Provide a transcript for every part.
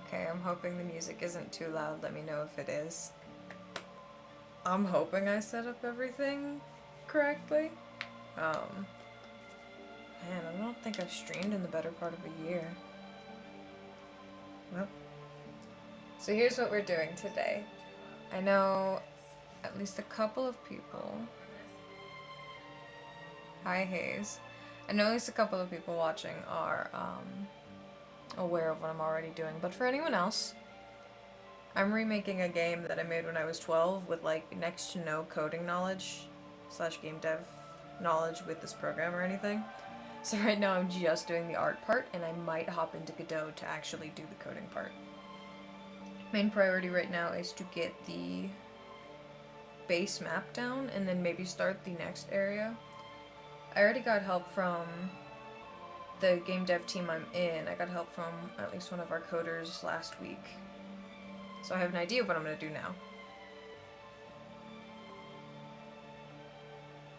Okay, I'm hoping the music isn't too loud. Let me know if it is. I'm hoping I set up everything correctly. Man, I don't think I've streamed in the better part of a year. Well, so here's what we're doing today. I know at least a couple of people. Hi, Hayes. I know at least a couple of people watching are aware of what I'm already doing, but for anyone else, I'm remaking a game that I made when I was 12 with like next to no coding knowledge / game dev knowledge with this program or anything. So right now I'm just doing the art part, and I might hop into Godot to actually do the coding part. Main priority right now is to get the base map down and then maybe start the next area. I already got help from the game dev team I'm in. I got help from at least one of our coders last week. So I have an idea of what I'm going to do now.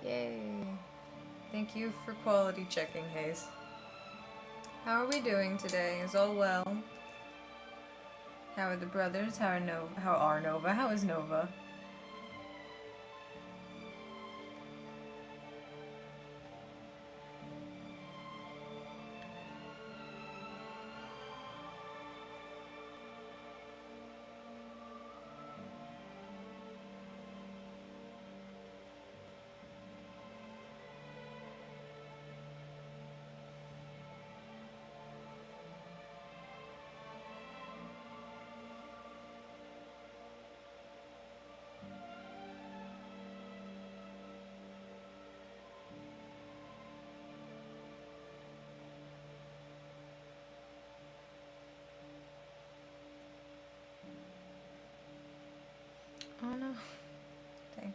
Yay! Thank you for quality checking, Hayes. How are we doing today? Is all well? How are the brothers? How are Nova? How is Nova? Oh no. Dang.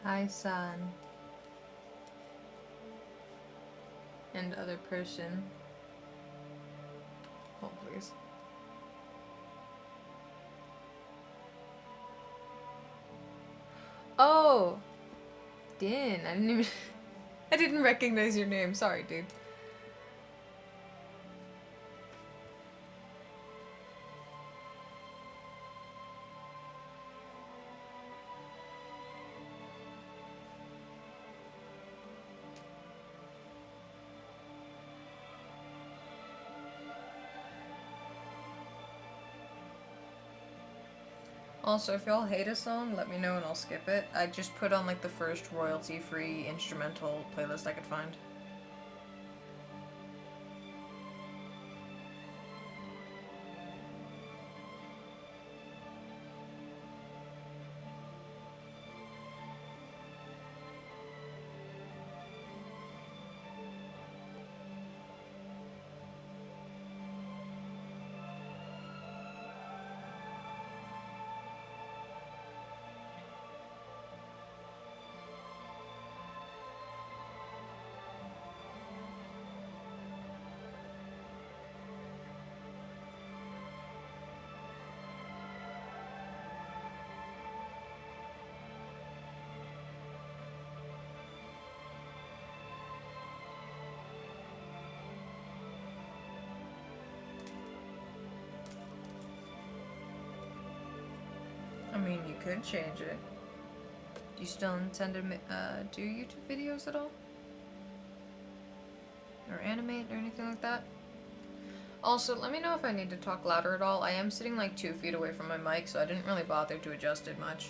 Hi, son. And other person. Hold, please. Oh! Din, I didn't even... I didn't recognize your name. Sorry, dude. Also, if y'all hate a song, let me know and I'll skip it. I just put on like the first royalty-free instrumental playlist I could find. I mean, you could change it. Do you still intend to do YouTube videos at all? Or animate or anything like that? Also, let me know if I need to talk louder at all. I am sitting like 2 feet away from my mic, so I didn't really bother to adjust it much.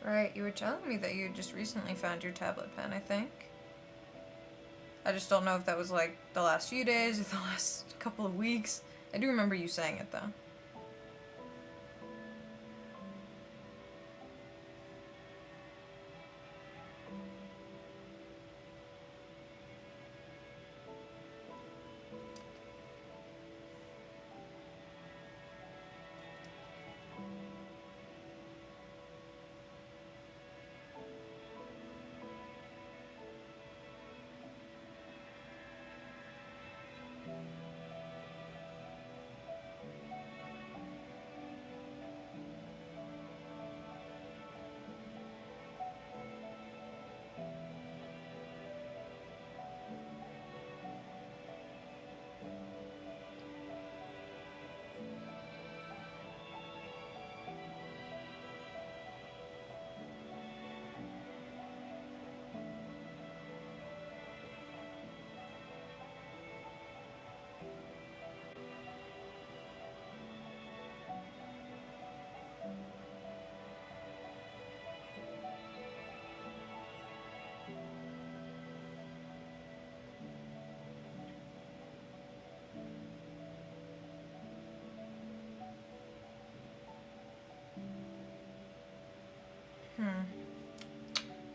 Right, you were telling me that you just recently found your tablet pen, I think. I just don't know if that was like the last few days or the last couple of weeks. I do remember you saying it though.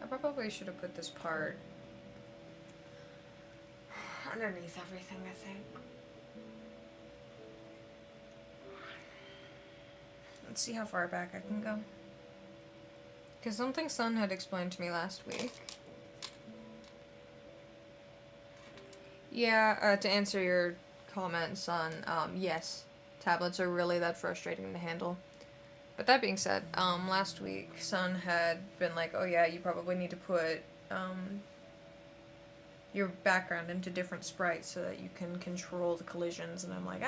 I probably should have put this part underneath everything, I think. Let's see how far back I can go. Because something Sun had explained to me last week. Yeah, to answer your comment, Sun, yes, tablets are really that frustrating to handle. But that being said, last week, Sun had been like, oh yeah, you probably need to put, your background into different sprites so that you can control the collisions, and I'm like,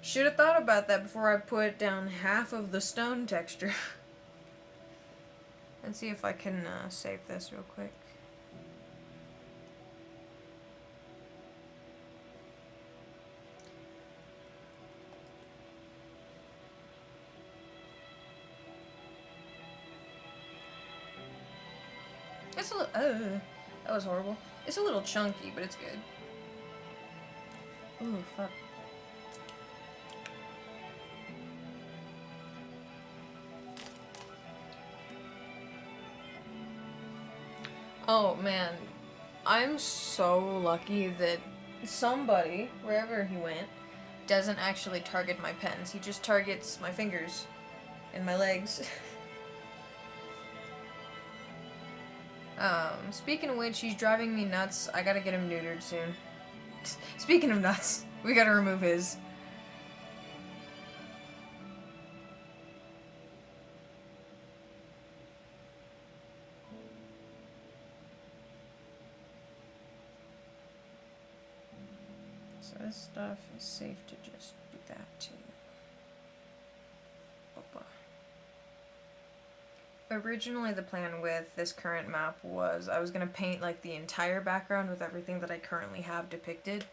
should have thought about that before I put down half of the stone texture. Let's see if I can, save this real quick. It's a little, that was horrible. It's a little chunky, but it's good. Ooh, fuck. Oh, man. I'm so lucky that somebody, wherever he went, doesn't actually target my pens. He just targets my fingers and my legs. Speaking of which, he's driving me nuts. I gotta get him neutered soon. Speaking of nuts, we gotta remove his. So this stuff is safe to just do that too. Originally, the plan with this current map was I was going to paint like the entire background with everything that I currently have depicted.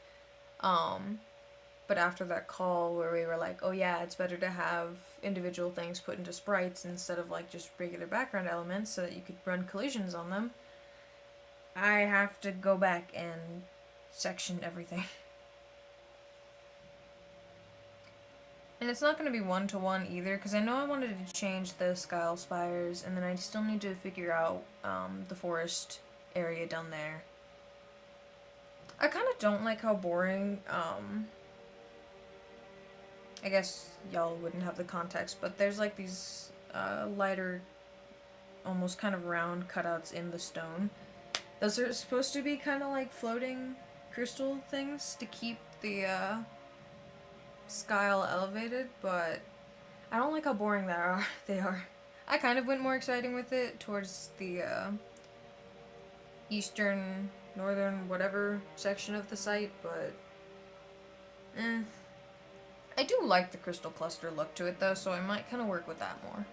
But after that call where we were like, oh yeah, it's better to have individual things put into sprites instead of like just regular background elements so that you could run collisions on them, I have to go back and section everything. And it's not going to be one-to-one either, because I know I wanted to change the Skyle Spires, and then I still need to figure out the forest area down there. I kind of don't like how boring, I guess y'all wouldn't have the context, but there's like these lighter, almost kind of round cutouts in the stone. Those are supposed to be kind of like floating crystal things to keep the Skyle elevated, but I don't like how boring they are. I kind of went more exciting with it towards the eastern, northern, whatever section of the site, but I do like the crystal cluster look to it though, so I might kind of work with that more.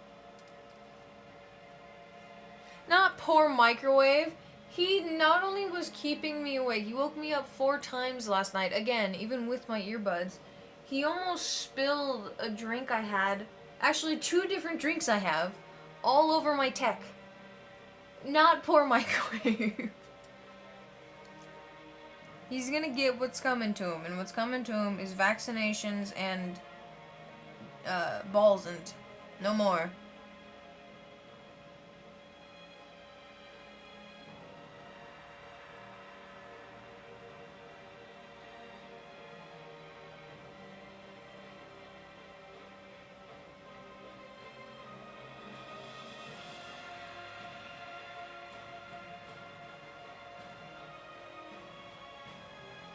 Not poor microwave. He not only was keeping me awake, he woke me up 4 times last night, again, even with my earbuds. He almost spilled a drink I had, actually 2 different drinks I have, all over my tech. Not poor microwave. He's gonna get what's coming to him, and what's coming to him is vaccinations and balls and no more.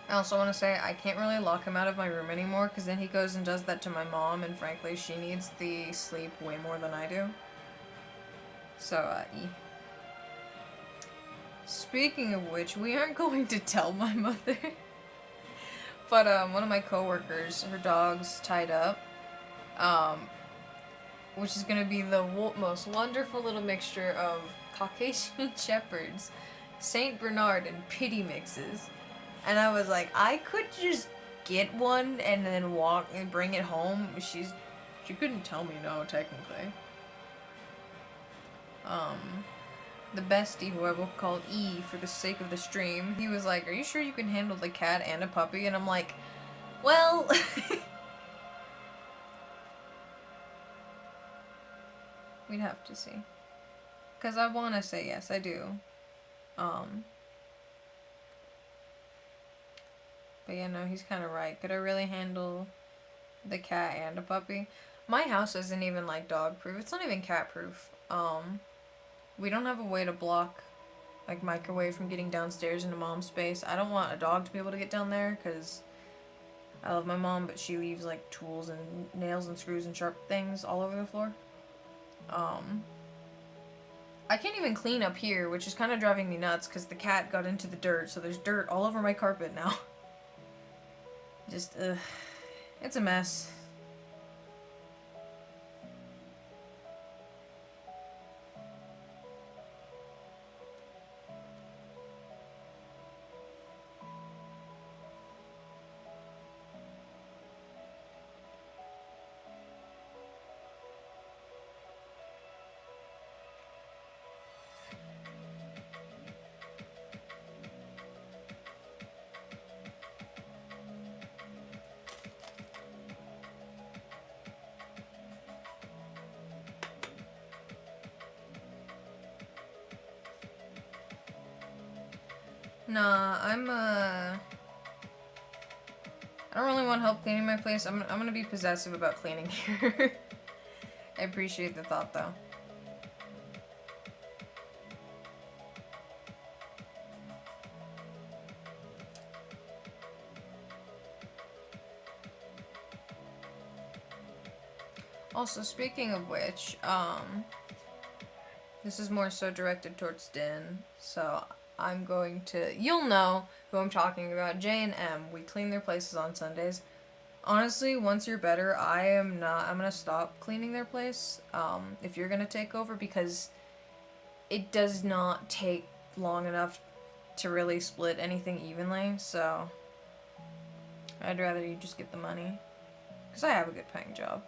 I also want to say I can't really lock him out of my room anymore because then he goes and does that to my mom, and frankly, she needs the sleep way more than I do. So, Speaking of which, we aren't going to tell my mother. But, one of my coworkers, her dog's tied up. Which is gonna be the most wonderful little mixture of Caucasian Shepherds, Saint Bernard, and Pity mixes. And I was like, I could just get one and then walk and bring it home. She couldn't tell me no, technically. The bestie, who I will call E for the sake of the stream, he was like, are you sure you can handle the cat and a puppy? And I'm like, well... We'd have to see. Because I want to say yes, I do. But yeah, no, he's kind of right. Could I really handle the cat and a puppy? My house isn't even like dog proof. It's not even cat proof. We don't have a way to block like microwave from getting downstairs into mom's space. I don't want a dog to be able to get down there because I love my mom, but she leaves like tools and nails and screws and sharp things all over the floor. I can't even clean up here, which is kind of driving me nuts because the cat got into the dirt, so there's dirt all over my carpet now. Just, it's a mess. Nah, I don't really want help cleaning my place. I'm gonna be possessive about cleaning here. I appreciate the thought, though. Also, speaking of which, this is more so directed towards Din, so I'm going to... You'll know who I'm talking about. J and M. We clean their places on Sundays. Honestly, once you're better, I'm gonna stop cleaning their place, if you're gonna take over, because it does not take long enough to really split anything evenly, so I'd rather you just get the money. Because I have a good paying job.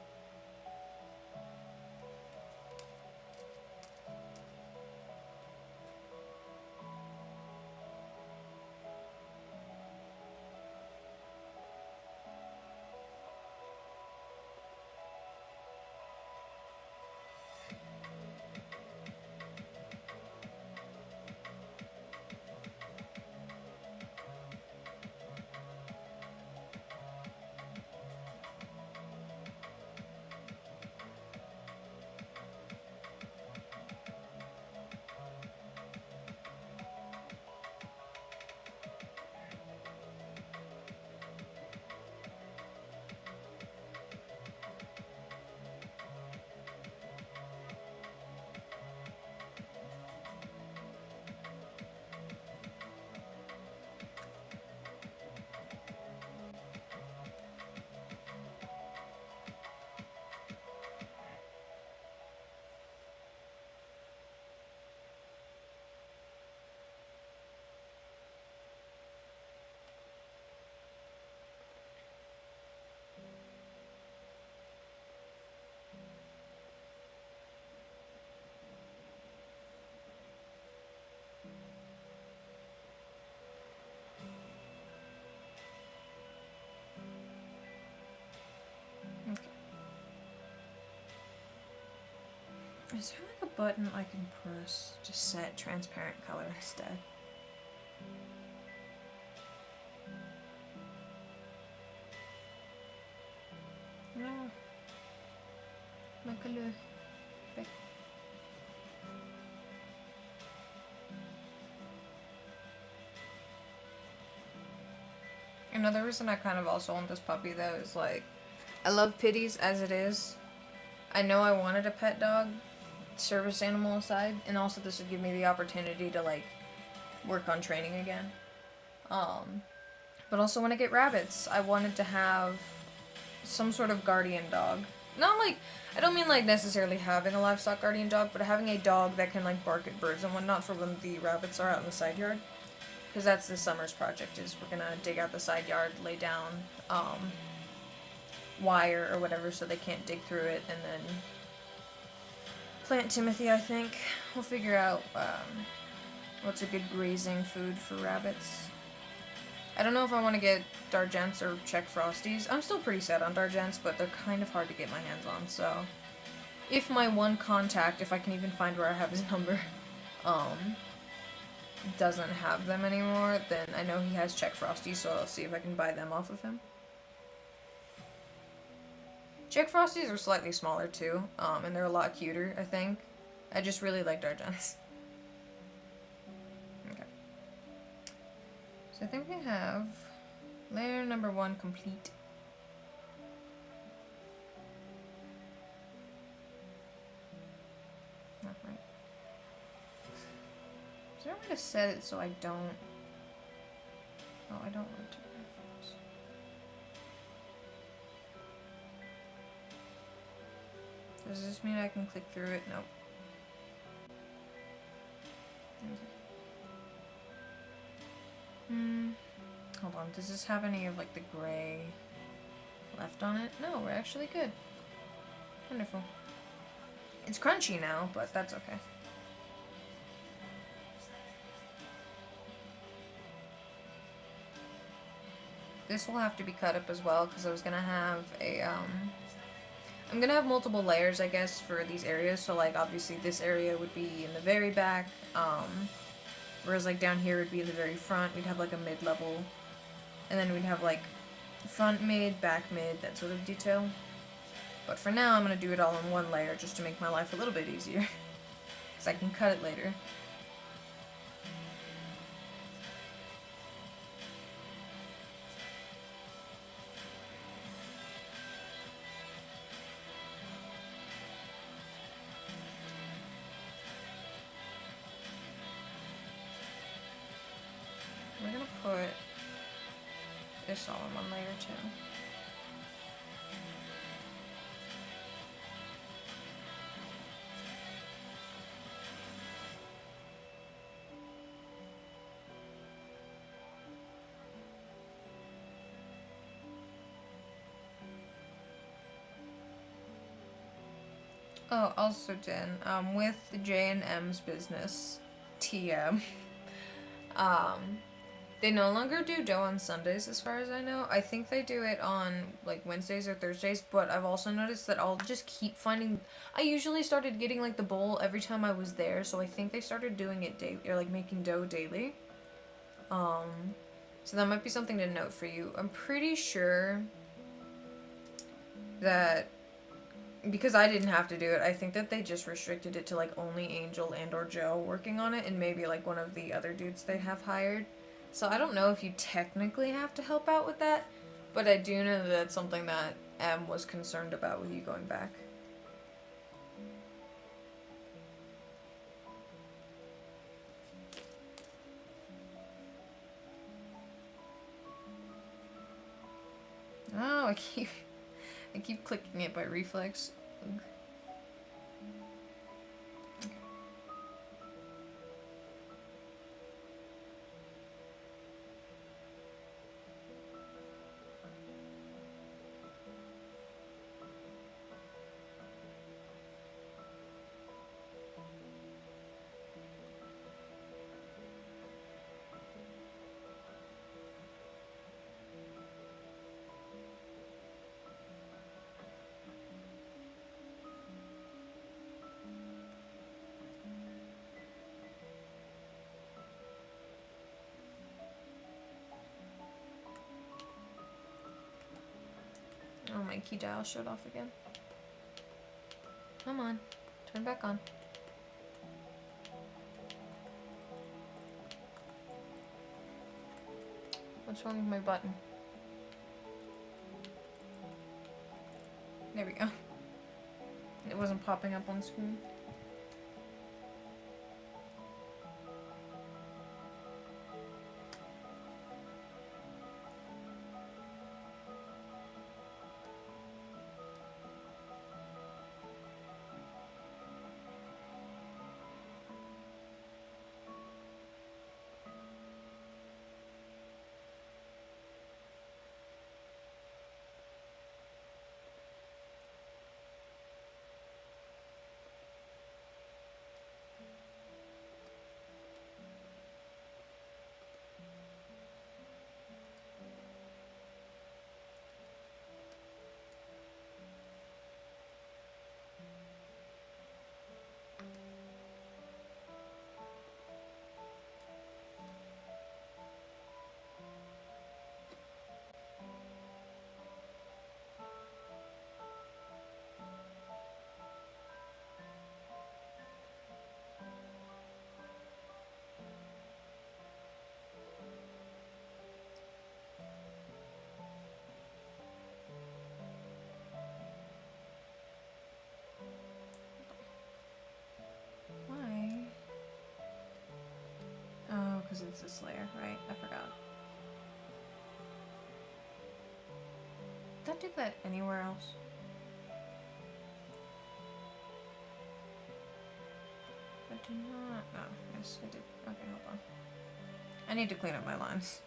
Is there like a button I can press to set transparent color instead? No. My color. Back. Another reason I kind of also want this puppy though is like, I love Pitties as it is. I know I wanted a pet dog, service animal aside, and also this would give me the opportunity to like work on training again. But also when I get rabbits, I wanted to have some sort of guardian dog. Not like, I don't mean like necessarily having a livestock guardian dog, but having a dog that can like bark at birds and whatnot for when the rabbits are out in the side yard. Because that's this summer's project, is we're gonna dig out the side yard, lay down wire or whatever so they can't dig through it, and then plant Timothy, I think. We'll figure out what's a good grazing food for rabbits. I don't know if I want to get Dargents or Czech Frosties. I'm still pretty set on Dargents, but they're kind of hard to get my hands on, so if my one contact, if I can even find where I have his number, doesn't have them anymore, then I know he has Czech Frosties, so I'll see if I can buy them off of him. Czech Frosties are slightly smaller too, and they're a lot cuter, I think. I just really like Dargents. Okay. So I think we have layer number 1 complete. Not right. Is there a way to set it so I don't... Oh, I don't want to. Does this mean I can click through it? Nope. Hold on. Does this have any of like the gray left on it? No, we're actually good. Wonderful. It's crunchy now, but that's okay. This will have to be cut up as well because I was gonna have a I'm gonna have multiple layers, I guess, for these areas. So, like, obviously this area would be in the very back, whereas, like, down here would be in the very front. We'd have, like, a mid-level, and then we'd have, like, front mid, back mid, that sort of detail. But for now, I'm gonna do it all in one layer just to make my life a little bit easier, because I can cut it later. We're gonna put this all in one layer too. Oh, also Jen, with the J&M's business, TM, they no longer do dough on Sundays as far as I know. I think they do it on like Wednesdays or Thursdays, but I've also noticed that I'll just keep finding, I usually started getting like the bowl every time I was there, so I think they started doing it daily, or like making dough daily. So that might be something to note for you. I'm pretty sure that because I didn't have to do it, I think that they just restricted it to like only Angel and or Joe working on it, and maybe like one of the other dudes they have hired. So I don't know if you technically have to help out with that, but I do know that that's something that M was concerned about with you going back. Oh, I keep clicking it by reflex. Ugh. Oh, my key dial showed off again. Come on. Turn back on. What's wrong with my button? There we go. It wasn't popping up on screen. Because it's this layer, right? I forgot. Did I do that anywhere else? I do not. Oh, yes, I did. Okay, hold on. I need to clean up my lines.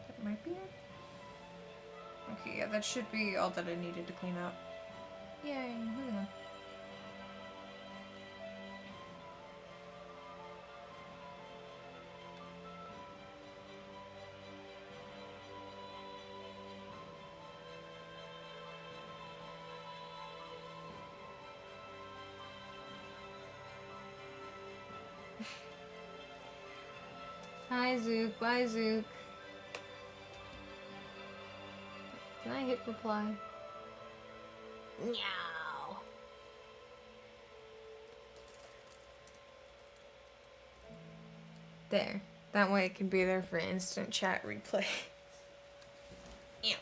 That might be it. Okay, yeah, that should be all that I needed to clean up. Yay, look at that. Hi, Zook. Bye, Zook. Can I hit reply? Meow. There. That way it can be there for instant chat replay. Ew.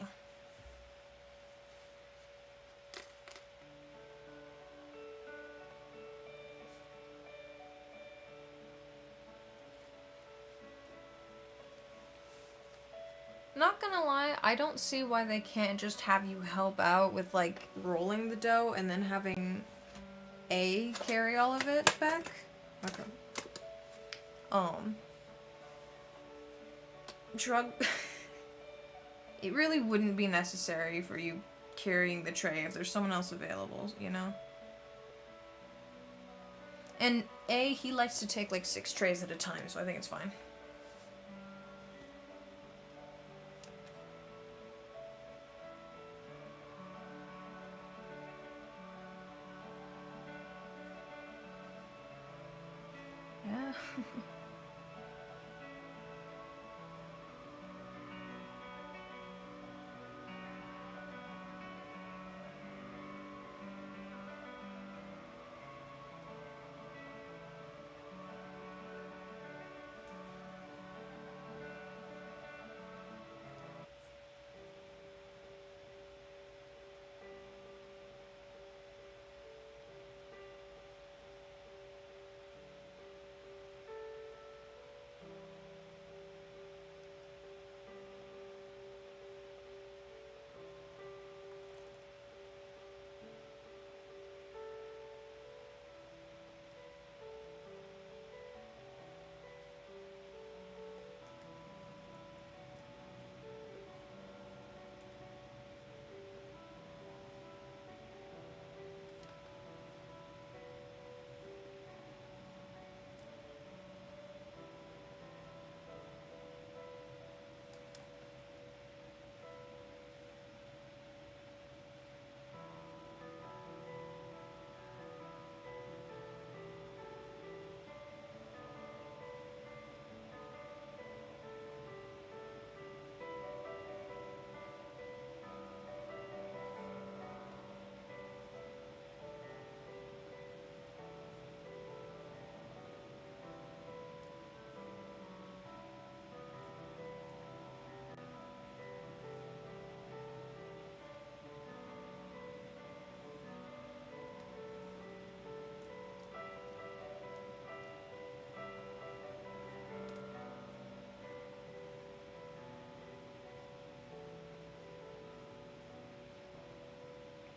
Not gonna lie, I don't see why they can't just have you help out with, like, rolling the dough and then having A carry all of it back. Okay. Drug... It really wouldn't be necessary for you carrying the tray if there's someone else available, you know? And A, he likes to take, like, 6 trays at a time, so I think it's fine. Yeah.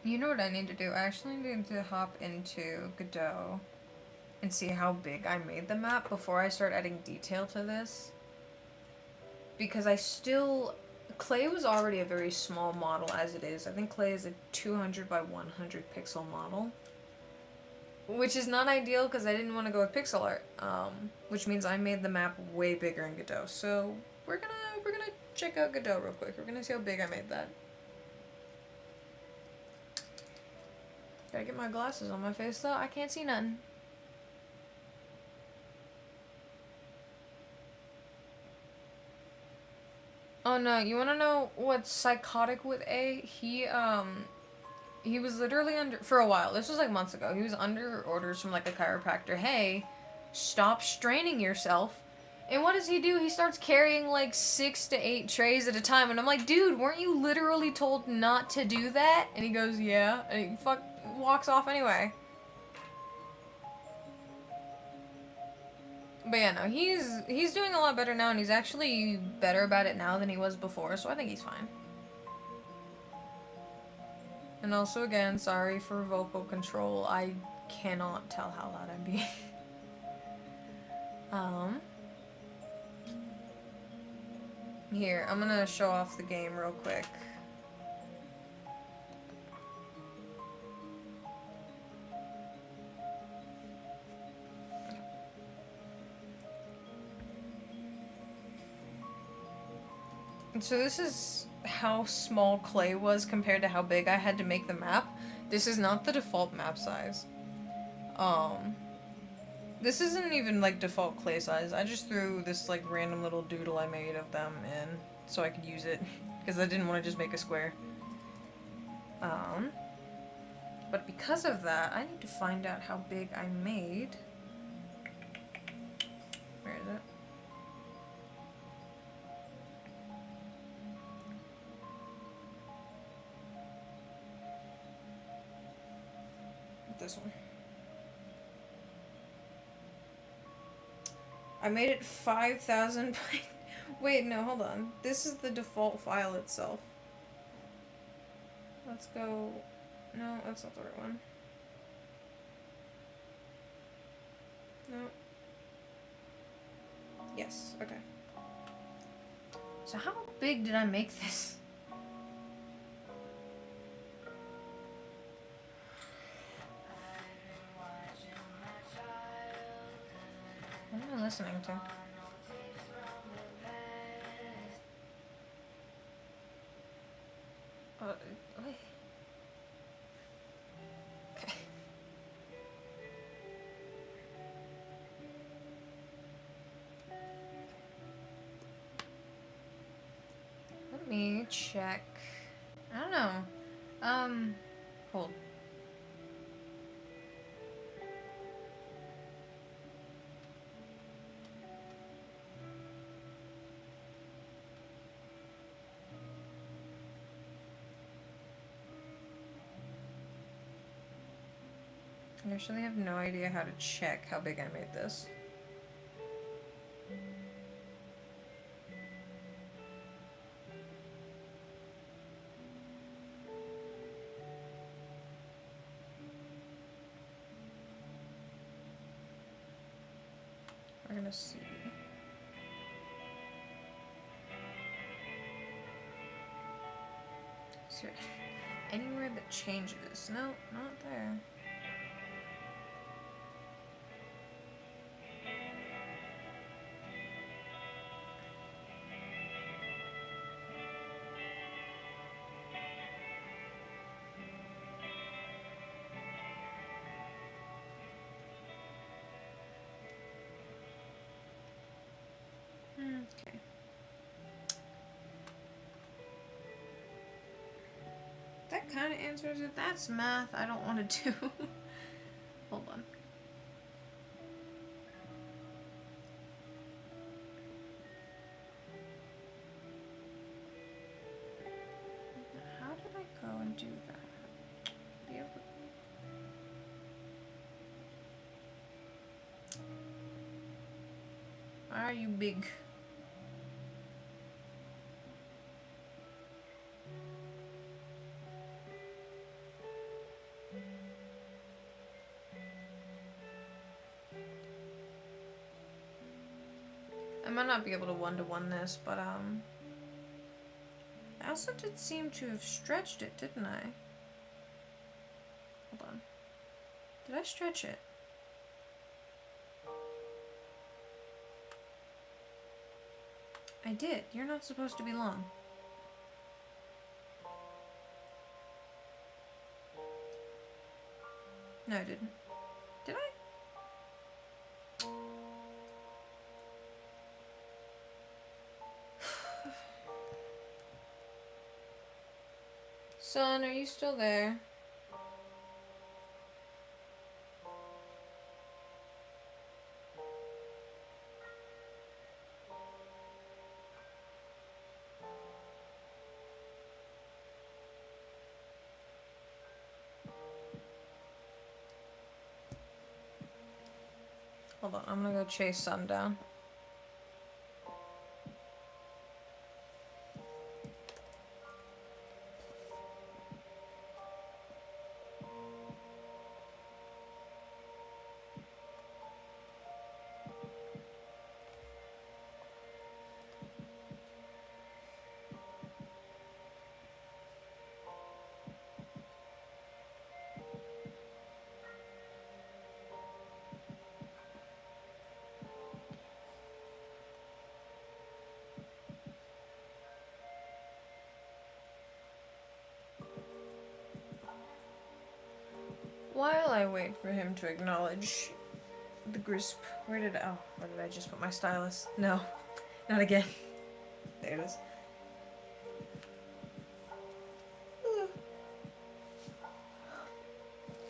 You know what I need to do? I actually need to hop into Godot and see how big I made the map before I start adding detail to this. Because I still... Clay was already a very small model as it is. I think Clay is a 200 by 100 pixel model. Which is not ideal because I didn't want to go with pixel art. Which means I made the map way bigger in Godot. So we're gonna check out Godot real quick. We're gonna see how big I made that. Gotta get my glasses on my face though. I can't see nothing. Oh no, you wanna know what's psychotic with A? He was literally under, for a while, this was like months ago, he was under orders from like a chiropractor, hey, stop straining yourself. And what does he do? He starts carrying like 6 to 8 trays at a time, and I'm like, dude, weren't you literally told not to do that? And he goes, yeah, and he walks off anyway. But yeah, no, he's doing a lot better now, and he's actually better about it now than he was before, so I think he's fine. And also, again, sorry for vocal control. I cannot tell how loud I'm being. Here, I'm gonna show off the game real quick. So this is how small Clay was compared to how big I had to make the map. This is not the default map size. This isn't even like default Clay size. I just threw this like random little doodle I made of them in so I could use it because I didn't want to just make a square. But because of that, I need to find out how big I made. Where is it? This one. I made it 5,000 by... Wait, no, hold on. This is the default file itself. Let's go... No, that's not the right one. No. Yes, okay. So how big did I make this? What am I listening to? Wait. Okay. Let me check. I don't know. Hold. I actually have no idea how to check how big I made this. We're gonna see. Is there anywhere that changes? No, not there. Okay. That kind of answers it. That's math I don't want to do. Hold on. How did I go and do that? Yep. Why are you big? might not be able to one-to-one this, but, I also did seem to have stretched it, didn't I? Hold on. Did I stretch it? I did. You're not supposed to be long. No, I didn't. Did I? Son, are you still there? Hold on, I'm gonna go chase Sun down. While I wait for him to acknowledge the grisp, where did I just put my stylus? No, not again. There it is.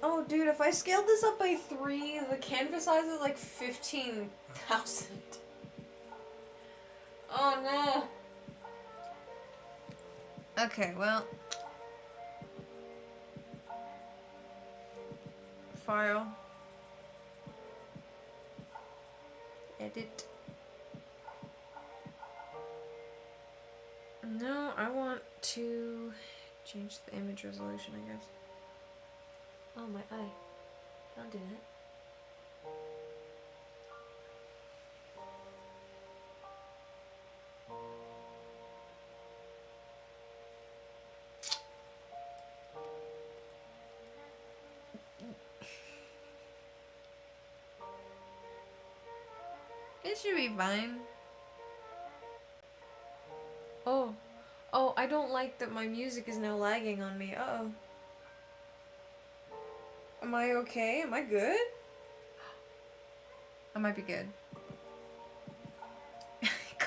Oh, dude, if I scaled this up by 3, the canvas size is like 15,000. Oh no. Okay, well. File. Edit. No, I want to change the image resolution, I guess. Oh, my eye. Don't do that. It should be fine. Oh. Oh, I don't like that my music is now lagging on me. Uh-oh. Am I okay? Am I good? I might be good.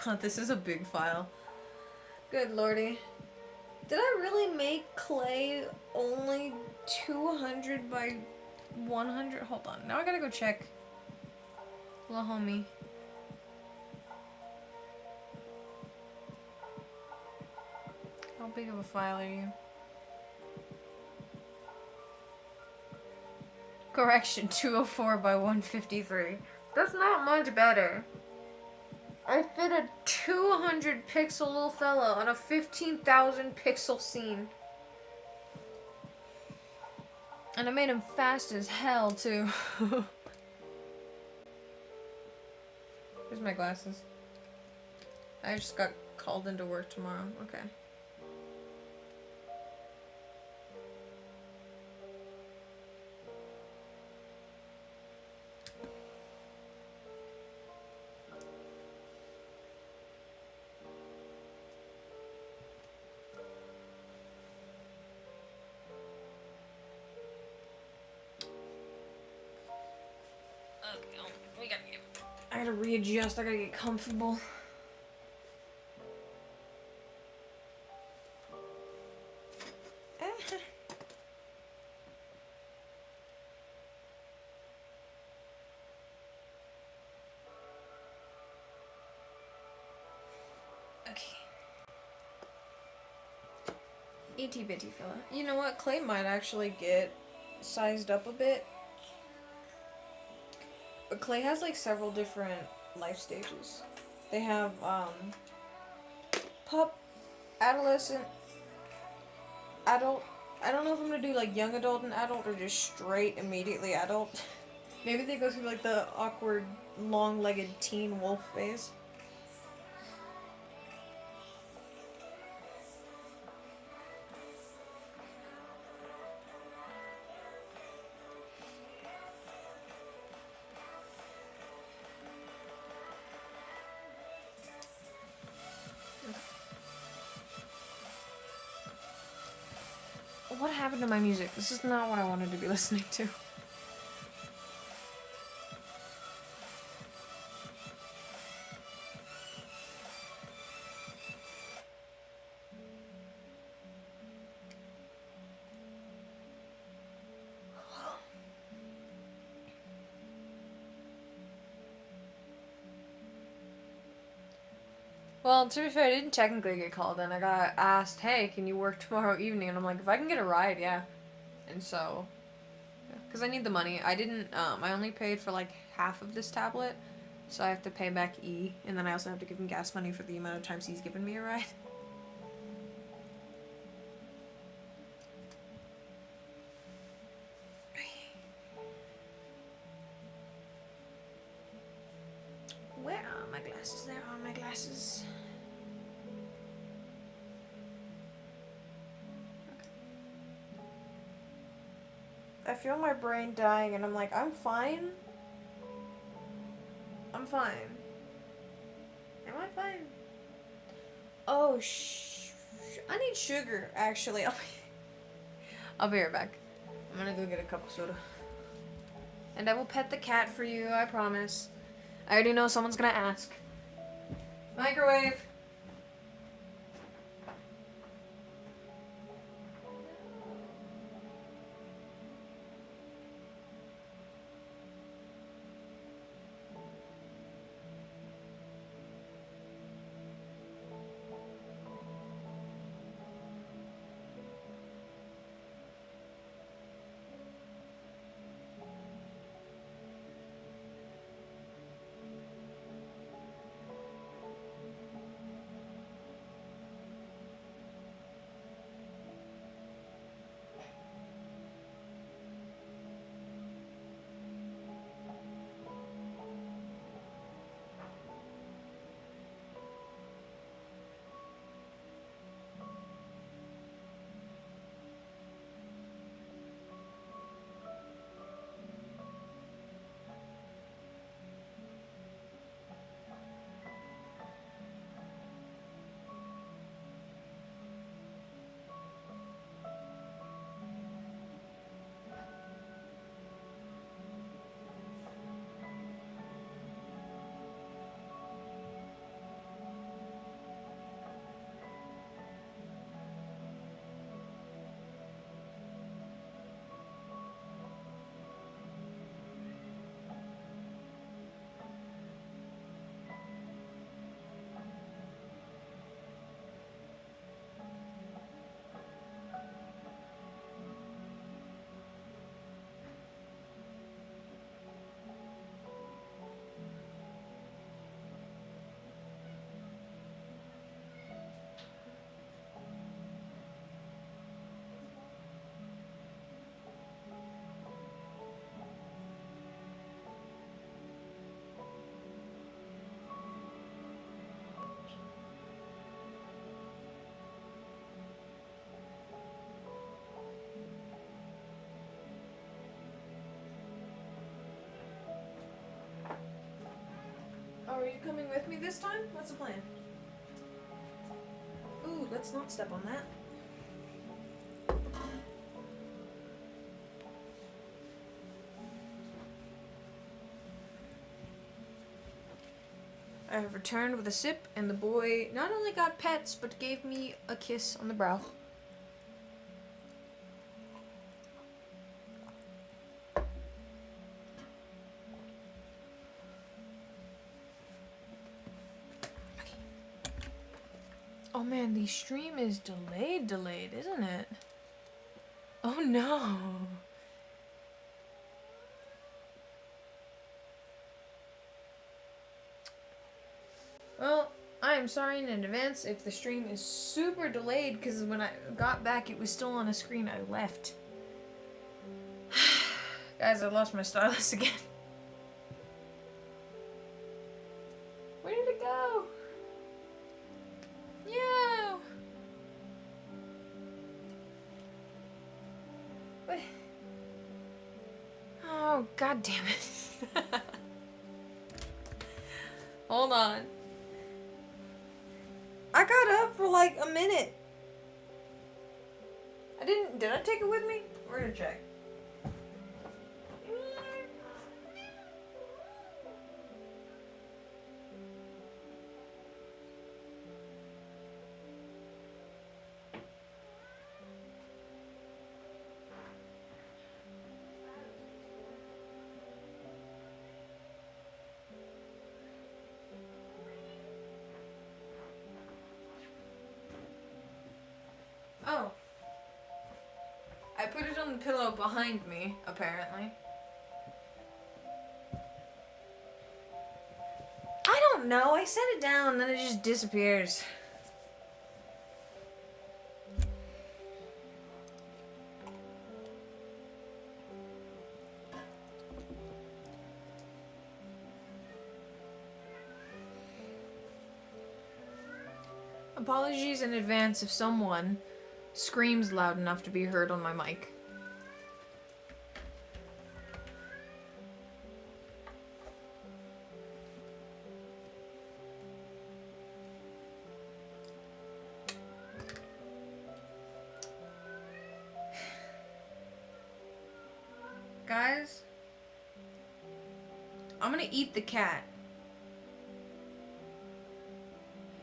God, this is a big file. Good lordy. Did I really make clay only 200 by 100? Hold on. Now I gotta go check. Little homie. How big of a file are you? Correction, 204 by 153. That's not much better. I fit a 200 pixel little fella on a 15,000 pixel scene. And I made him fast as hell, too. Here's my glasses. I just got called into work tomorrow. Okay. I gotta readjust, I gotta get comfortable. Okay. Itty bitty fella. You know what? Clay might actually get sized up a bit. But clay has like several different life stages. They have pup, adolescent, adult. I don't know if I'm gonna do like young adult and adult or just straight immediately adult. Maybe they go through like the awkward long-legged teen wolf phase. happened to my music? This is not what I wanted to be listening to. Well, to be fair, I didn't technically get called in. I got asked, hey, can you work tomorrow evening? And I'm like, if I can get a ride, yeah. And so, because I need the money. I didn't, I only paid for like half of this tablet. So I have to pay back E. And then I also have to give him gas money for the amount of times he's given me a ride. Where are my glasses? There are my glasses. I feel my brain dying and I'm like, I'm fine. I'm fine. Am I fine? Oh, I need sugar, actually. I'll be right back. I'm gonna go get a cup of soda. And I will pet the cat for you, I promise. I already know someone's gonna ask. Microwave! Oh, are you coming with me this time? What's the plan? Ooh, let's not step on that. I have returned with a sip, and the boy not only got pets, but gave me a kiss on the brow. Oh man, the stream is delayed, isn't it? Oh no. Well, I am sorry in advance if the stream is super delayed, because when I got back it was still on a screen I left. Guys, I lost my stylus again. Where did it go? Yeah. What? Oh, god damn it. Hold on. I got up for like a minute. Did I take it with me? We're gonna check. Oh. I put it on the pillow behind me, apparently. I don't know. I set it down and then it just disappears. Apologies in advance if someone screams loud enough to be heard on my mic. Guys, I'm gonna eat the cat.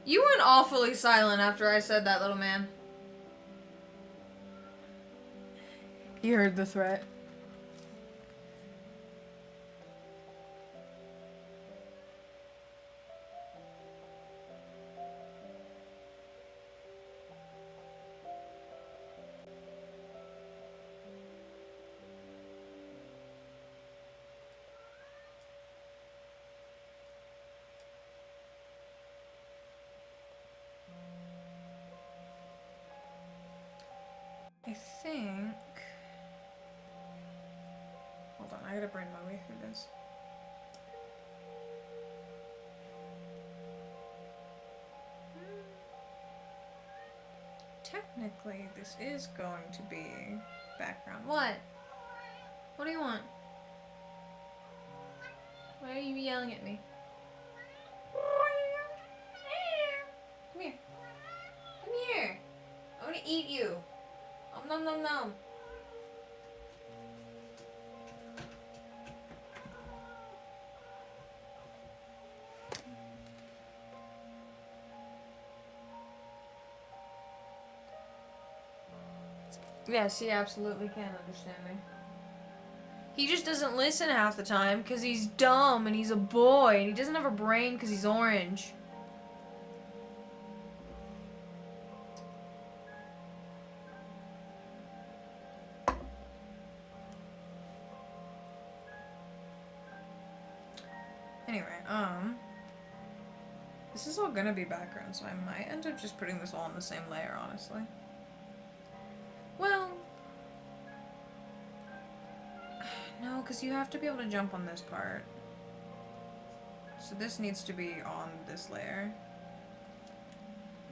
You went awfully silent after I said that, little man. You heard the threat. I think... Hold on, I gotta burn my way through this. Technically, this is going to be background. What? What do you want? Why are you yelling at me? Come here. Come here. I want to eat you. Nom nom nom. Yes, he absolutely can understand me. He just doesn't listen half the time because he's dumb and he's a boy and he doesn't have a brain because he's orange. Anyway, this is all gonna be background, so I might end up just putting this all on the same layer, honestly. Well, no, because you have to be able to jump on this part. So this needs to be on this layer.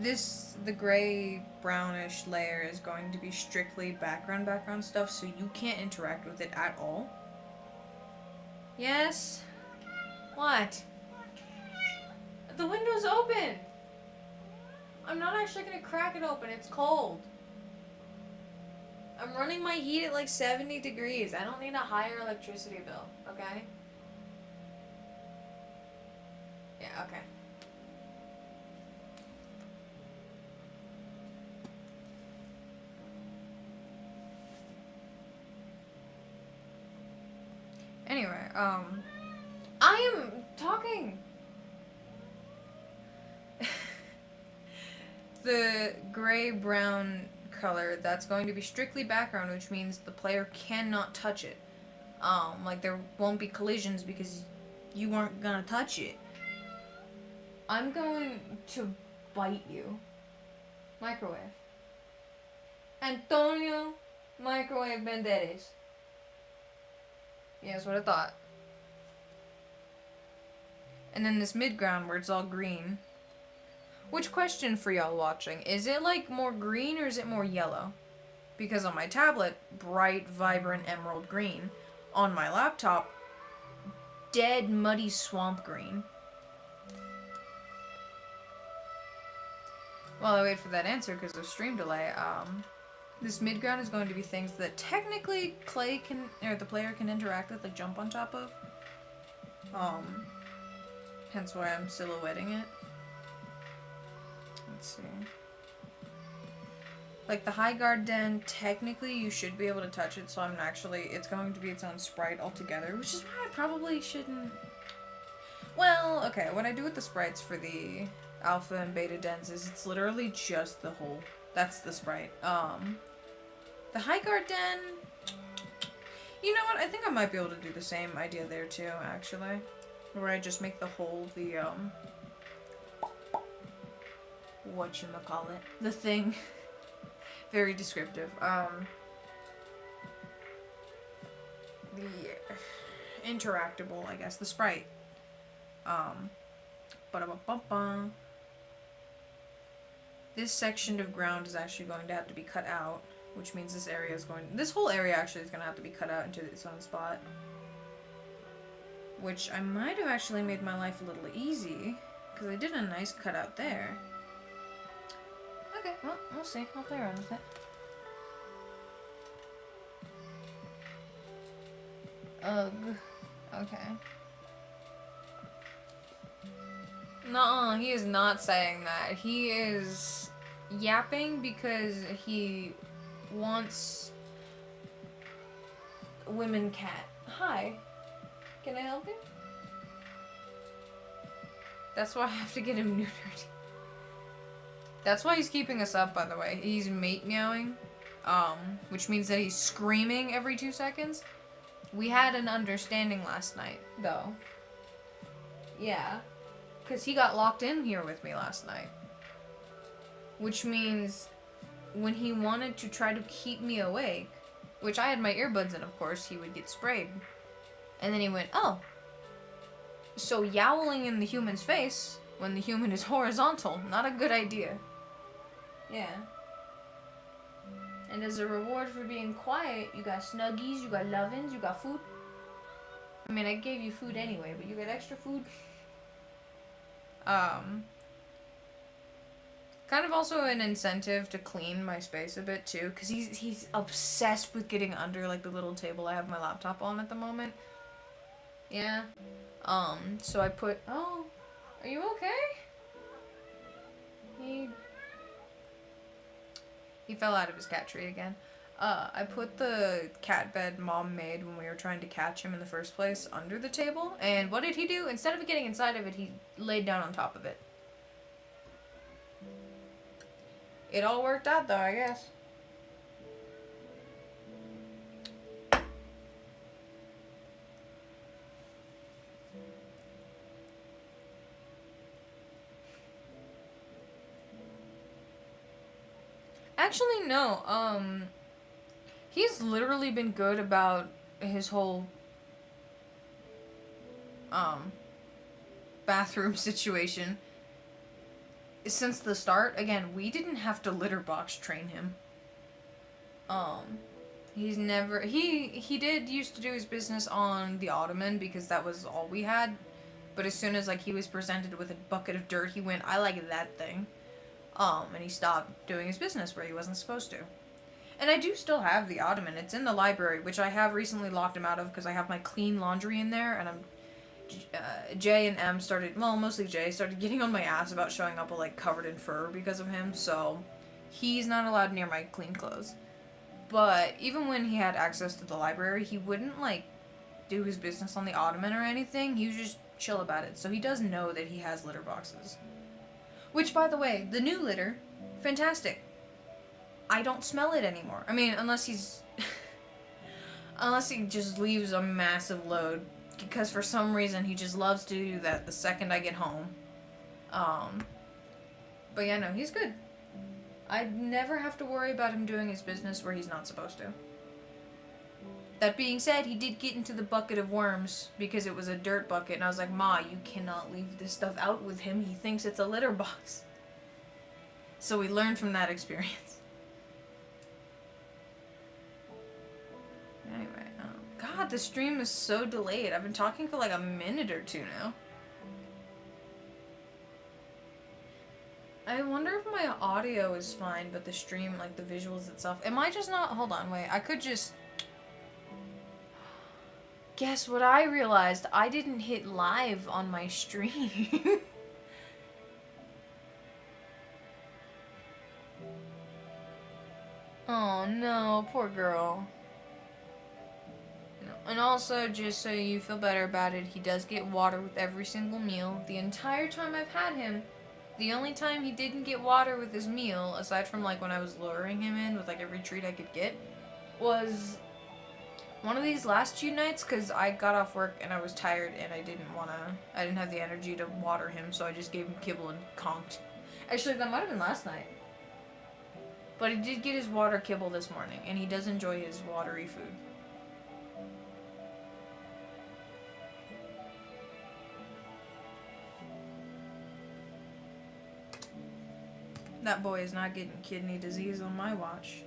The gray brownish layer is going to be strictly background stuff, so you can't interact with it at all. Yes? What? The window's open! I'm not actually gonna crack it open, it's cold. I'm running my heat at like 70 degrees. I don't need a higher electricity bill, okay? Yeah, okay. Anyway, I am talking! The gray-brown color, that's going to be strictly background, which means the player cannot touch it. Like there won't be collisions because you aren't gonna touch it. I'm going to bite you. Microwave. Antonio Microwave Banderas. Yeah, that's what I thought. And then this mid-ground where it's all green. Which question for y'all watching? Is it like more green or is it more yellow? Because on my tablet, bright, vibrant emerald green. On my laptop, dead, muddy swamp green. While I wait for that answer because of stream delay, This mid ground is going to be things that technically Clay can, or the player can interact with, like jump on top of. Hence why I'm silhouetting it. Let's see. Like the high guard den, technically you should be able to touch it, so I'm actually, it's going to be its own sprite altogether, which is why I probably shouldn't. Well, okay, what I do with the sprites for the alpha and beta dens is it's literally just the whole, that's the sprite. The high guard den, you know what, I think I might be able to do the same idea there too, actually. Where I just make the whole, the, whatchamacallit, the thing. Very descriptive. The interactable, I guess, the sprite. Ba-da-ba-ba-ba. This section of ground is actually going to have to be cut out, which means this area is going, this whole area actually is going to have to be cut out into its own spot. Which I might have actually made my life a little easy, because I did a nice cutout there. Okay, well, we'll see. I'll play around with it. Ugh. Okay. Nuh-uh, he is not saying that. He is yapping because he wants women cat. Hi. Can I help you? That's why I have to get him neutered. That's why he's keeping us up, by the way. He's mate meowing, which means that he's screaming every 2 seconds. We had an understanding last night, though. Yeah. Because he got locked in here with me last night. Which means when he wanted to try to keep me awake, which I had my earbuds in, of course, he would get sprayed. And then he went, oh. So yowling in the human's face when the human is horizontal, not a good idea. Yeah. And as a reward for being quiet, you got snuggies, you got lovin's, you got food. I mean, I gave you food anyway, but you got extra food. Kind of also an incentive to clean my space a bit too, because he's obsessed with getting under like the little table I have my laptop on at the moment. Yeah. So I put, oh, are you okay? He fell out of his cat tree again. I put the cat bed Mom made when we were trying to catch him in the first place under the table, and what did he do? Instead of getting inside of it, he laid down on top of it. It all worked out though, I guess. Actually, no. He's literally been good about his whole, bathroom situation since the start. Again, we didn't have to litter box train him. He's never, he did used to do his business on the ottoman because that was all we had. But as soon as, like, he was presented with a bucket of dirt, he went, I like that thing. And he stopped doing his business where he wasn't supposed to. And I do still have the ottoman. It's in the library, which I have recently locked him out of because I have my clean laundry in there, and Jay and M started, well, mostly Jay, started getting on my ass about showing up, like, covered in fur because of him, so he's not allowed near my clean clothes. But even when he had access to the library, he wouldn't, like, do his business on the ottoman or anything. He was just chill about it, so he does know that he has litter boxes. Which, by the way, the new litter, fantastic. I don't smell it anymore. I mean, unless he's... unless he just leaves a massive load. Because for some reason, he just loves to do that the second I get home. But yeah, no, he's good. I never have to worry about him doing his business where he's not supposed to. That being said, he did get into the bucket of worms because it was a dirt bucket, and I was like, Ma, you cannot leave this stuff out with him. He thinks it's a litter box. So we learned from that experience. Anyway, God, the stream is so delayed. I've been talking for like a minute or two now. I wonder if my my audio is fine, but the stream, like the visuals itself. Am I just not? Hold on, wait. I could just. Guess what I realized? I didn't hit live on my stream. Oh no, poor girl. And also, just so you feel better about it, he does get water with every single meal. The entire time I've had him, the only time he didn't get water with his meal, aside from like when I was luring him in with like every treat I could get, was one of these last few nights, because I got off work and I was tired and I didn't have the energy to water him, so I just gave him kibble and conked. Actually, that might have been last night. But he did get his water kibble this morning, and he does enjoy his watery food. That boy is not getting kidney disease on my watch.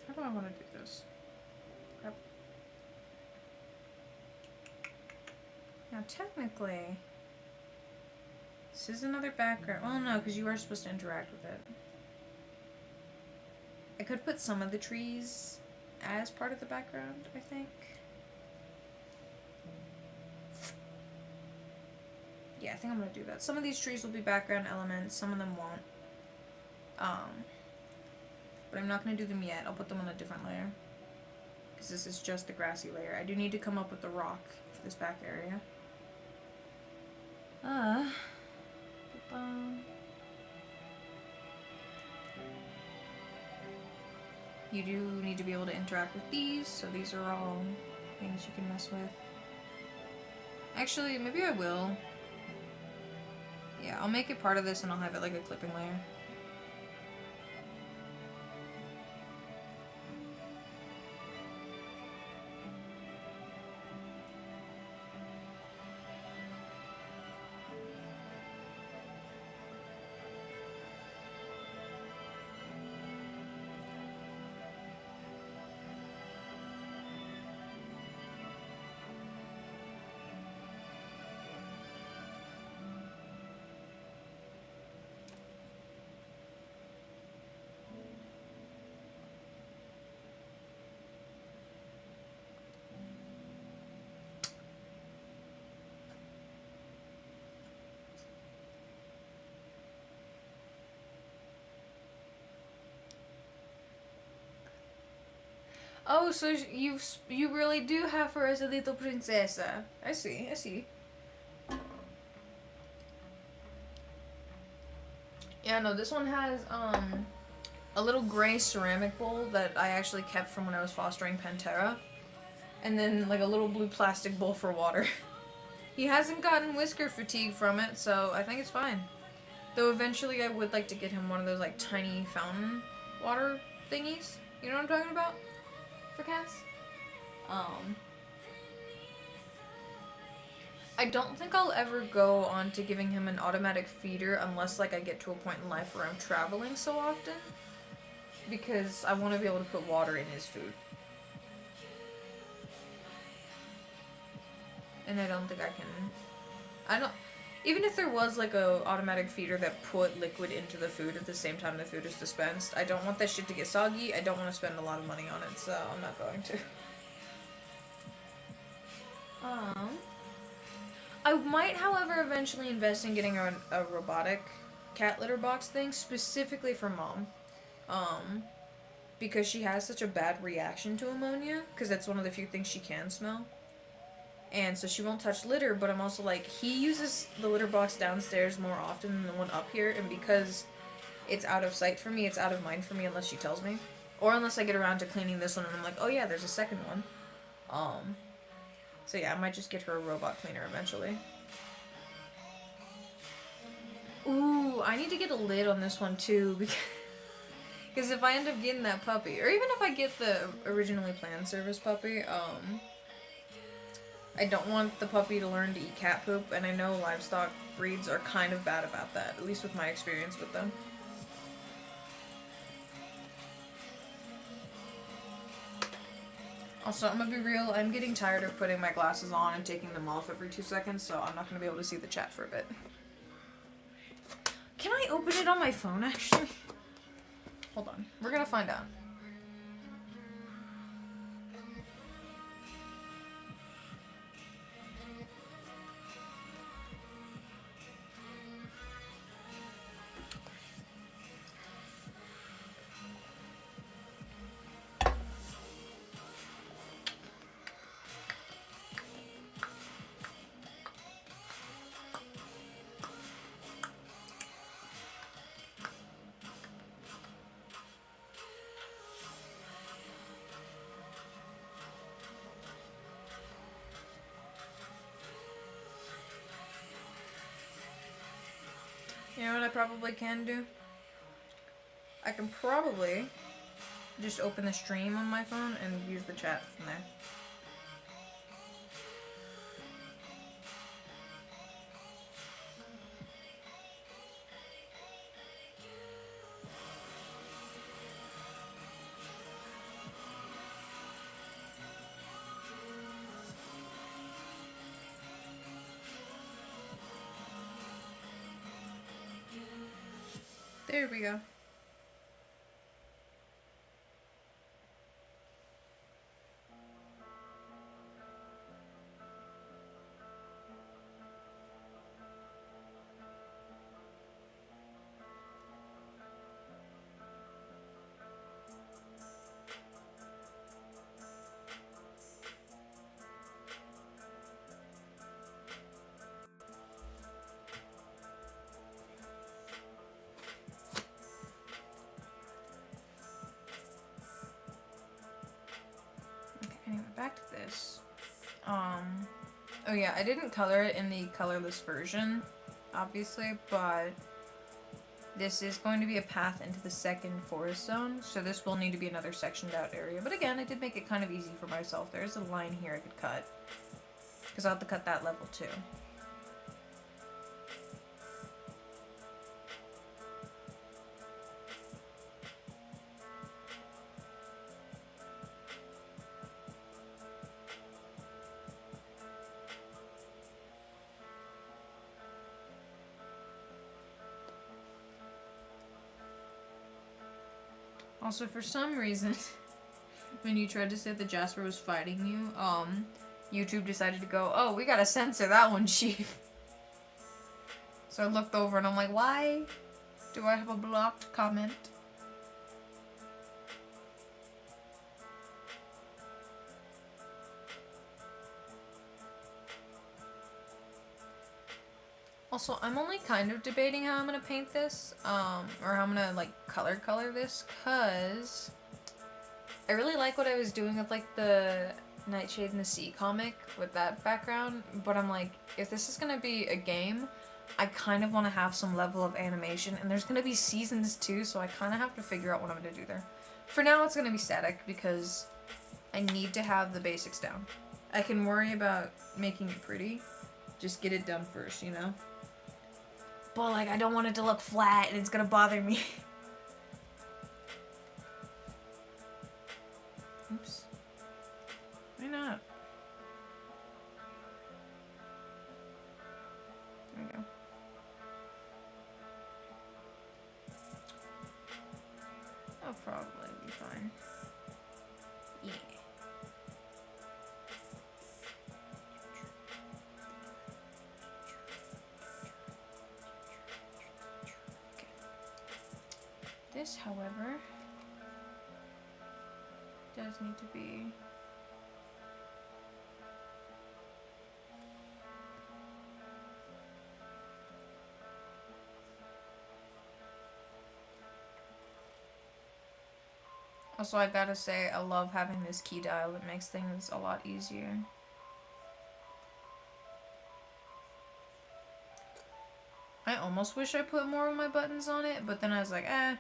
How do I want to do this? Now, technically, this is another background. Well, no, because you are supposed to interact with it. I could put some of the trees as part of the background, I think. Yeah, I think I'm going to do that. Some of these trees will be background elements, some of them won't. But I'm not going to do them yet. I'll put them on a different layer. Because this is just the grassy layer. I do need to come up with the rock for this back area. You do need to be able to interact with these, so these are all things you can mess with. Actually, maybe I will. Yeah, I'll make it part of this and I'll have it like a clipping layer. Oh, so you really do have her as a little princessa. I see, I see. Yeah, no, this one has a little gray ceramic bowl that I actually kept from when I was fostering Pantera. And then like a little blue plastic bowl for water. He hasn't gotten whisker fatigue from it, so I think it's fine. Though eventually I would like to get him one of those like tiny fountain water thingies. You know what I'm talking about? For cats. I don't think I'll ever go on to giving him an automatic feeder unless like I get to a point in life where I'm traveling so often. Because I want to be able to put water in his food. And I don't think I can... Even if there was like a automatic feeder that put liquid into the food at the same time the food is dispensed, I don't want that shit to get soggy. I don't want to spend a lot of money on it, so I'm not going to. I might, however, eventually invest in getting a robotic cat litter box thing, specifically for Mom. Because she has such a bad reaction to ammonia, because that's one of the few things she can smell. And so she won't touch litter, but I'm also like, he uses the litter box downstairs more often than the one up here, and because it's out of sight for me, it's out of mind for me unless she tells me. Or unless I get around to cleaning this one and I'm like, oh yeah, there's a second one. So yeah, I might just get her a robot cleaner eventually. Ooh, I need to get a lid on this one too, because Because if I end up getting that puppy, or even if I get the originally planned service puppy, I don't want the puppy to learn to eat cat poop, and I know livestock breeds are kind of bad about that, at least with my experience with them. Also, I'm gonna be real, I'm getting tired of putting my glasses on and taking them off every 2 seconds, so I'm not gonna be able to see the chat for a bit. Can I open it on my phone, actually? Hold on. We're gonna find out. You know what I probably can do? I can probably just open the stream on my phone and use the chat from there. There we go. Anyway, back to this. Oh yeah, I didn't color it in the colorless version, obviously, but this is going to be a path into the second forest zone, so this will need to be another sectioned out area. But again, I did make it kind of easy for myself. There's a line here I could cut, because I'll have to cut that level too. Also, for some reason, when you tried to say that Jasper was fighting you, YouTube decided to go, oh, we gotta censor that one, Chief. So I looked over and I'm like, why do I have a blocked comment? Also, I'm only kind of debating how I'm gonna paint this, or how I'm gonna, like, color this, cause I really like what I was doing with, like, the Nightshade in the Sea comic with that background, but I'm like, if this is gonna be a game, I kind of want to have some level of animation, and there's gonna be seasons too, so I kind of have to figure out what I'm gonna do there. For now, it's gonna be static, because I need to have the basics down. I can worry about making it pretty, just get it done first, you know? But, like, I don't want it to look flat, and it's gonna bother me. Oops. Why not? There we go. I'll probably be fine. Yeah. Okay. This, however, does need to be... Also, I gotta say, I love having this key dial. It makes things a lot easier. I almost wish I put more of my buttons on it, but then I was like, eh.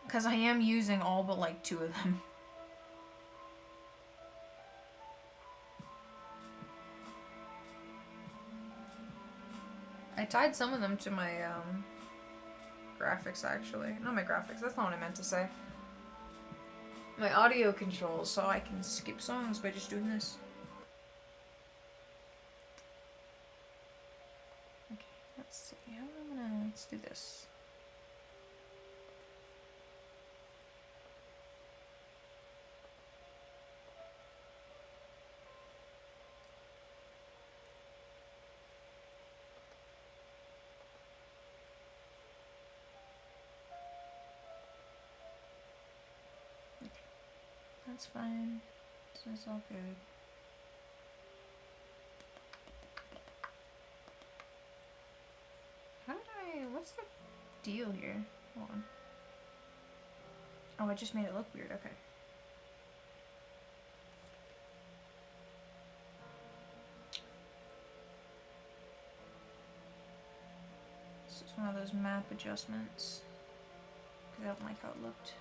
Because I am using all but like 2 of them. I tied some of them to my graphics actually. Not my graphics, that's not what I meant to say. My audio controls, so I can skip songs by just doing this. Okay, let's see. Let's do this. That's fine. This is all good. How did what's the deal here? Hold on. Oh, I just made it look weird, okay. This is one of those map adjustments. Because I don't like how it looked.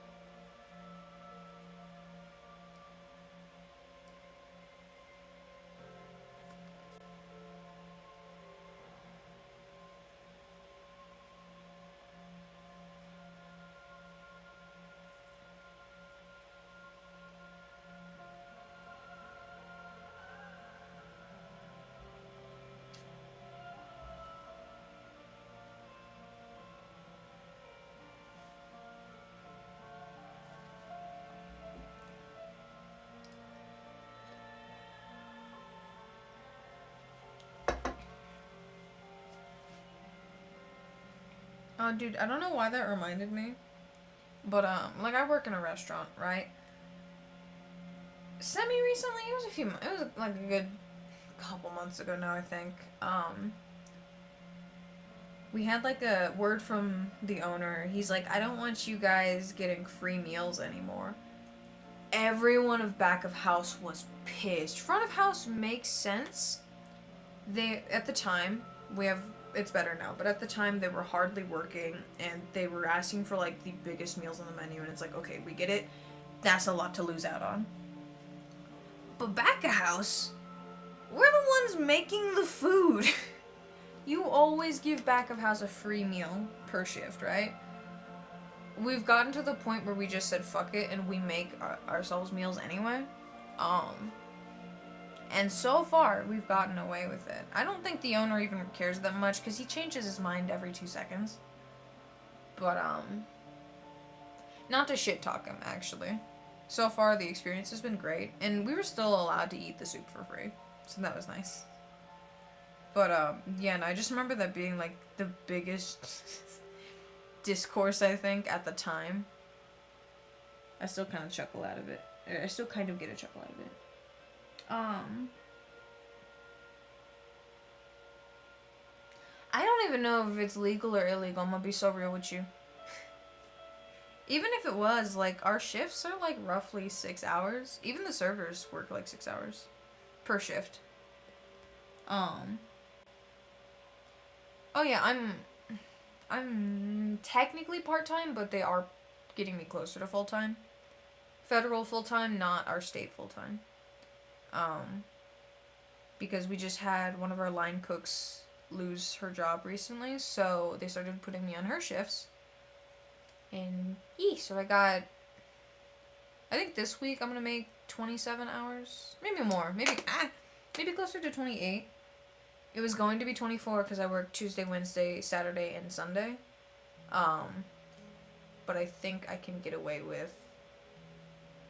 Oh, dude, I don't know why that reminded me, but, like, I work in a restaurant, right? Semi-recently, it was, like, a good couple months ago now, I think, we had, like, a word from the owner. He's like, I don't want you guys getting free meals anymore. Everyone of back of house was pissed. Front of house makes sense. At the time, it's better now, but at the time they were hardly working and they were asking for like the biggest meals on the menu, and it's like, okay, we get it, that's a lot to lose out on. But back of house, we're the ones making the food. You always give back of house a free meal per shift, right? We've gotten to the point where we just said fuck it and we make ourselves meals anyway. And so far, we've gotten away with it. I don't think the owner even cares that much, because he changes his mind every 2 seconds. But, not to shit talk him, actually. So far, the experience has been great, and we were still allowed to eat the soup for free. So that was nice. But, yeah, and I just remember that being, like, the biggest discourse, I think, at the time. I still kind of chuckle out of it. I still kind of get a chuckle out of it. I don't even know if it's legal or illegal. I'm gonna be so real with you. Even if it was, like, our shifts are, like, roughly 6 hours. Even the servers work, like, 6 hours per shift. Oh, yeah, I'm technically part-time, but they are getting me closer to full-time. Federal full-time, not our state full-time. Because we just had one of our line cooks lose her job recently, so they started putting me on her shifts. And so I think this week I'm gonna make 27 hours, maybe more, maybe closer to 28. It was going to be 24 because I work Tuesday, Wednesday, Saturday, and Sunday. But I think I can get away with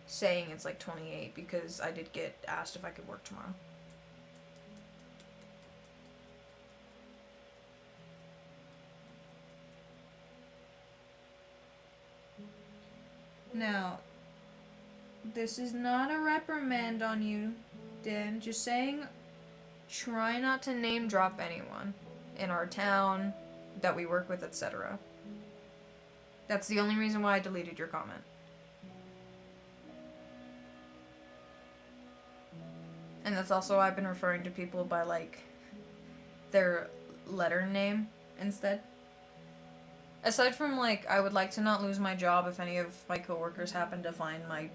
saying it's like 28 because I did get asked if I could work tomorrow. Now, this is not a reprimand on you, Dan. Just saying, try not to name drop anyone in our town that we work with, etc. That's the only reason why I deleted your comment. And that's also why I've been referring to people by, like, their letter name instead. Aside from, like, I would like to not lose my job if any of my coworkers happen to find my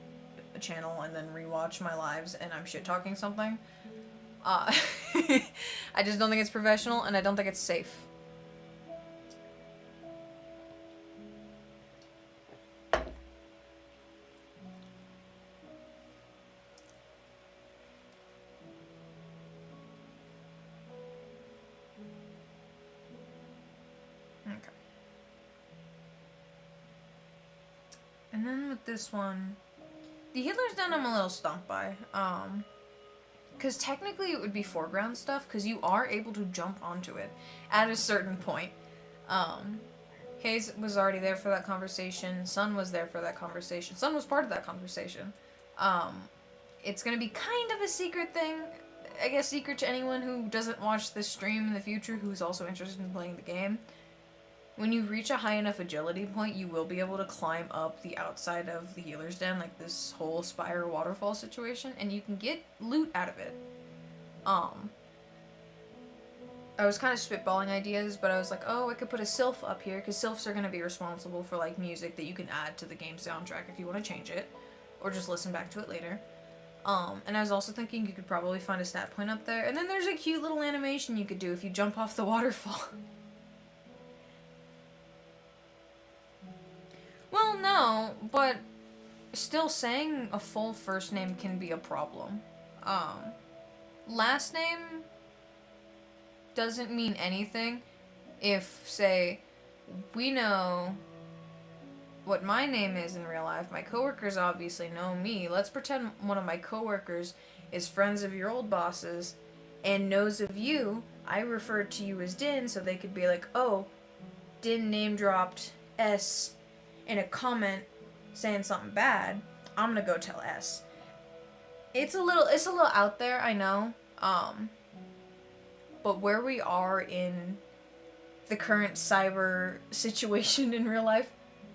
channel and then rewatch my lives and I'm shit talking something. Uh, I just don't think it's professional and I don't think it's safe. Okay. And then with this one, the healer's den I'm a little stumped by. Because technically it would be foreground stuff, because you are able to jump onto it at a certain point. Hayes was already there for that conversation. Sun was there for that conversation. Sun was part of that conversation. It's going to be kind of a secret thing. I guess secret to anyone who doesn't watch this stream in the future who's also interested in playing the game. When you reach a high enough agility point, you will be able to climb up the outside of the healer's den, like this whole spire waterfall situation, and you can get loot out of it. I was kind of spitballing ideas, but I was like, oh, I could put a sylph up here, because sylphs are going to be responsible for, like, music that you can add to the game soundtrack if you want to change it, or just listen back to it later. And I was also thinking you could probably find a stat point up there, and then there's a cute little animation you could do if you jump off the waterfall. Well, no, but still saying a full first name can be a problem. Last name doesn't mean anything if, say, we know what my name is in real life. My coworkers obviously know me. Let's pretend one of my coworkers is friends of your old bosses and knows of you. I referred to you as Din, so they could be like, oh, Din name dropped S in a comment saying something bad. I'm gonna go tell S. It's a little out there, I know. But where we are in the current cyber situation in real life,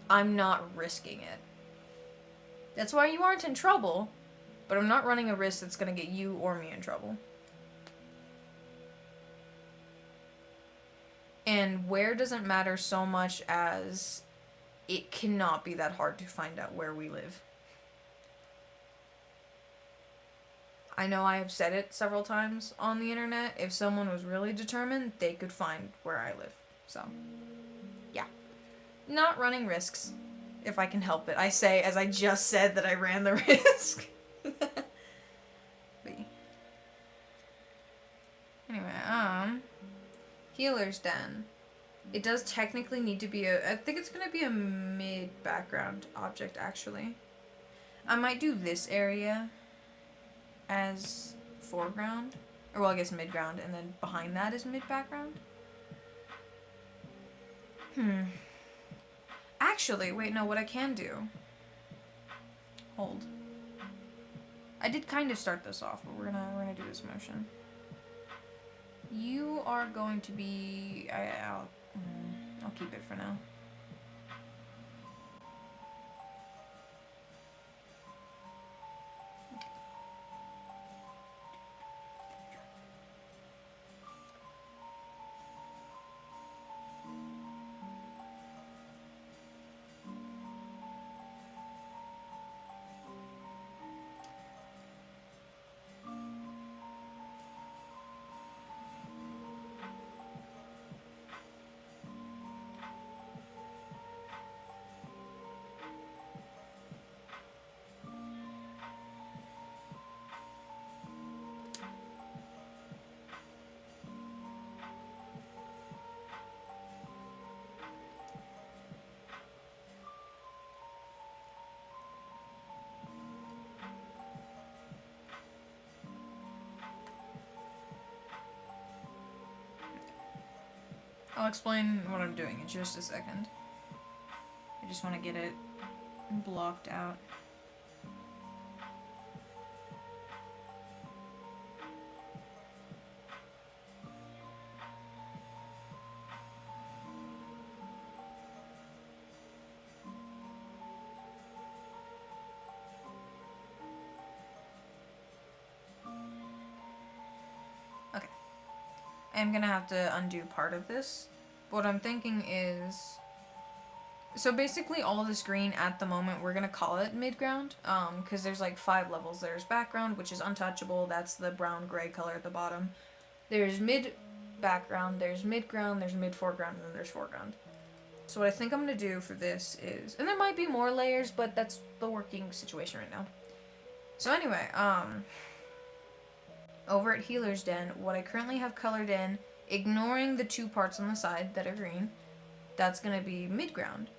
I'm not risking it. That's why you aren't in trouble, but I'm not running a risk that's gonna get you or me in trouble. And where doesn't matter so much as it cannot be that hard to find out where we live. I know I have said it several times on the internet. If someone was really determined, they could find where I live. So, yeah. Not running risks, if I can help it. I say as I just said that I ran the risk. But, anyway, Healer's Den. It does technically need to be I think it's going to be a mid-background object, actually. I might do this area as foreground. Or, well, I guess mid-ground, and then behind that is mid-background. Actually, wait, no, what I can do... Hold. I did kind of start this off, but we're gonna do this motion. You are going to be... I'll keep it for now. I'll explain what I'm doing in just a second. I just want to get it blocked out. Okay. I'm gonna have to undo part of this. What I'm thinking is So basically all this green at the moment, we're going to call it mid-ground, because there's like 5 levels. There's background, which is untouchable. That's the brown-gray color at the bottom. There's mid-background, there's mid-ground, there's mid-foreground, and then there's foreground. So what I think I'm going to do for this is, and there might be more layers, but that's the working situation right now. So anyway, over at Healer's Den, what I currently have colored in, ignoring the 2 parts on the side that are green, that's going to be mid-ground.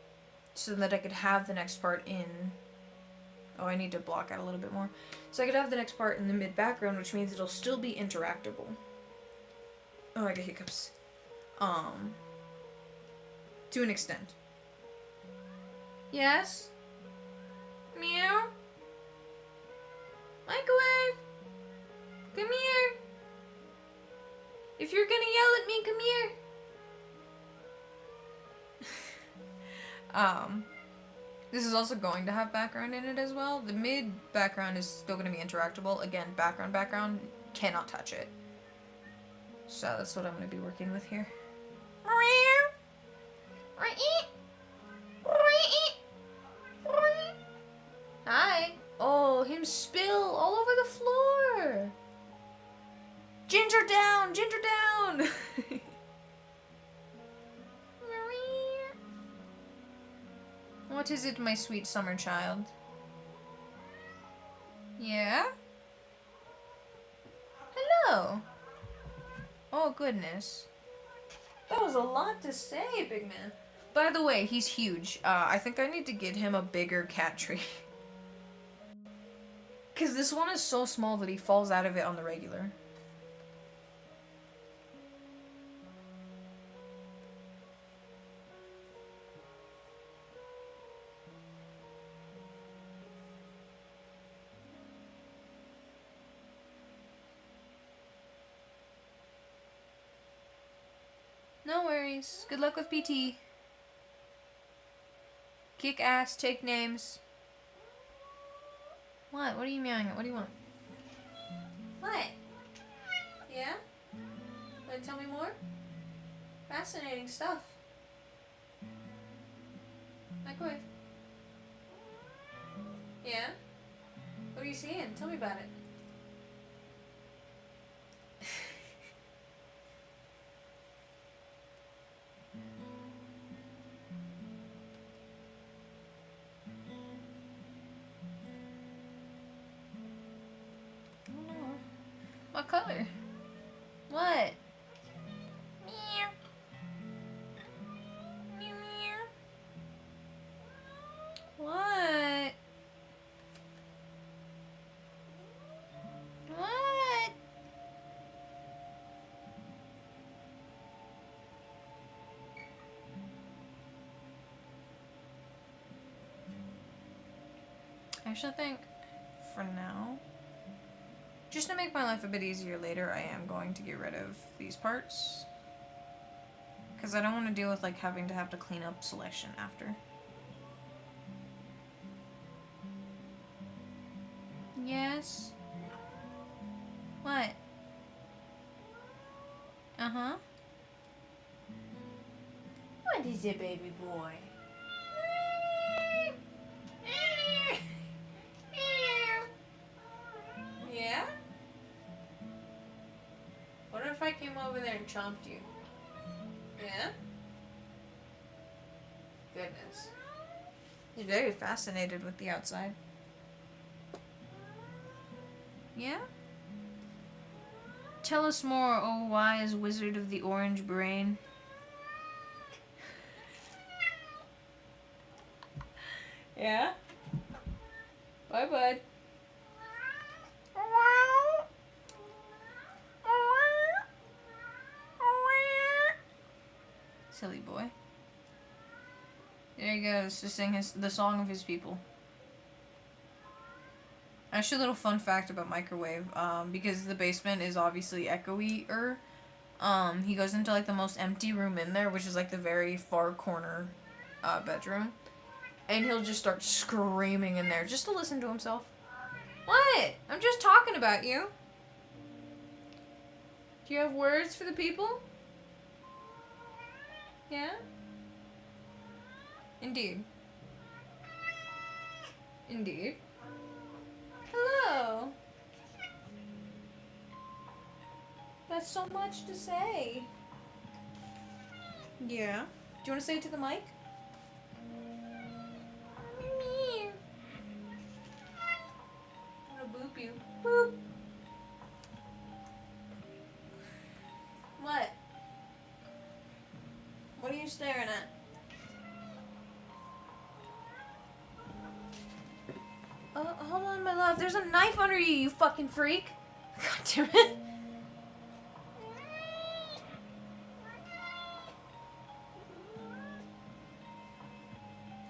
So that I could have the next part in... Oh, I need to block out a little bit more. So I could have the next part in the mid-background, which means it'll still be interactable. Oh, I get hiccups. To an extent. Yes? Meow? Microwave? Come here. If you're gonna yell at me, come here. This is also going to have background in it as well. The mid background is still going to be interactable. Again, background cannot touch it. So that's what I'm going to be working with here. Hi. Oh, him spill all over the floor. Ginger down, ginger down. What is it, my sweet summer child? Yeah? Hello. Oh, goodness. That was a lot to say, big man. By the way, he's huge. I think I need to get him a bigger cat tree. Because this one is so small that he falls out of it on the regular. No worries. Good luck with PT. Kick ass, take names. What? What are you meowing at? What do you want? What? Yeah? Want to tell me more? Fascinating stuff. Microwave. Yeah? What are you seeing? Tell me about it. What color? What? Meow. Meow, meow. What? What? I actually think for now, just to make my life a bit easier later, I am going to get rid of these parts. Because I don't want to deal with like having to clean up selection after. Yes? What? Uh-huh. What is it, baby boy? Yeah? What if I came over there and chomped you? Yeah? Goodness. He's very fascinated with the outside. Yeah? Tell us more, oh wise wizard of the orange brain. Yeah? Bye, bud. Silly boy. There he goes to sing the song of his people. Actually, a little fun fact about Microwave, because the basement is obviously echoey-er, he goes into like the most empty room in there, which is like the very far corner bedroom, and he'll just start screaming in there just to listen to himself. What? I'm just talking about you. Do you have words for the people? Yeah? Indeed. Indeed. Hello. That's so much to say. Yeah. Do you want to say it to the mic? I'm gonna boop you. Boop. What? What are you staring at? Hold on, my love. There's a knife under you, you fucking freak. God damn it.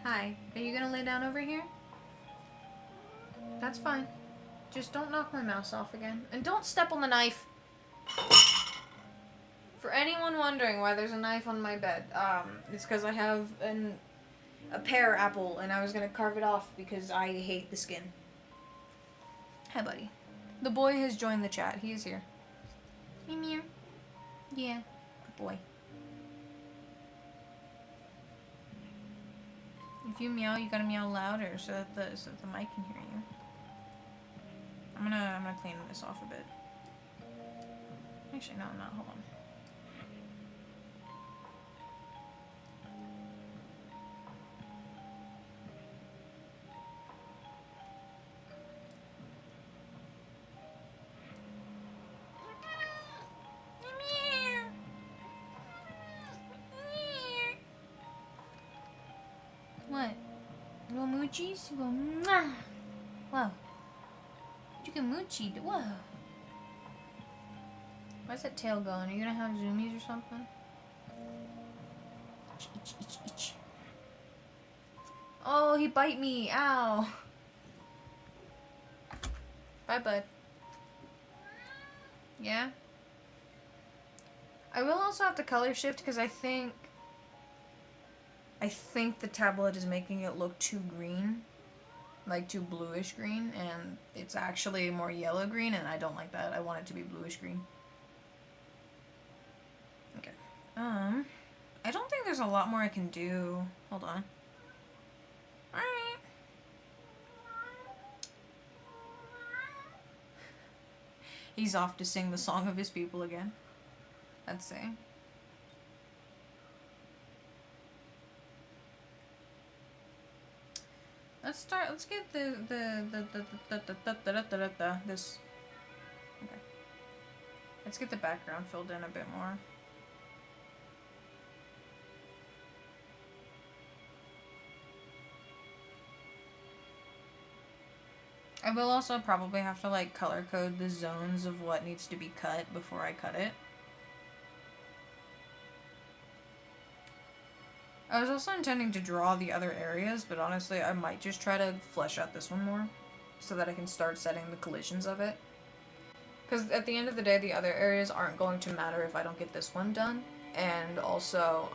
Hi. Are you gonna lay down over here? That's fine. Just don't knock my mouse off again. And don't step on the knife. For anyone wondering why there's a knife on my bed, it's because I have a pear apple and I was gonna carve it off because I hate the skin. Hi, buddy. The boy has joined the chat. He is here. Meow. Yeah, good boy. If you meow, you gotta meow louder so that the mic can hear you. I'm gonna clean this off a bit. Actually, no, I'm not. Hold on. What? Little moochies? You go, mwah! Whoa. You can moochie. Whoa. Where's that tail going? Are you gonna have zoomies or something? Itch, itch, itch. Oh, he bite me. Ow. Bye, bud. Yeah? I will also have to color shift because I think the tablet is making it look too green. Like too bluish green, and it's actually more yellow green, and I don't like that. I want it to be bluish green. Okay. I don't think there's a lot more I can do. Hold on. Alright. He's off to sing the song of his people again. Let's see. Let's get this. Okay. Let's get the background filled in a bit more. I will also probably have to like color code the zones of what needs to be cut before I cut it. I was also intending to draw the other areas, but honestly, I might just try to flesh out this one more so that I can start setting the collisions of it. Because at the end of the day, the other areas aren't going to matter if I don't get this one done. And also,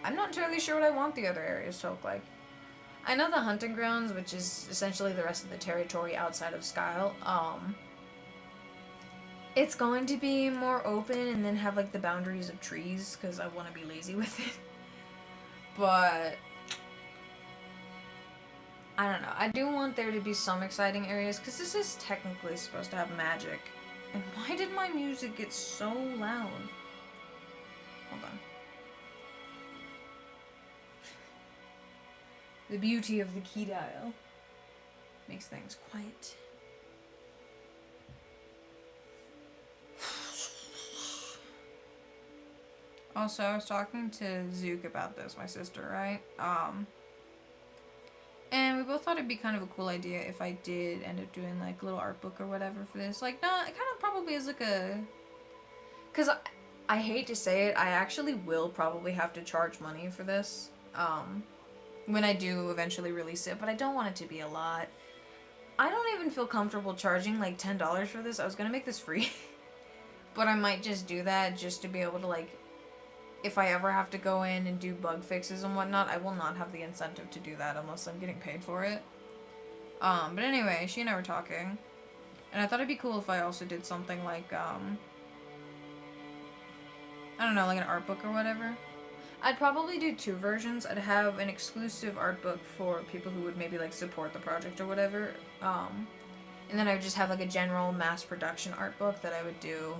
I'm not entirely sure what I want the other areas to look like. I know the hunting grounds, which is essentially the rest of the territory outside of Skyle, it's going to be more open and then have like the boundaries of trees, because I want to be lazy with it. But I don't know. I do want there to be some exciting areas, because this is technically supposed to have magic. And why did my music get so loud? Hold on. The beauty of the key dial makes things quiet. Also, I was talking to Zook about this, my sister, right? And we both thought it'd be kind of a cool idea if I did end up doing, like, a little art book or whatever for this. Like, no, it kind of probably is like a... Because I hate to say it, I actually will probably have to charge money for this. When I do eventually release it, but I don't want it to be a lot. I don't even feel comfortable charging, like, $10 for this. I was gonna make this free. But I might just do that just to be able to, like... If I ever have to go in and do bug fixes and whatnot, I will not have the incentive to do that unless I'm getting paid for it. But anyway, she and I were talking. And I thought it'd be cool if I also did something like, I don't know, like an art book or whatever. I'd probably do two versions. I'd have an exclusive art book for people who would maybe like support the project or whatever. And then I would just have like a general mass production art book that I would do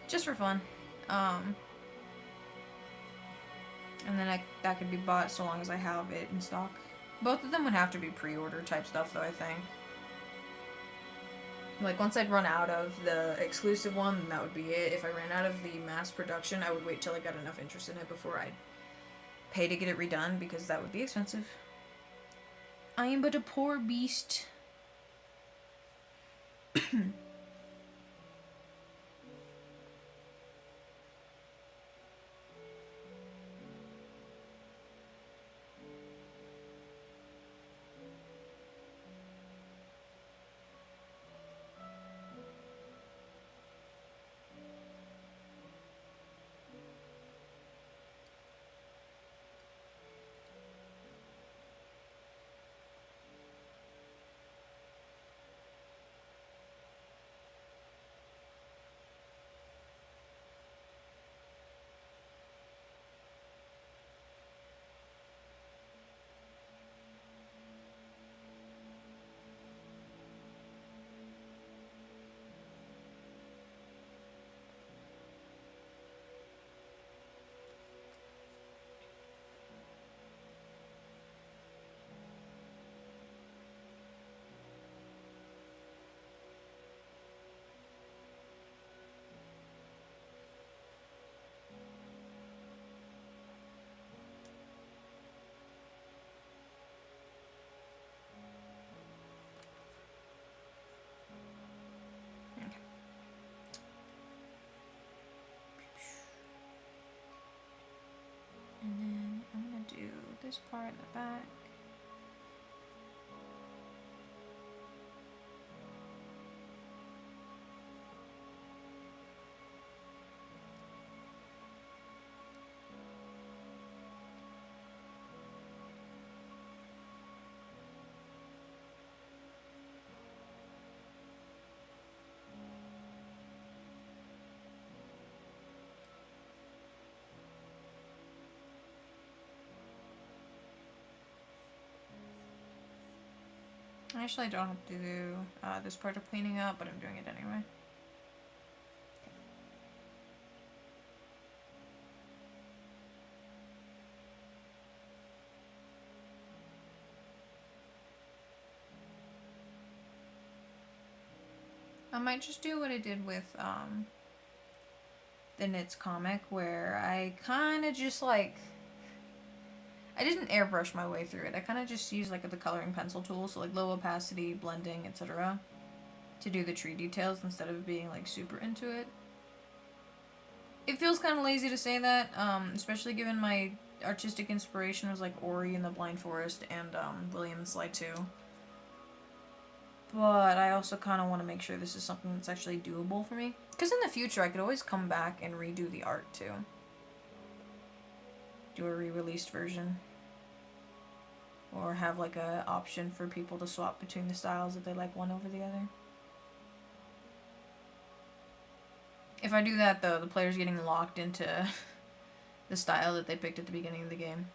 just for fun. And then that could be bought so long as I have it in stock. Both of them would have to be pre-order type stuff though, I think. Like, once I'd run out of the exclusive one, then that would be it. If I ran out of the mass production, I would wait till I got enough interest in it before I'd pay to get it redone, because that would be expensive. I am but a poor beast. And then I'm gonna do this part in the back. Actually, I don't have to do this part of cleaning up, but I'm doing it anyway. I might just do what I did with the Knits comic, where I kind of just like... I didn't airbrush my way through it. I kind of just used like the coloring pencil tool, so like low opacity, blending, etc. to do the tree details instead of being like super into it. It feels kind of lazy to say that, especially given my artistic inspiration was like Ori and the Blind Forest and William and Sly 2. But I also kind of want to make sure this is something that's actually doable for me. Because in the future I could always come back and redo the art too. Do a re-released version, or have like a option for people to swap between the styles if they like one over the other. If I do that though, the player's getting locked into the style that they picked at the beginning of the game,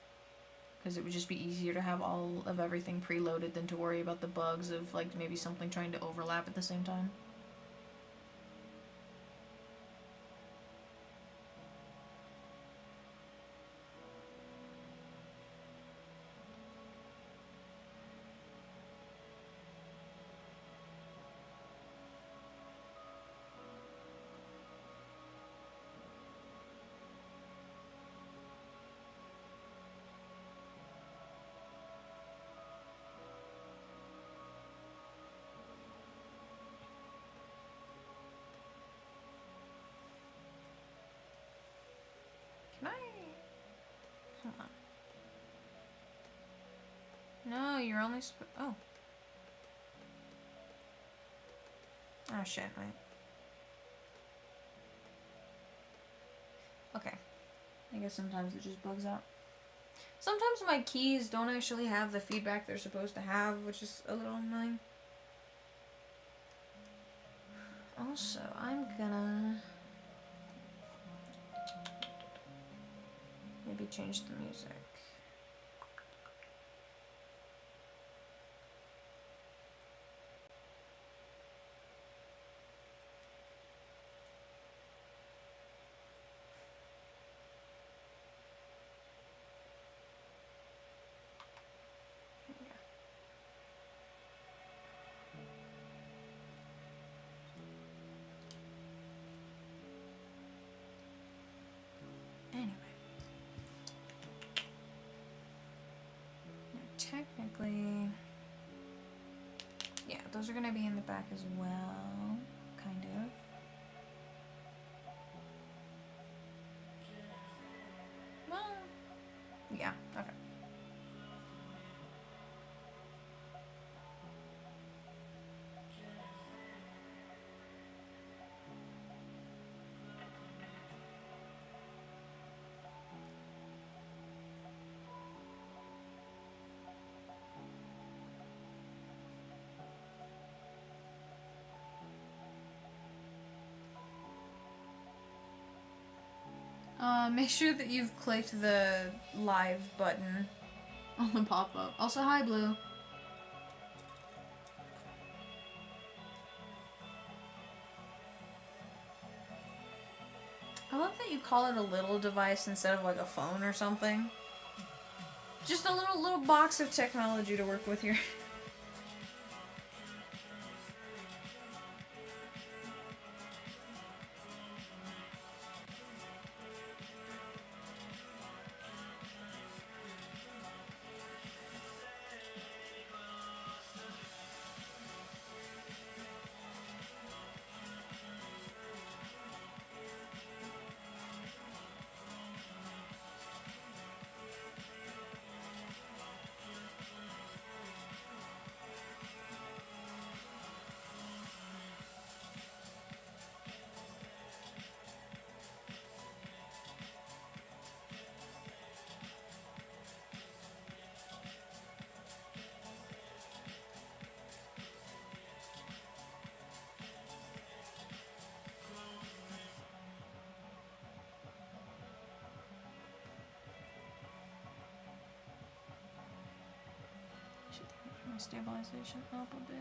because it would just be easier to have all of everything preloaded than to worry about the bugs of like maybe something trying to overlap at the same time. Hold on. No, you're only oh. Oh shit, wait. Okay. I guess sometimes it just bugs out. Sometimes my keys don't actually have the feedback they're supposed to have, which is a little annoying. Also, I'm gonna... Maybe change the music. Anyway. Now, technically, yeah, those are gonna be in the back as well, kind of. Well, yeah, okay. Make sure that you've clicked the live button on the pop-up. Also, hi, Blue. I love that you call it a little device instead of like a phone or something. Just a little box of technology to work with here. My stabilization up a bit.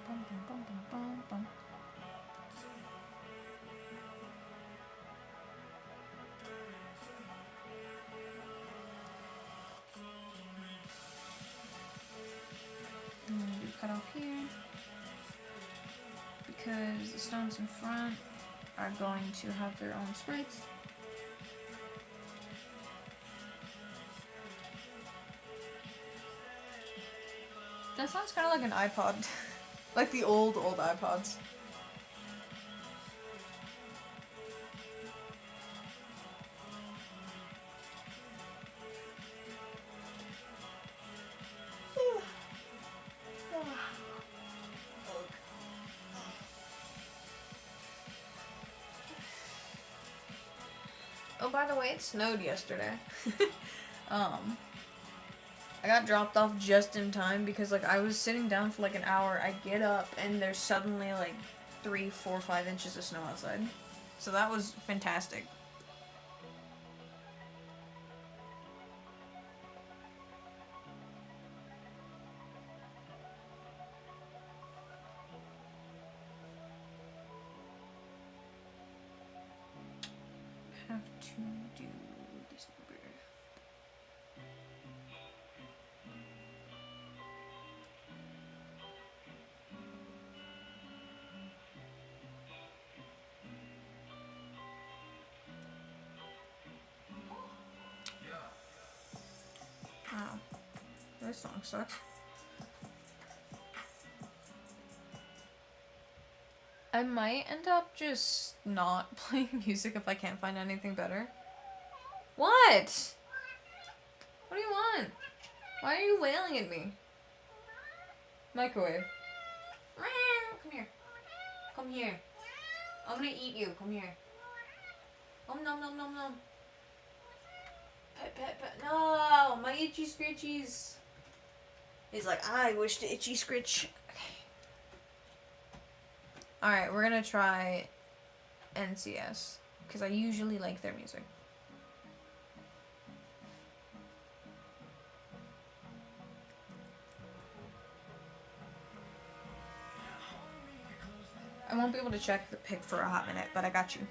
Bum, bum, bum, bum, bum, bum. I'm gonna do cut off here because the stones in front are going to have their own sprites. That sounds kind of like an iPod. Like the old iPods. Oh, by the way, it snowed yesterday. I got dropped off just in time because, like, I was sitting down for, like, an hour. I get up, and there's suddenly, like, 3, 4, 5 inches of snow outside. So that was fantastic. Have to do this number. Wow. This song sucks. I might end up just not playing music if I can't find anything better. What? What do you want? Why are you wailing at me? Microwave. Come here. Come here. I'm gonna eat you. Come here. Nom nom nom nom. Pet pet pet. No, my itchy scritchies. He's like, I wish to itchy scritch. Okay. Alright, we're gonna try NCS. Because I usually like their music. I won't be able to check the pic for a hot minute, but I got you.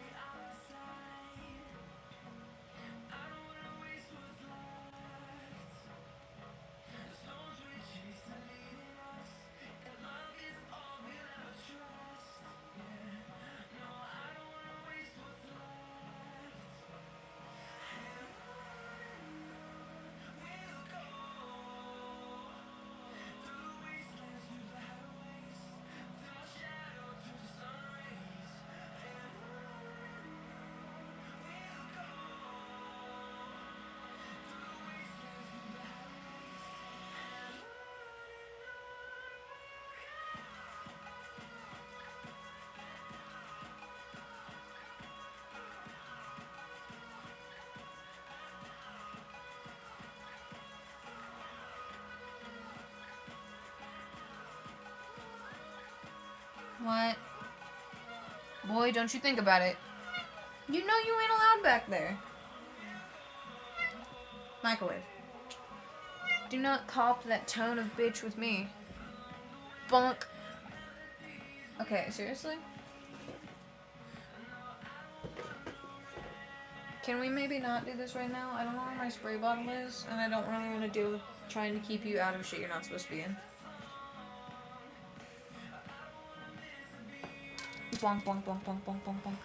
What? Boy, don't you think about it. You know you ain't allowed back there. Microwave. Do not cop that tone of bitch with me. Bonk. Okay, seriously? Can we maybe not do this right now? I don't know where my spray bottle is, and I don't really want to deal with trying to keep you out of shit you're not supposed to be in. Bonk, bonk, bonk, bonk, bonk, bonk, bonk.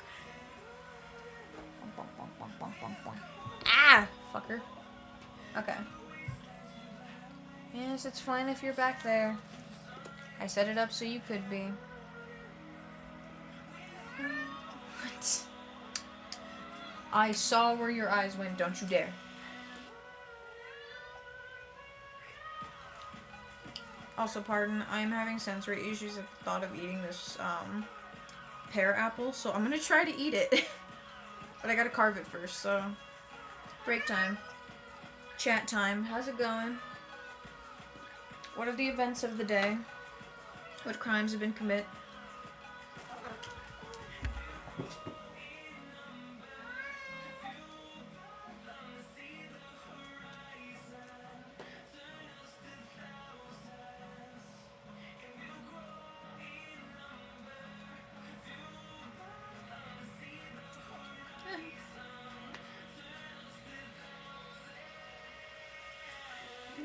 Bonk, bonk, bonk, bonk, bonk, bonk, bonk. Ah! Fucker. Okay. Yes, it's fine if you're back there. I set it up so you could be. What? I saw where your eyes went, don't you dare. Also, pardon, I'm having sensory issues at the thought of eating this, pear apple, so I'm gonna try to eat it. But I gotta carve it first, so. Break time. Chat time. How's it going? What are the events of the day? What crimes have been committed?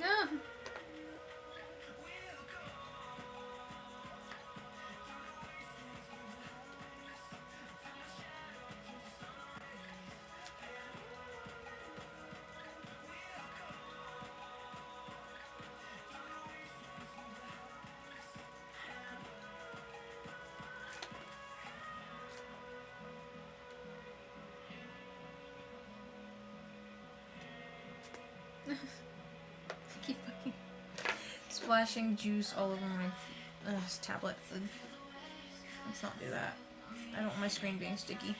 No. Keep fucking splashing juice all over my tablet. Let's not do that. I don't want my screen being sticky.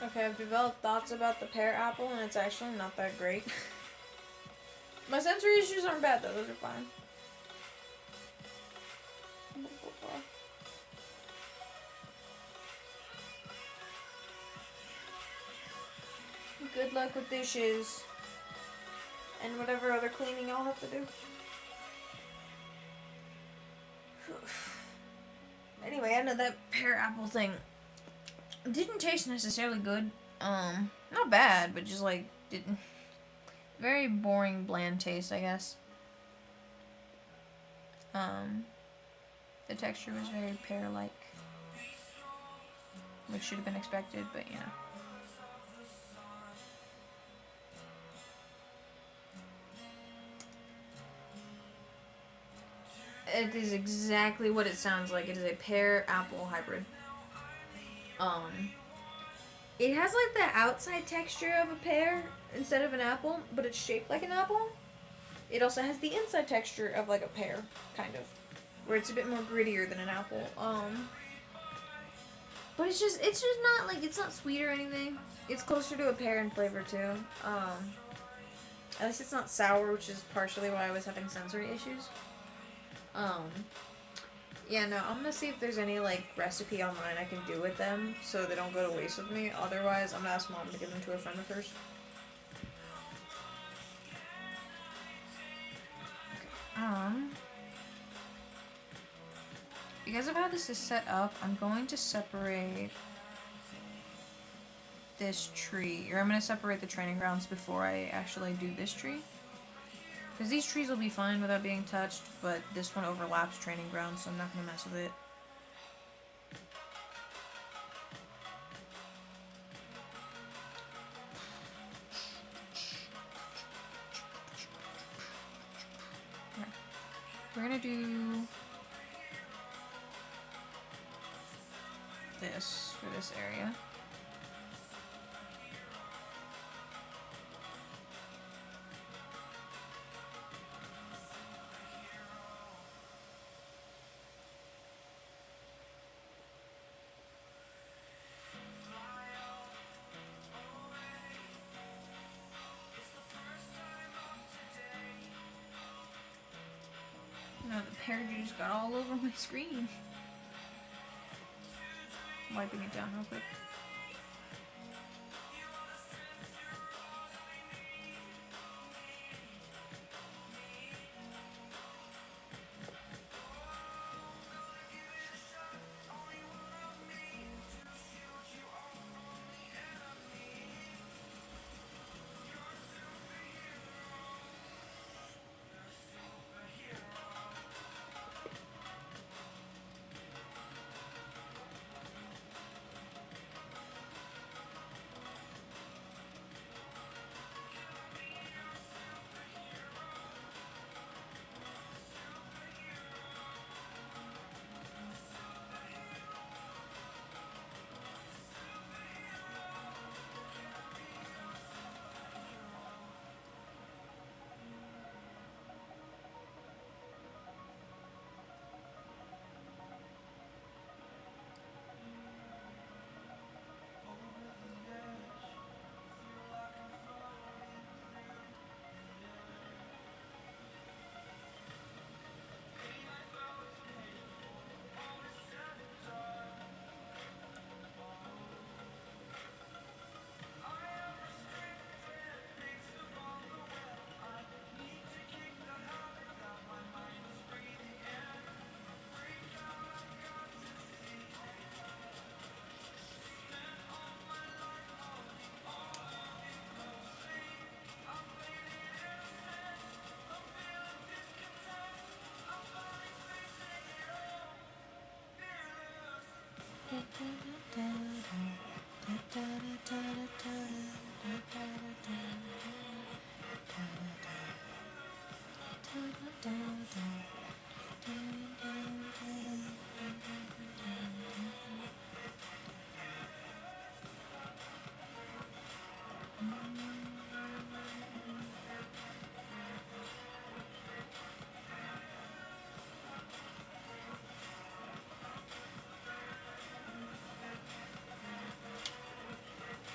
Okay, I've developed thoughts about the pear apple, and it's actually not that great. My sensory issues aren't bad though; those are fine. Good luck with dishes and whatever other cleaning I'll have to do. Anyway, I know that pear apple thing didn't taste necessarily good. Not bad, but just like didn't. Very boring, bland taste, I guess. The texture was very pear-like, which should have been expected, but you know. It is exactly what it sounds like. It is a pear-apple hybrid. It has like the outside texture of a pear instead of an apple, but it's shaped like an apple. It also has the inside texture of like a pear, kind of, where it's a bit more grittier than an apple. But it's just not like, it's not sweet or anything. It's closer to a pear in flavor too. At least it's not sour, which is partially why I was having sensory issues. Yeah, no, I'm gonna see if there's any, like, recipe online I can do with them so they don't go to waste with me. Otherwise, I'm gonna ask Mom to give them to a friend of hers. Okay, because of how this is set up, I'm going to separate this tree, or I'm gonna separate the training grounds before I actually do this tree. Because these trees will be fine without being touched, but this one overlaps training grounds, so I'm not going to mess with it. Okay. We're going to do this for this area. No, the pear juice got all over my screen. Wiping it down real quick.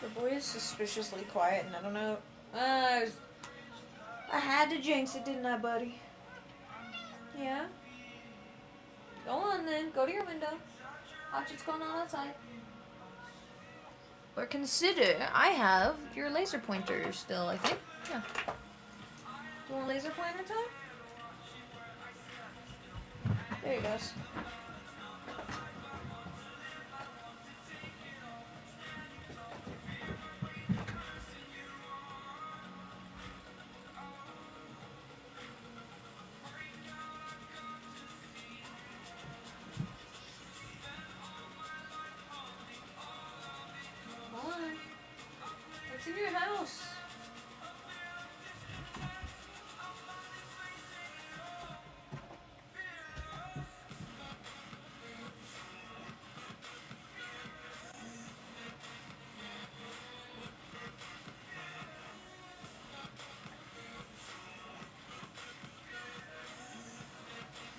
The boy is suspiciously quiet, and I don't know. I had to jinx it, didn't I, buddy? Yeah? Go on then. Go to your window. Watch what's going on outside. Or consider, I have your laser pointer still, I think. Yeah. Do you want laser pointer time? There he goes. Come on. What's in your house?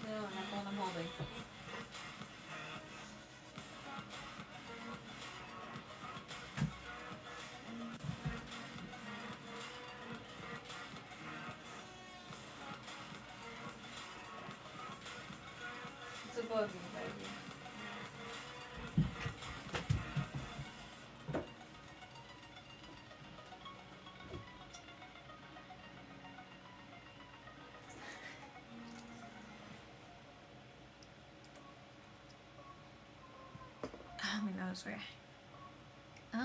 No, not the one I'm holding. It's above you, baby. Let me know this way. I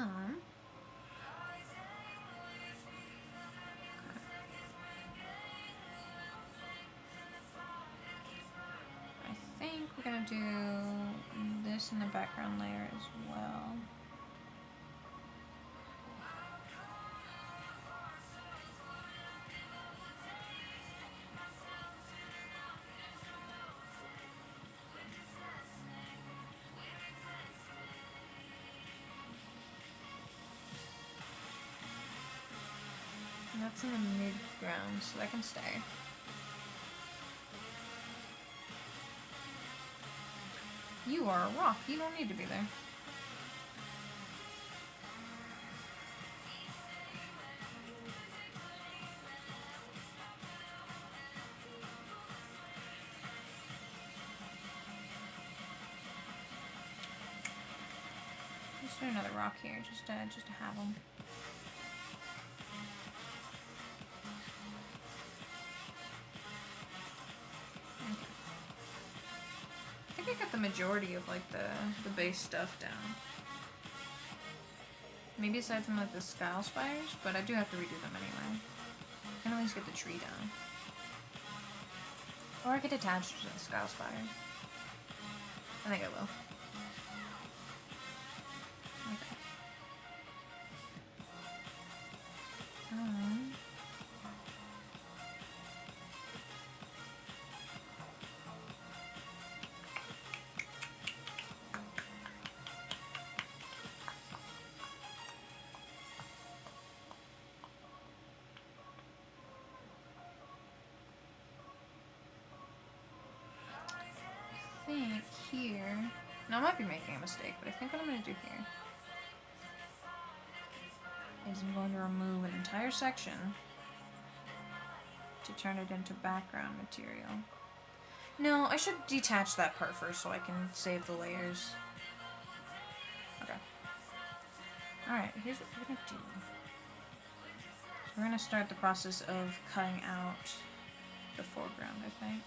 think we're gonna do this in the background layer as well. And that's in the mid-ground, so that can stay. You are a rock. You don't need to be there. Let's do another rock here, just to have them. I think I got the majority of like the base stuff down. Maybe aside from like the skull spires, but I do have to redo them anyway. I can at least get the tree down. Or I could attach to the skull spire. I think I will. Okay. I think here, now I might be making a mistake, but I think what I'm going to do here is I'm going to remove an entire section to turn it into background material. No, I should detach that part first so I can save the layers. Okay. Alright, here's what we're going to do. So we're going to start the process of cutting out the foreground, I think.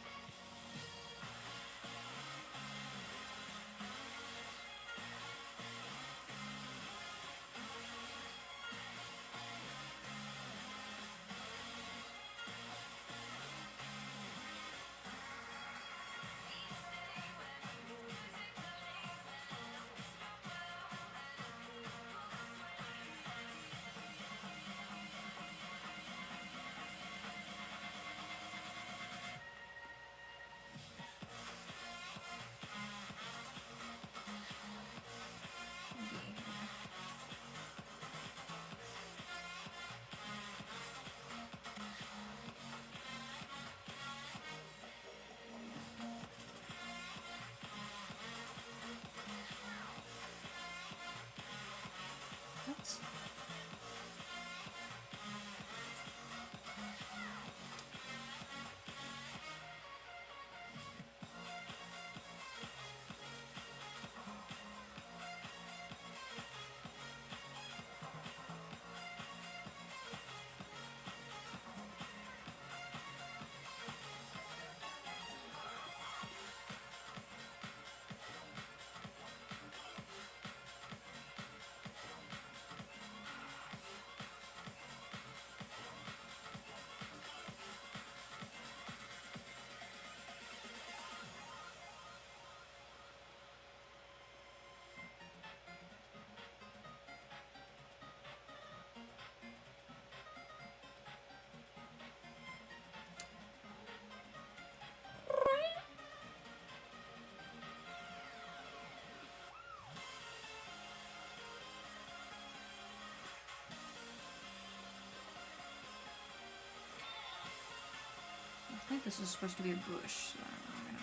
think this is supposed to be a bush. So I'm gonna...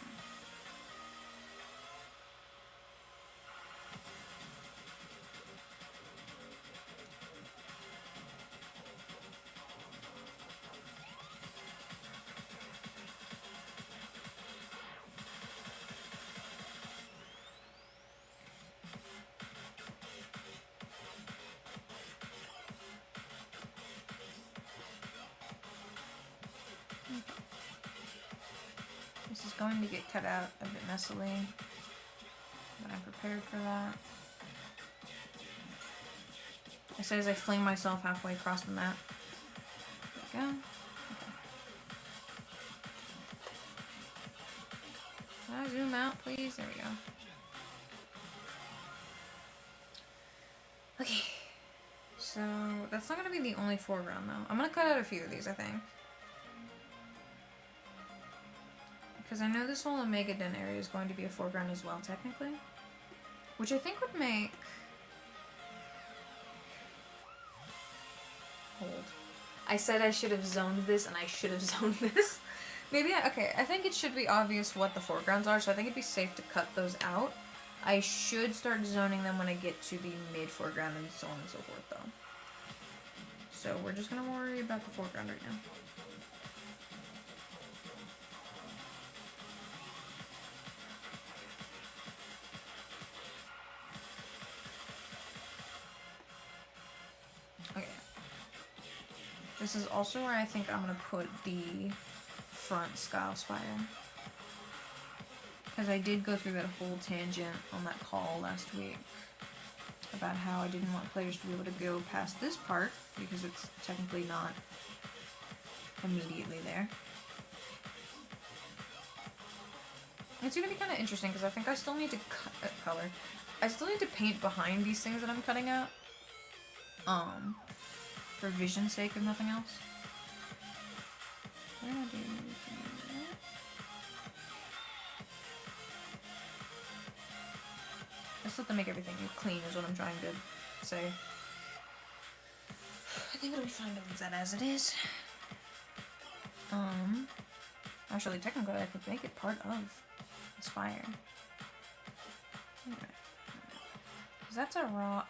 This is going to get cut out a bit messily, but I'm prepared for that. I say as I fling myself halfway across the map. There we go. Okay. Can I zoom out, please? There we go. Okay. So, that's not going to be the only foreground, though. I'm going to cut out a few of these, I think. Because I know this whole Omega Den area is going to be a foreground as well, technically. Which I think would make... Hold. I said I should have zoned this, and I should have zoned this. Maybe okay, I think it should be obvious what the foregrounds are, so I think it'd be safe to cut those out. I should start zoning them when I get to the mid-foreground and so on and so forth, though. So we're just going to worry about the foreground right now. This is also where I think I'm going to put the front Scowl Spire. Because I did go through that whole tangent on that call last week about how I didn't want players to be able to go past this part because it's technically not immediately there. It's going to be kind of interesting because I think I still need to color. I still need to paint behind these things that I'm cutting out. For vision's sake, if nothing else. What do I do? I still have to make everything clean is what I'm trying to say. I think it'll be fine to leave that as it is. Actually, technically, I could make it part of this fire. Alright. Because that's a rock.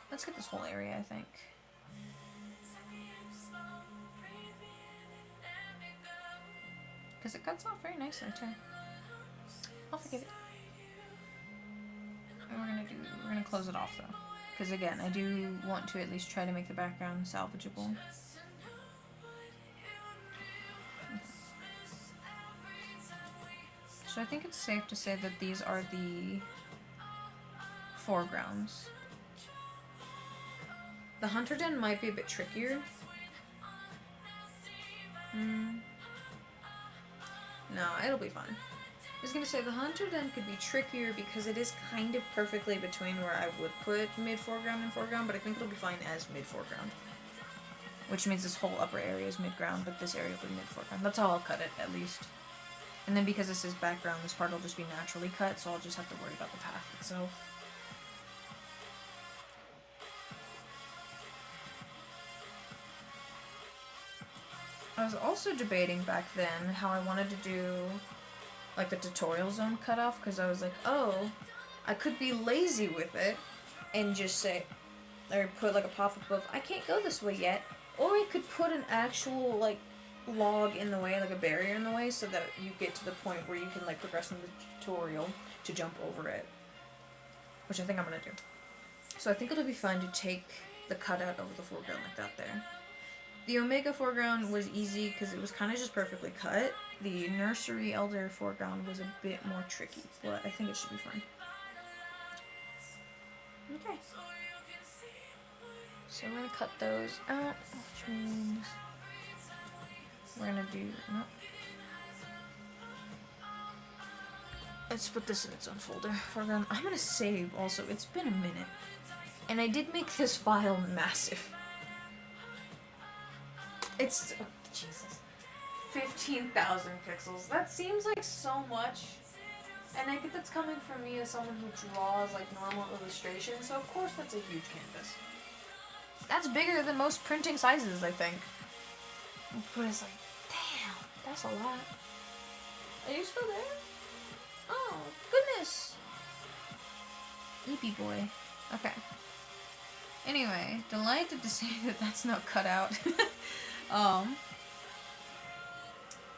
Let's get this whole area, I think. Because it cuts off very nicely, too. I'll forgive it. And we're gonna close it off, though. Because again, I do want to at least try to make the background salvageable. So I think it's safe to say that these are the foregrounds. The Hunter Den might be a bit trickier. No, it'll be fine. I was gonna say the Hunter Den could be trickier because it is kind of perfectly between where I would put mid-foreground and foreground, but I think it'll be fine as mid-foreground. Which means this whole upper area is mid-ground, but this area will be mid-foreground. That's how I'll cut it, at least. And then because this is background, this part will just be naturally cut, so I'll just have to worry about the path itself. I was also debating back then how I wanted to do like the tutorial zone cutoff, because I was like, oh, I could be lazy with it and just say, or put like a pop-up of, I can't go this way yet, or I could put an actual like log in the way, like a barrier in the way, so that you get to the point where you can like progress in the tutorial to jump over it, which I think I'm gonna do. So I think it'll be fun to take the cutout over the foreground like that there. The Omega foreground was easy because it was kind of just perfectly cut. The Nursery Elder foreground was a bit more tricky, but I think it should be fun. Okay. So we're going to cut those out, which means we're going to do... No. Let's put this in its own folder. Foreground. I'm going to save also. It's been a minute. And I did make this file massive. It's, oh, Jesus, 15,000 pixels. That seems like so much, and I think that's coming from me as someone who draws like normal illustrations, so of course that's a huge canvas. That's bigger than most printing sizes, I think. But it's like, damn. That's a lot. Are you still there? Oh, goodness. Eepy boy. Okay. Anyway, delighted to say that that's not cut out.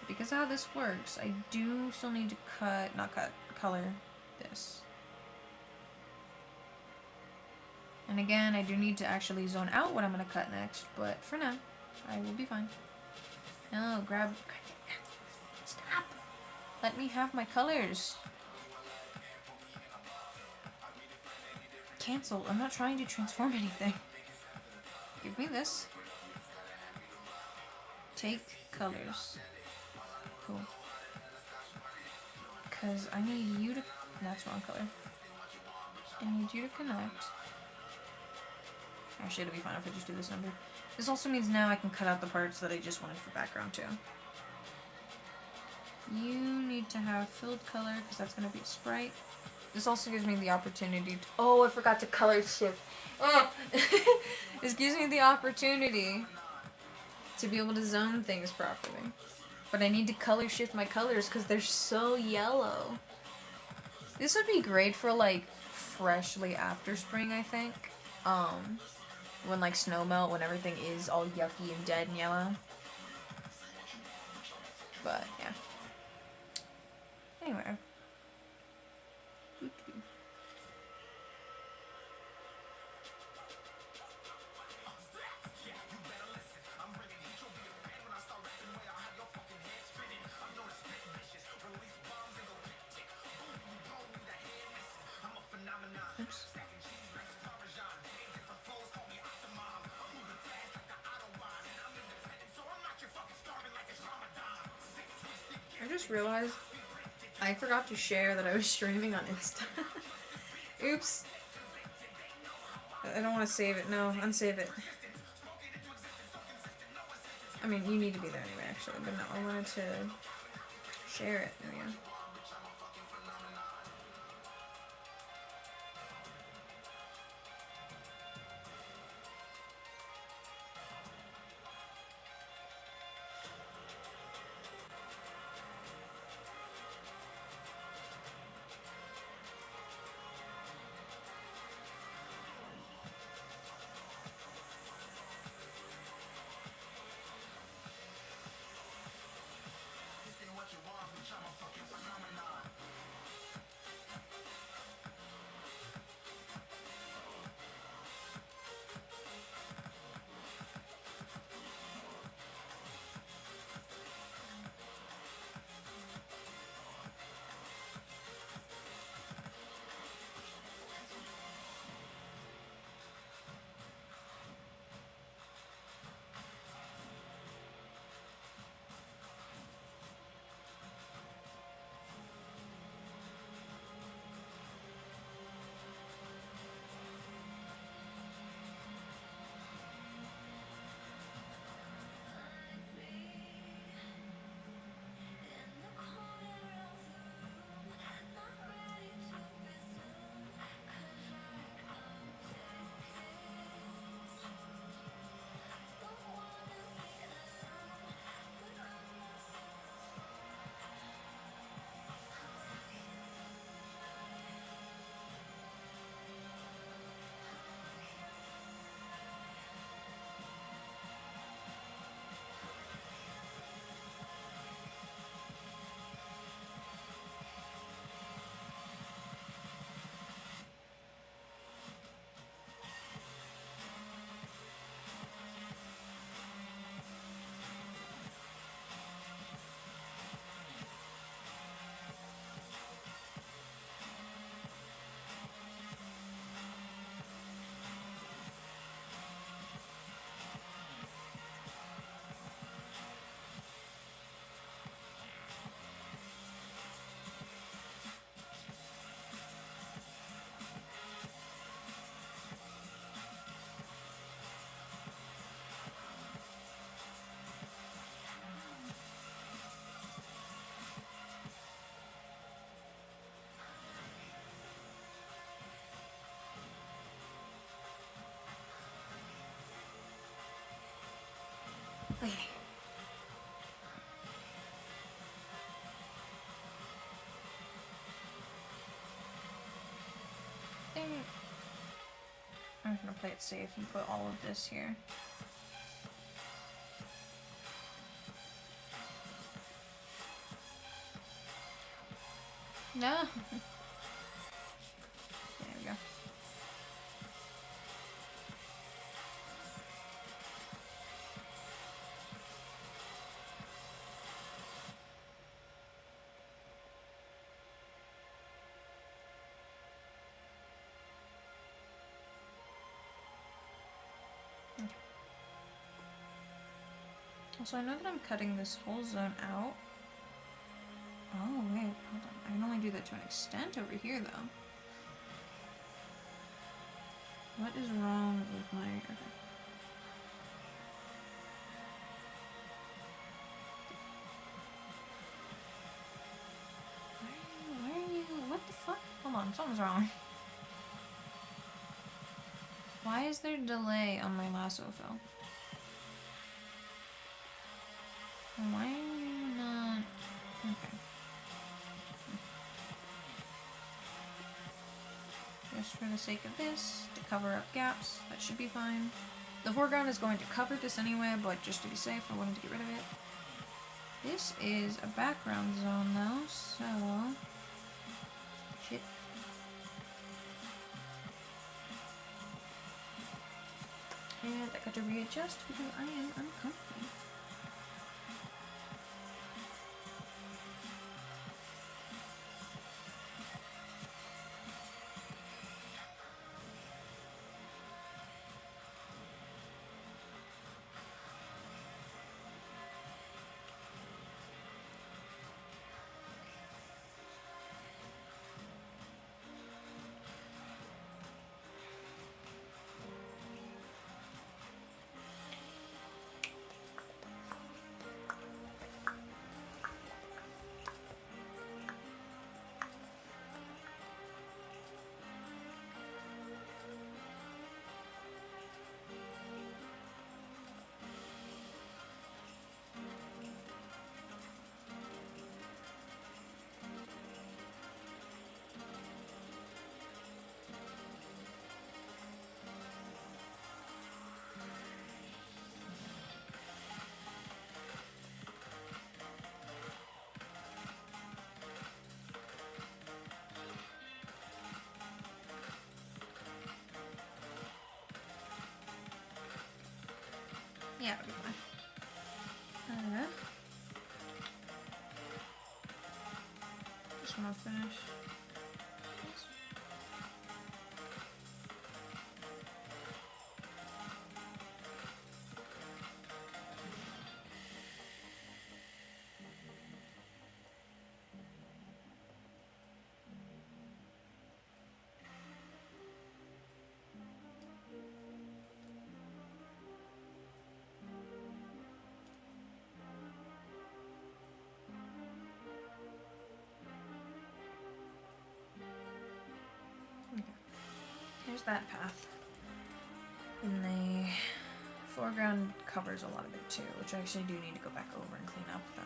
Because how this works, I do still need to color this. And again, I do need to actually zone out what I'm going to cut next, but for now, I will be fine. No, grab... Stop! Let me have my colors. Cancel. I'm not trying to transform anything. Give me this. Take colors. Cool. Because I need you to... That's wrong color. I need you to connect. Actually, it'll be fine if I just do this number. This also means now I can cut out the parts that I just wanted for background too. You need to have filled color because that's going to be a sprite. This also gives me the opportunity to... Oh, I forgot to color shift. Oh! This gives me the opportunity to be able to zone things properly. But I need to color shift my colors because they're so yellow. This would be great for like freshly after spring, I think. When like snow melt, when everything is all yucky and dead and yellow. But yeah. Anyway. Oops. I just realized I forgot to share that I was streaming on Insta. Oops. I don't want to save it. No, unsave it. I mean, you need to be there anyway, actually. But no, I wanted to share it. There we go. Okay. just gonna play it safe and put all of this here. No. There we go. Okay. Also, I know that I'm cutting this whole zone out. Oh, wait, hold on. I can only do that to an extent over here, though. What is wrong with my... Okay. Where are you? What the fuck? Hold on, something's wrong. Why is there a delay on my lasso fill? Why are you not... Okay. Just for the sake of this, to cover up gaps, that should be fine. The foreground is going to cover this anyway, but just to be safe, I wanted to get rid of it. This is a background zone though, so... Shit. And I got to readjust because I am uncomfortable. Yeah, it'll be fine. Just want to finish this. Here's that path. And the foreground covers a lot of it too, which I actually do need to go back over and clean up though.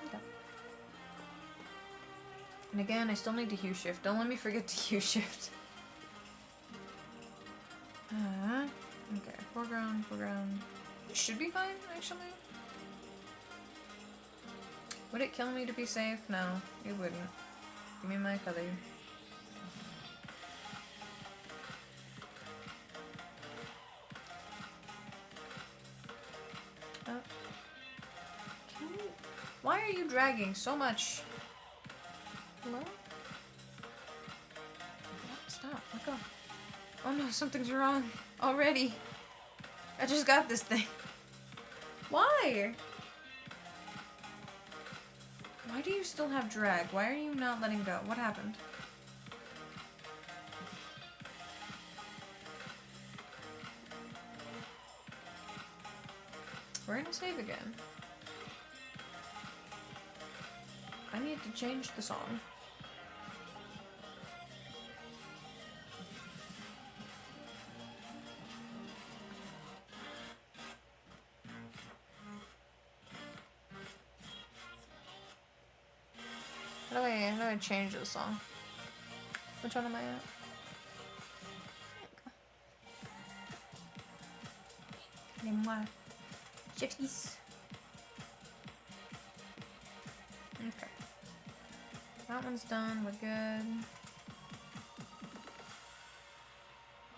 Okay. And again, I still need to hue shift. Don't let me forget to hue shift. Okay, foreground. It should be fine, actually. Would it kill me to be safe? No, it wouldn't. Give me my color. Why are you dragging so much? Hello? Stop, let go. Oh no, something's wrong already. I just got this thing. Why? Why do you still have drag? Why are you not letting go? What happened? We're gonna save again. I need to change the song. How do I change the song? Which one am I at? Appelez-moi. Chifties. Okay. That one's done. We're good.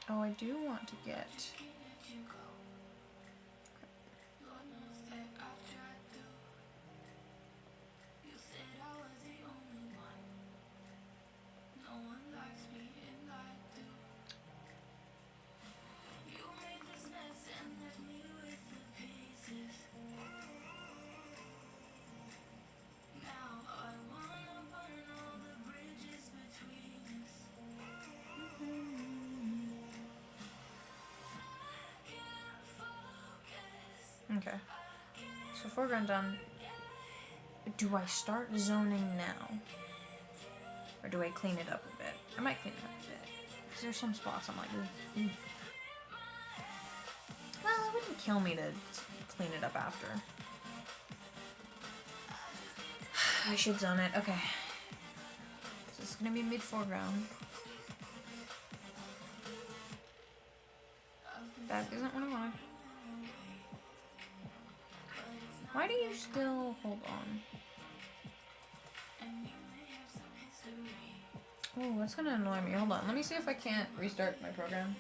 Oh, I do want to get... Okay. So foreground done. Do I start zoning now? Or do I clean it up a bit? I might clean it up a bit. Because there's some spots I'm like, ooh. Well, it wouldn't kill me to clean it up after. I should zone it. Okay. So this is going to be mid-foreground. That isn't what I wanted. Why do you still hold on? Oh, that's gonna annoy me. Hold on, let me see if I can't restart my program.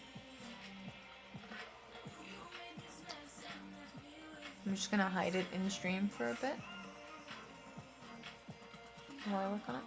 I'm just gonna hide it in stream for a bit while I work on it.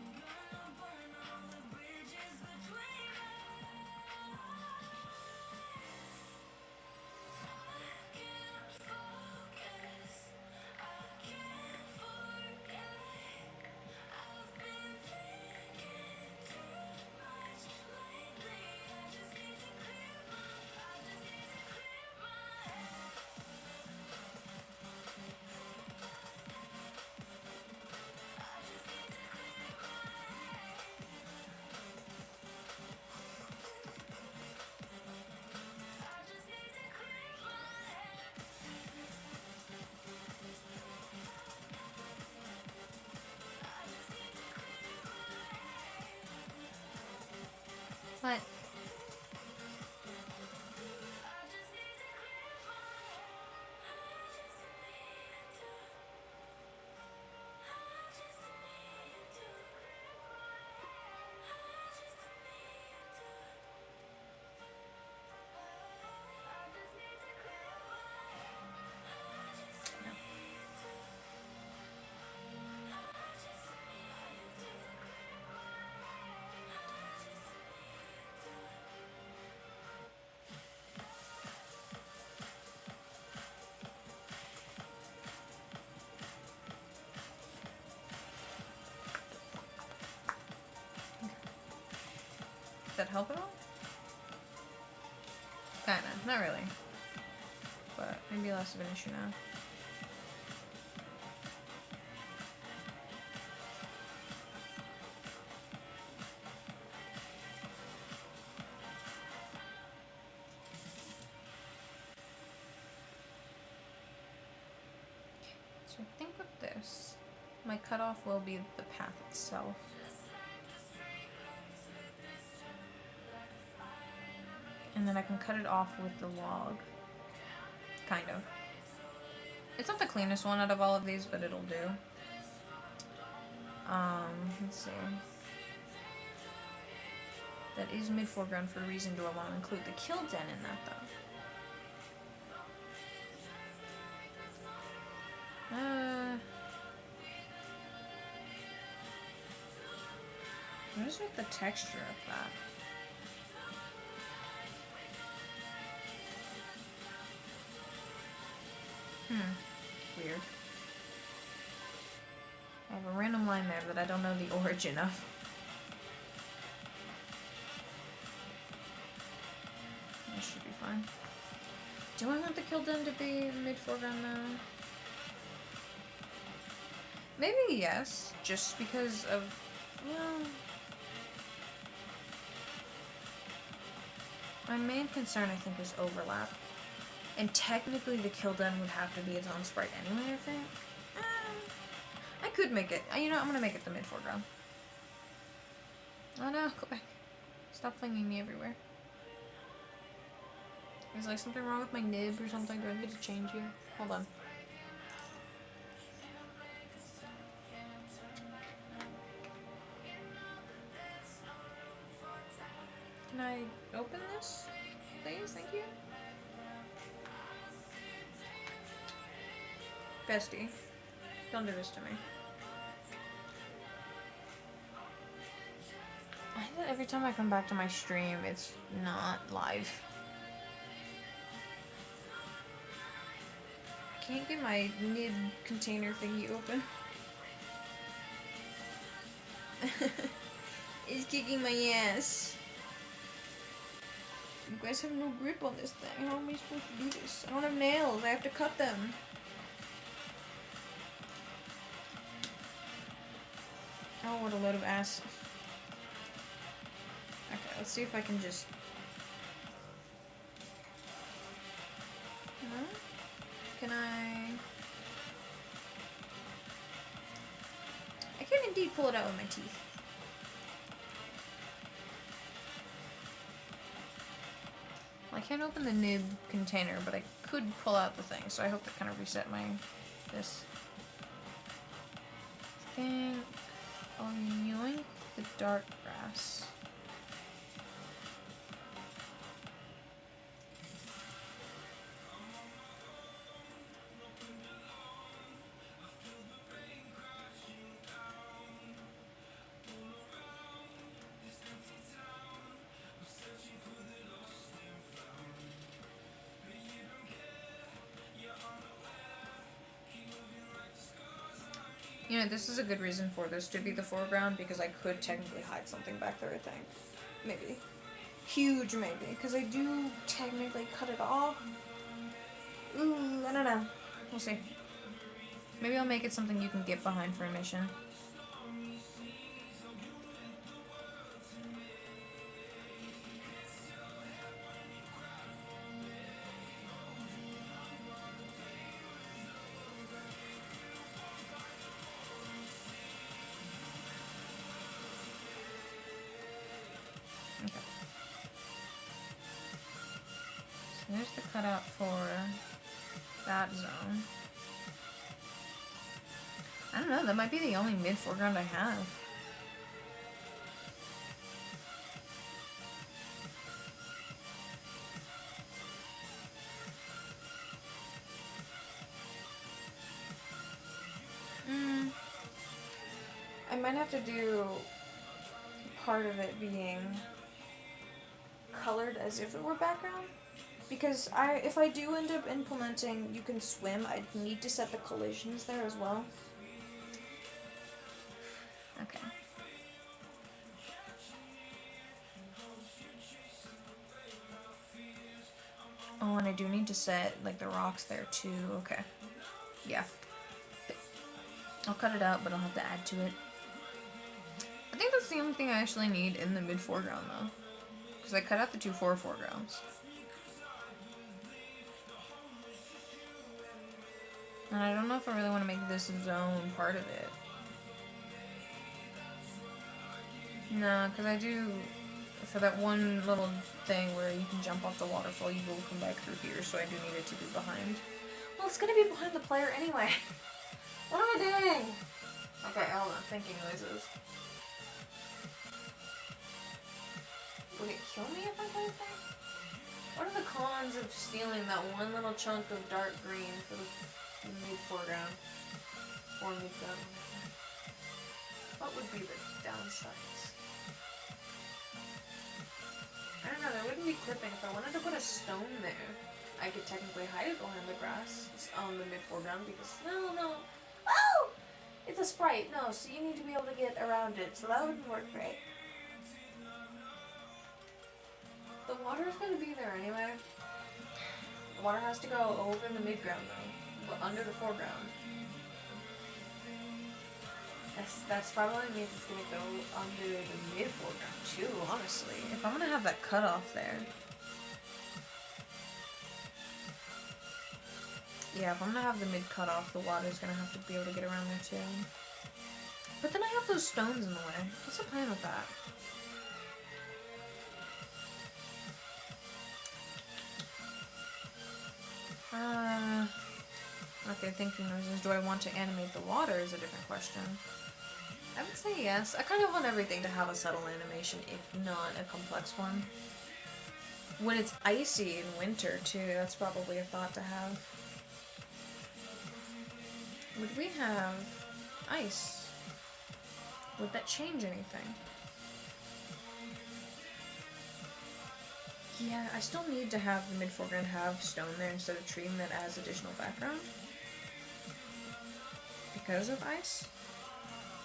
What? Does that help at all? Kinda, not really. But maybe less of an issue now. So I think with this, my cutoff will be the path itself. And then I can cut it off with the log. Kind of. It's not the cleanest one out of all of these, but it'll do. Let's see. That is mid-foreground for a reason. Do I want to include the kill den in that, though? What is with the texture of that? Weird. I have a random line there that I don't know the origin of. This should be fine. Do I want the kill den to be mid-foreground now? Maybe yes, just because of, well... My main concern, I think, is overlap. And technically the kill den would have to be its own sprite anyway, I think. I could make it. You know, I'm gonna make it the mid-foreground. Oh no, go back. Stop flinging me everywhere. Is like something wrong with my nib or something? Do I need to change you? Hold on. Can I open this? Please, thank you. Bestie, don't do this to me. I think that every time I come back to my stream, it's not live. I can't get my nib container thingy open. It's kicking my ass. You guys have no grip on this thing. How am I supposed to do this? I don't have nails. I have to cut them. Oh, what a load of ass. Okay, let's see if I can just... No? Can I... I can indeed pull it out with my teeth. Well, I can't open the nib container, but I could pull out the thing, so I hope that kind of reset my... this. Thing... Oh, yoink the dark grass. You know, this is a good reason for this to be the foreground, because I could technically hide something back there, I think. Maybe. Huge maybe, because I do technically cut it off. Ooh, I don't know. We'll see. Maybe I'll make it something you can get behind for a mission. There's the cutout for that zone. I don't know, that might be the only mid-foreground I have. I might have to do part of it being colored as if it were background. Because if I do end up implementing you can swim, I'd need to set the collisions there as well. Okay. Oh, and I do need to set like the rocks there too. Okay. Yeah. I'll cut it out, but I'll have to add to it. I think that's the only thing I actually need in the mid foreground though. Because I cut out the two foregrounds. And I don't know if I really want to make this zone part of it. No, because I do, for that one little thing where you can jump off the waterfall, you will come back through here, so I do need it to be behind. Well, it's going to be behind the player anyway. What am I doing? Okay, hold on, thinking noises. Would it kill me if I put it there? What are the cons of stealing that one little chunk of dark green for the mid-foreground? Or mid-ground? What would be the downsides? I don't know, there wouldn't be clipping. If I wanted to put a stone there, I could technically hide it behind the grass on the mid-foreground because, no. Oh! It's a sprite, no, so you need to be able to get around it, so that wouldn't work great. The water is going to be there anyway. The water has to go over in the mid-ground though, but under the foreground. That's probably means it's going to go under the mid-foreground too, honestly. If I'm going to have that cutoff there. Yeah, if I'm going to have the mid cutoff, the water's going to have to be able to get around there too. But then I have those stones in the way. What's the plan with that? Okay, thinking noises. Do I want to animate the water is a different question. I would say yes. I kind of want everything to have a subtle animation, if not a complex one. When it's icy in winter, too, that's probably a thought to have. Would we have ice? Would that change anything? Yeah, I still need to have the mid-foreground have stone there instead of treating that as additional background. Because of ice.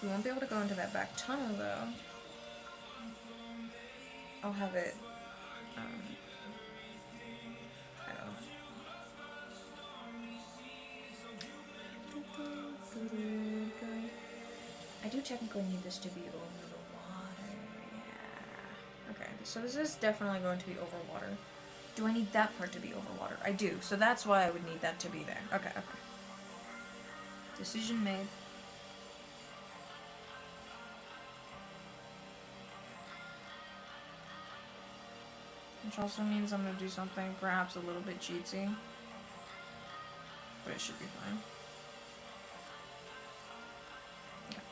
We won't be able to go into that back tunnel, though. I'll have it, I don't know. I do technically need this to be over the water, yeah. Okay, so this is definitely going to be over water. Do I need that part to be over water? I do, so that's why I would need that to be there. Okay, okay. Decision made. Which also means I'm gonna do something perhaps a little bit cheatsy. But it should be fine. Okay.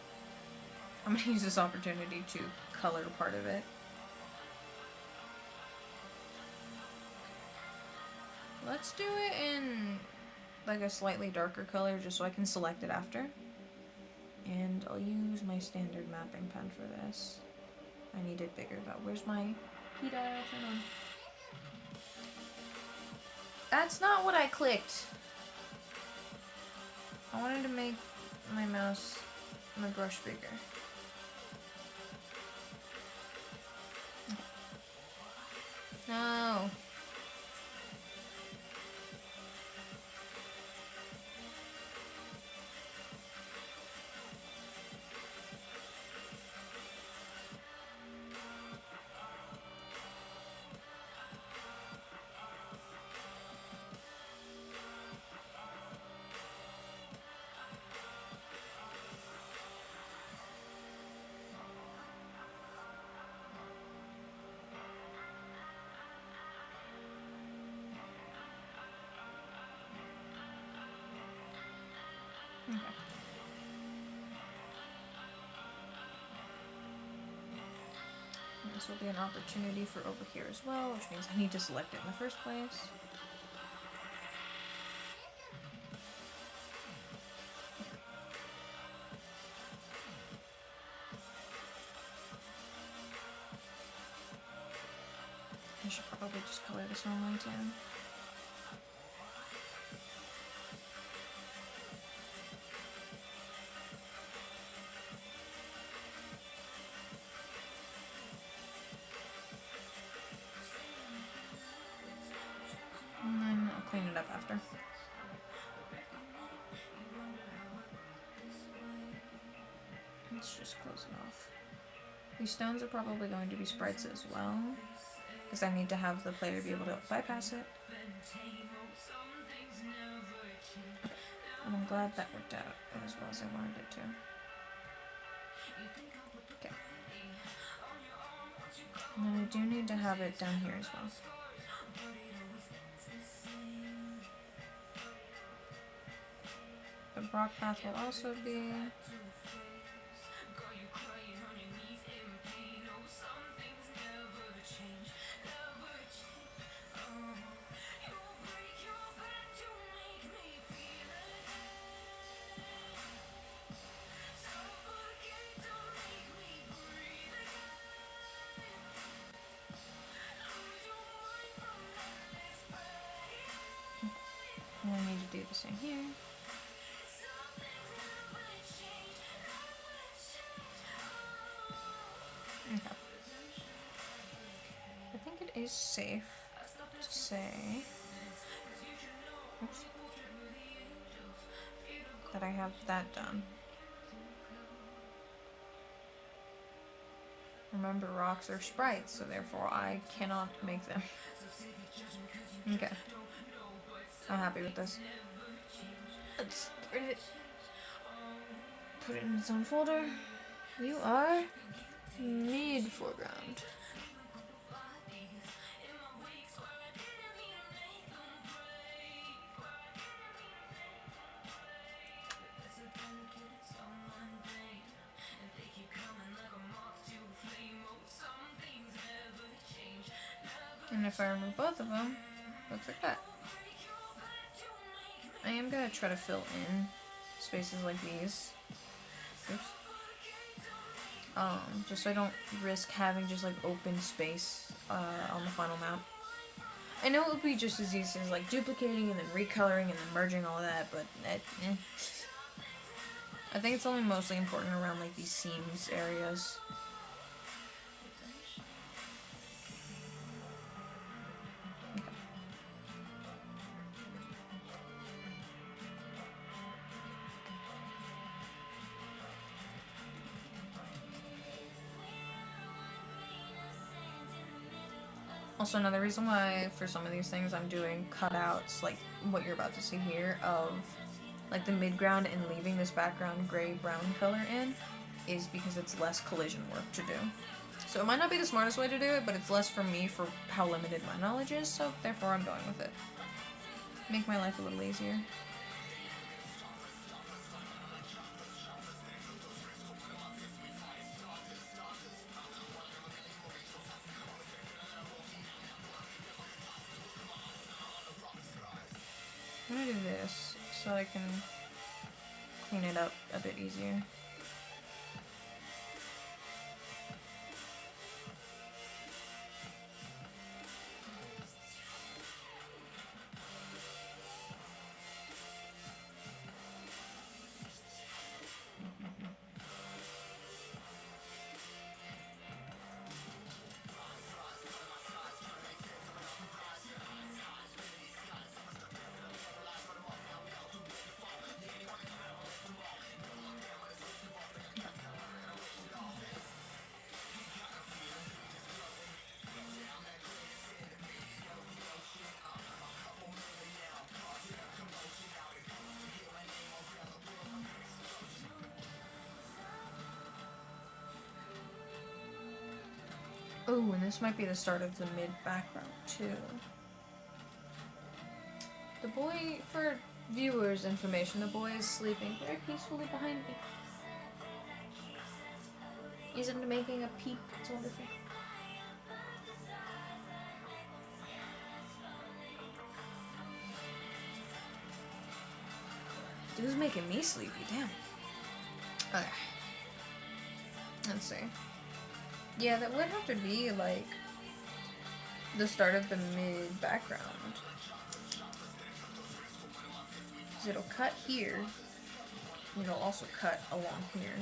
I'm gonna use this opportunity to color part of it. Let's do it in like a slightly darker color just so I can select it after. And I'll use my standard mapping pen for this. I need it bigger though. Where's my key dial? Turn on. That's not what I clicked. I wanted to make my mouse, my brush bigger. No. Okay. This will be an opportunity for over here as well, which means I need to select it in the first place. I should probably just color this normally too. And then I'll clean it up after. Let's just close it off. These stones are probably going to be sprites as well, because I need to have the player be able to bypass it. And I'm glad that worked out as well as I wanted it to. Okay. And then I do need to have it down here as well. The rock path will also be... And I need to do the same here. Okay. I think it is safe to say that I have that done. Remember, rocks are sprites, so therefore I cannot make them. Okay. I'm happy with this. Let's put it in its own folder. You are mid-foreground. And if I remove both of them, looks like that. I am gonna try to fill in spaces like these. Oops. Just so I don't risk having just like open space on the final map. I know it would be just as easy as like duplicating and then recoloring and then merging all that, but I think it's only mostly important around like these seams areas. Also, another reason why for some of these things I'm doing cutouts, like what you're about to see here, of like the midground and leaving this background gray-brown color in, is because it's less collision work to do. So it might not be the smartest way to do it, but it's less for me for how limited my knowledge is, so therefore I'm going with it. Make my life a little easier. I'm gonna do this so I can clean it up a bit easier. Oh, and this might be the start of the mid background too. The boy, for viewers' information, the boy is sleeping very peacefully behind me. He's into making a peep. It's wonderful. Dude's making me sleepy, damn. Okay. Let's see. Yeah, that would have to be, like, the start of the mid-background. Because it'll cut here, and it'll also cut along here.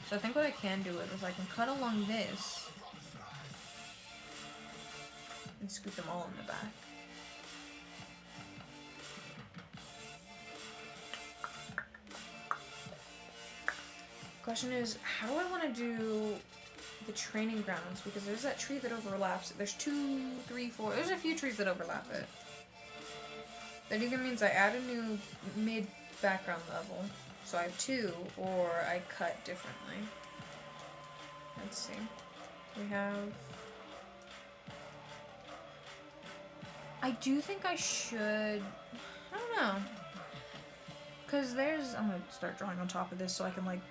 So I think what I can do is I can cut along this, and scoop them all in the back. Question is, how do I want to do the training grounds? Because there's that tree that overlaps it. There's 2, 3, 4. There's a few trees that overlap it. That either means I add a new mid background level, so I have 2, or I cut differently. Let's see. We have... I do think I should... I don't know. Because there's... I'm going to start drawing on top of this so I can, like,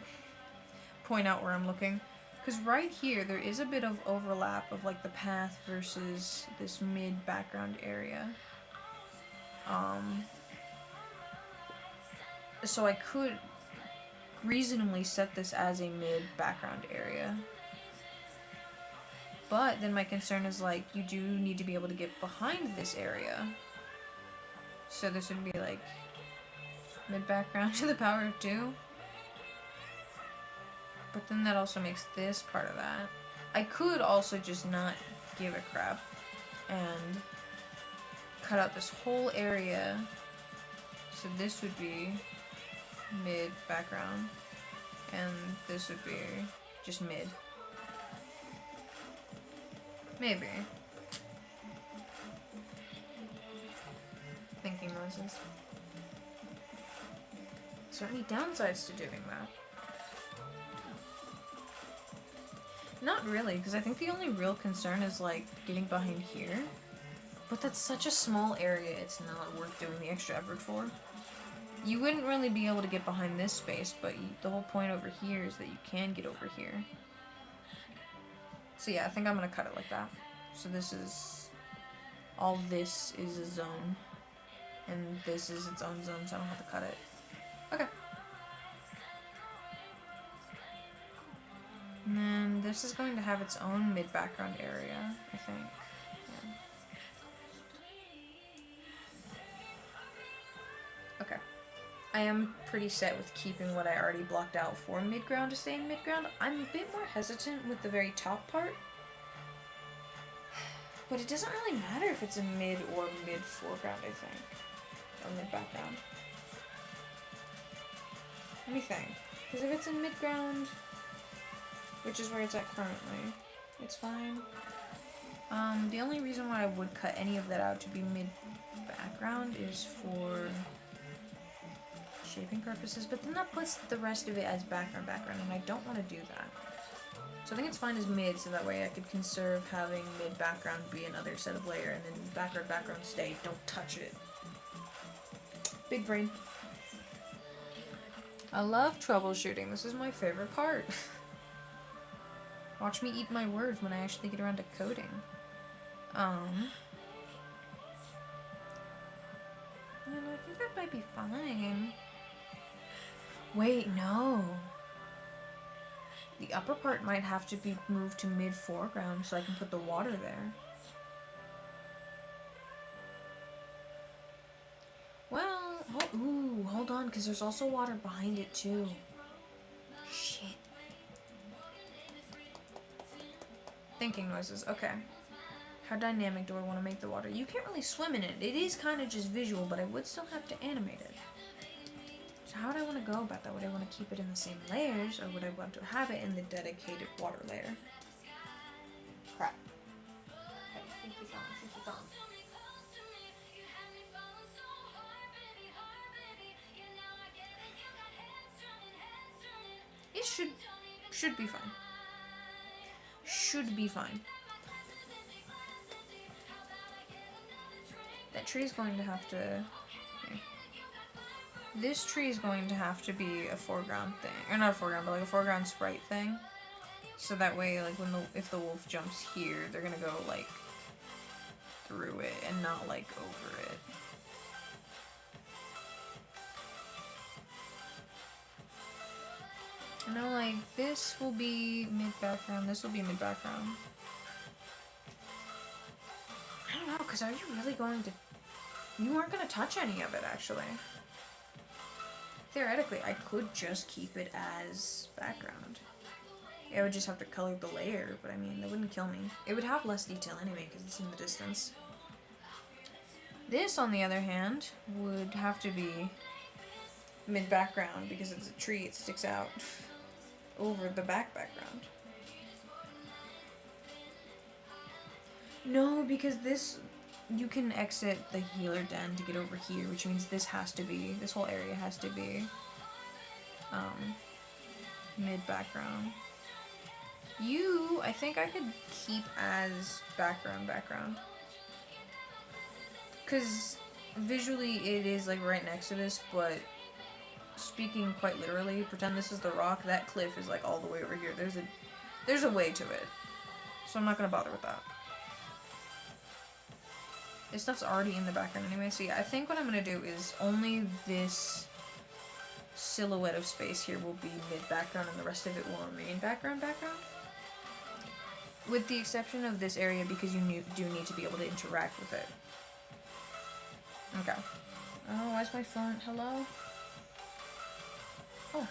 point out where I'm looking. Because right here, there is a bit of overlap of, like, the path versus this mid-background area. So I could reasonably set this as a mid-background area. But then my concern is, like, you do need to be able to get behind this area. So this would be, like, mid-background to the power of 2. But then that also makes this part of that. I could also just not give a crap and cut out this whole area. So this would be mid background, and this would be just mid. Maybe. Thinking noises. Is there any downsides to doing that? Not really, because I think the only real concern is, like, getting behind here. But that's such a small area, it's not worth doing the extra effort for. You wouldn't really be able to get behind this space, but the whole point over here is that you can get over here. So yeah, I think I'm going to cut it like that. So this is all this is a zone. And this is its own zone, so I don't have to cut it. Okay. And then this is going to have its own mid-background area, I think. Yeah. Okay. I am pretty set with keeping what I already blocked out for mid-ground to stay in mid-ground. I'm a bit more hesitant with the very top part. But it doesn't really matter if it's a mid or mid-foreground, I think. Or mid-background. Let me think. Because if it's in mid-ground, which is where it's at currently, it's fine. The only reason why I would cut any of that out to be mid-background is for shaping purposes, but then that puts the rest of it as background, and I don't want to do that. So I think it's fine as mid, so that way I could conserve having mid-background be another set of layer, and then background stay, don't touch it. Big brain. I love troubleshooting, this is my favorite part. Watch me eat my words when I actually get around to coding. And I think that might be fine. Wait, no. The upper part might have to be moved to mid-foreground so I can put the water there. Well, hold on, because there's also water behind it too. Shit. Thinking noises, okay. How dynamic do I want to make the water? You can't really swim in it. It is kind of just visual, but I would still have to animate it. So how would I want to go about that? Would I want to keep it in the same layers, or would I want to have it in the dedicated water layer? Crap. Okay, think you found. It should be fine. Should be fine. That tree is going to have to... Okay. This tree is going to have to be a foreground thing. Or not a foreground, but like a foreground sprite thing. So that way, like, if the wolf jumps here, they're gonna go, like, through it and not, like, over it. I know, like, this will be mid-background, this will be mid-background. I don't know, because are you really going to... You aren't going to touch any of it, actually. Theoretically, I could just keep it as background. I would just have to color the layer, but I mean, that wouldn't kill me. It would have less detail anyway, because it's in the distance. This, on the other hand, would have to be mid-background, because it's a tree, it sticks out over the background. No, because this, you can exit the healer den to get over here, which means this whole area has to be, mid-background. I think I could keep as background. Because visually it is, like, right next to this, but speaking quite literally, pretend this is the rock, that cliff is, like, all the way over here. There's a way to it. So I'm not gonna bother with that. This stuff's already in the background anyway, so yeah, I think what I'm gonna do is only this silhouette of space here will be mid-background and the rest of it will remain background. With the exception of this area, because you do need to be able to interact with it. Okay. Oh, why's my phone? Hello? Oh.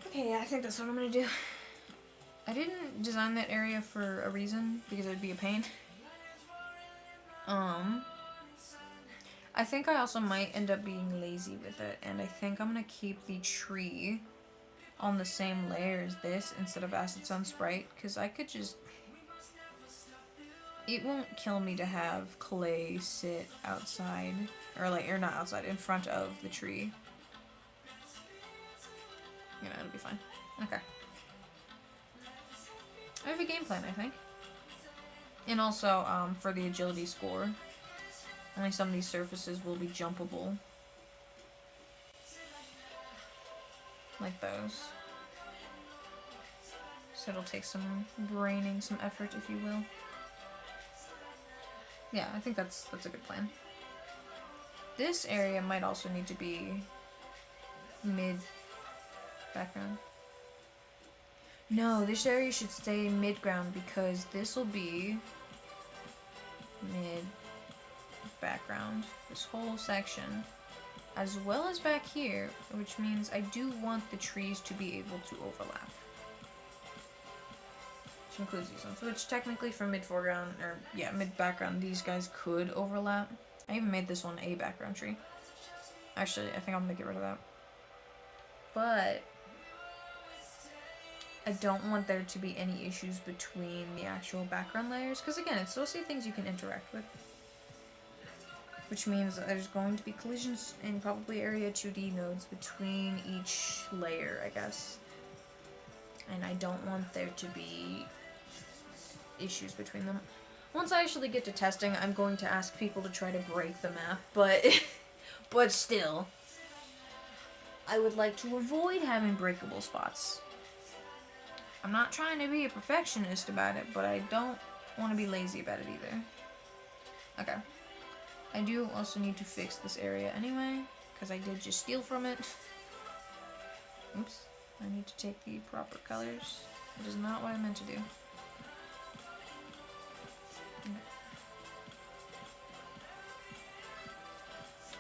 Okay, yeah, I think that's what I'm gonna do. I didn't design that area for a reason, because it would be a pain. I think I also might end up being lazy with it, and I think I'm gonna keep the tree on the same layer as this instead of as its own sprite, because I could just... It won't kill me to have clay sit outside, or not outside, in front of the tree. You know, it'll be fine. Okay. I have a game plan, I think. And also, for the agility score, only some of these surfaces will be jumpable. Like those. So it'll take some braining, some effort, if you will. Yeah, I think that's a good plan. This area might also need to be mid-background. No, this area should stay mid-ground because this will be mid-background. This whole section. As well as back here, which means I do want the trees to be able to overlap. Which includes these ones, which technically for mid-foreground, or yeah, mid-background, these guys could overlap. I even made this one a background tree. Actually, I think I'm gonna get rid of that. But I don't want there to be any issues between the actual background layers, because again, it's mostly things you can interact with. Which means there's going to be collisions in probably area 2D nodes between each layer, I guess. And I don't want there to be issues between them. Once I actually get to testing, I'm going to ask people to try to break the map, but but still, I would like to avoid having breakable spots. I'm not trying to be a perfectionist about it, but I don't want to be lazy about it either. Okay. I do also need to fix this area anyway, because I did just steal from it. Oops. I need to take the proper colors. It is not what I meant to do. Okay.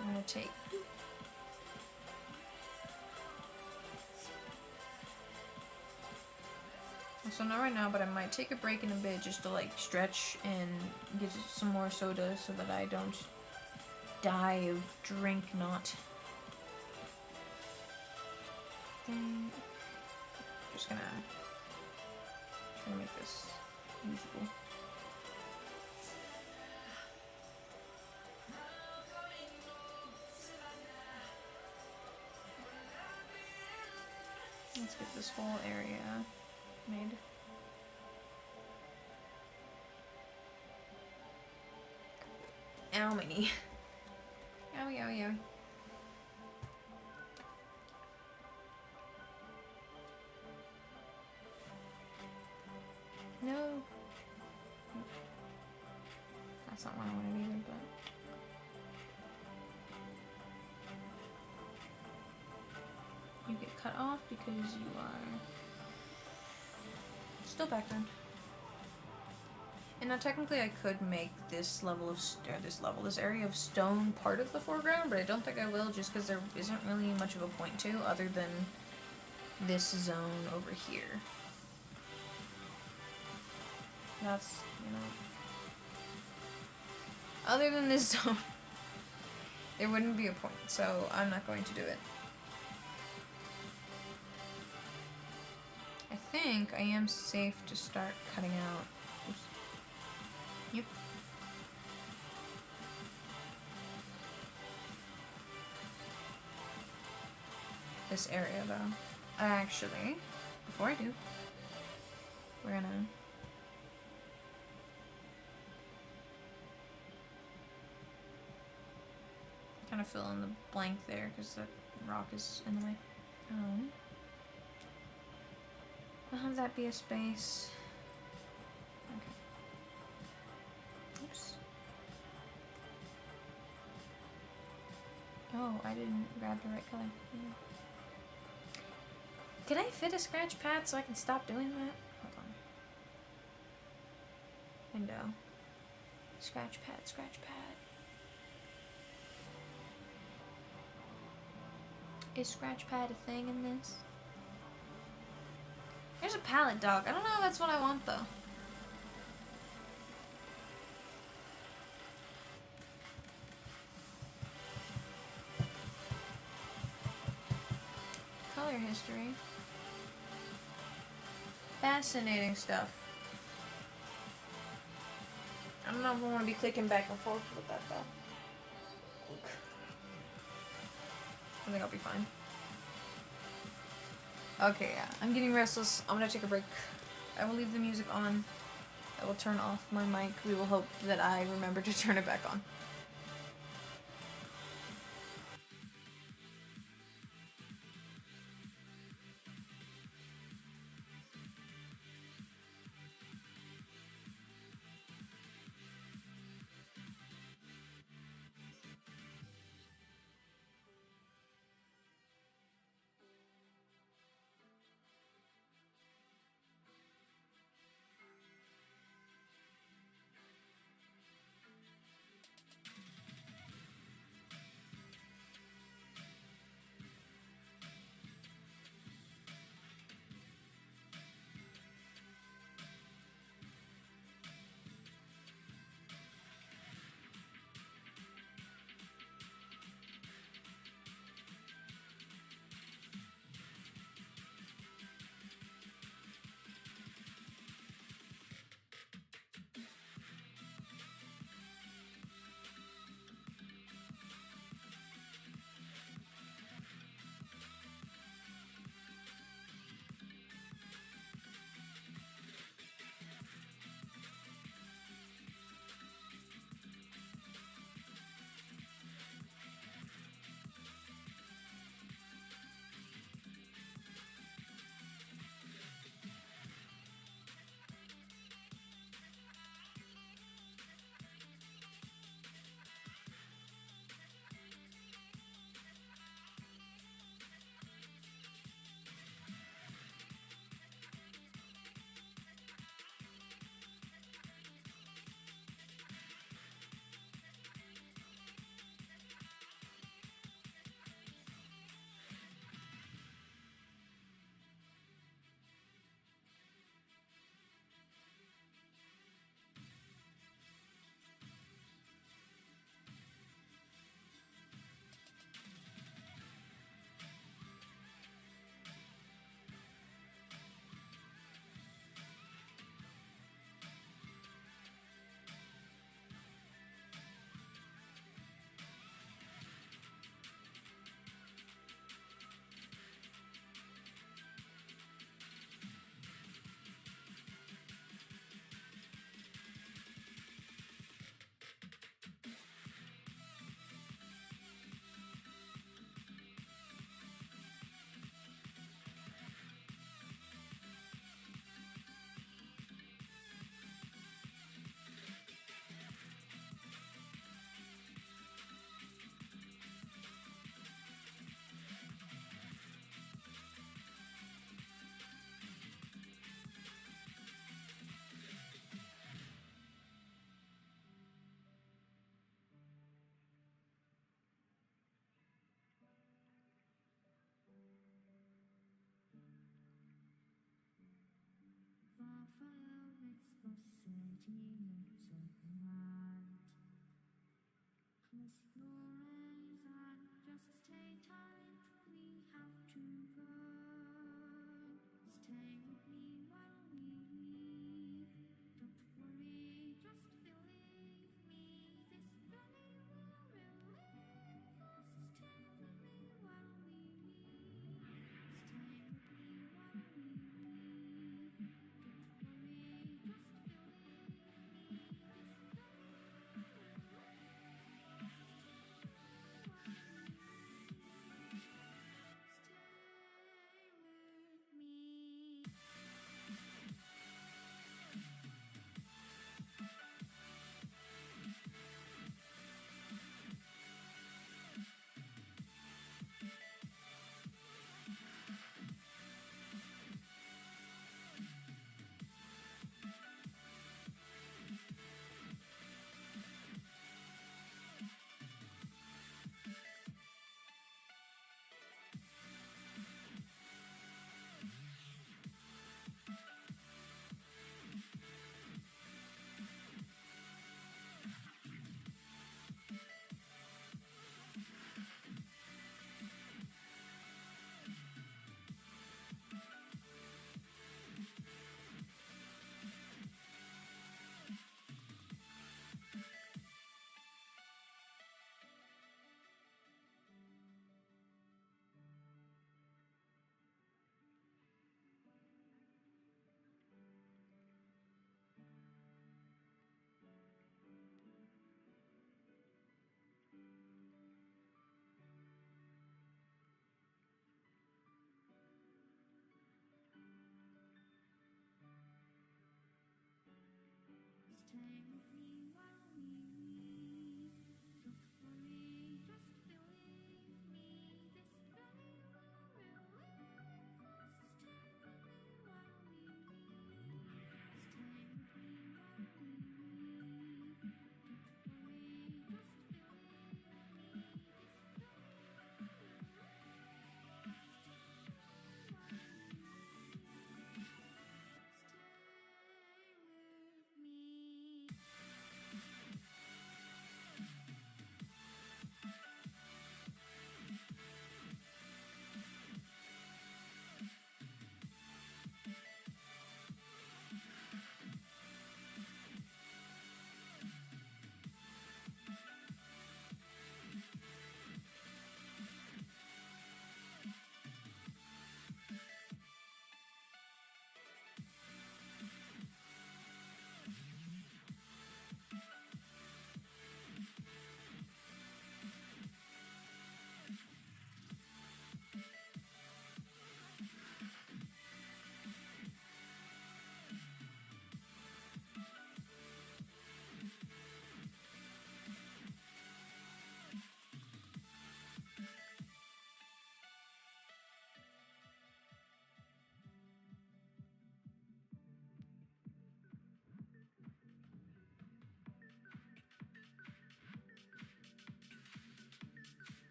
I'm going to take... So not right now, but I might take a break in a bit just to like stretch and get some more soda so that I don't die of drink not. Then just gonna make this usable. Let's get this whole area made. Ow, my knee. Owie, owie, owie. No. That's not what I wanted either, but... You get cut off because you are... still background. And now technically I could make this level of, this area of stone part of the foreground, but I don't think I will just because there isn't really much of a point to other than this zone over here. That's, you know, other than this zone, there wouldn't be a point, so I'm not going to do it. I think I am safe to start cutting out. Oops. Yep. This area though. Actually, before I do, we're gonna kind of fill in the blank there because that rock is in the way. I'll have that be a space. Okay. Oops. Oh, I didn't grab the right color. Yeah. Can I fit a scratch pad so I can stop doing that? Hold on. Window. Scratch pad, scratch pad. Is scratch pad a thing in this? There's a palette dog. I don't know if that's what I want though. Color history. Fascinating stuff. I don't know if I want to be clicking back and forth with that though. I think I'll be fine. Okay, yeah. I'm getting restless. I'm gonna take a break. I will leave the music on. I will turn off my mic. We will hope that I remember to turn it back on.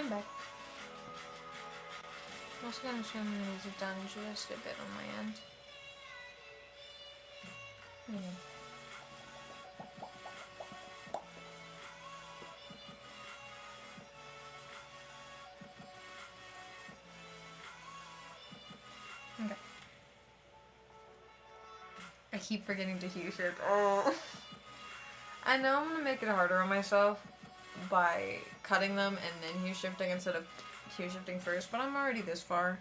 I'm back. I'm also gonna trim these down just a bit on my end. Okay. I keep forgetting to hue shift. Oh. I know I'm gonna make it harder on myself by cutting them and then hue shifting instead of hue shifting first, but I'm already this far.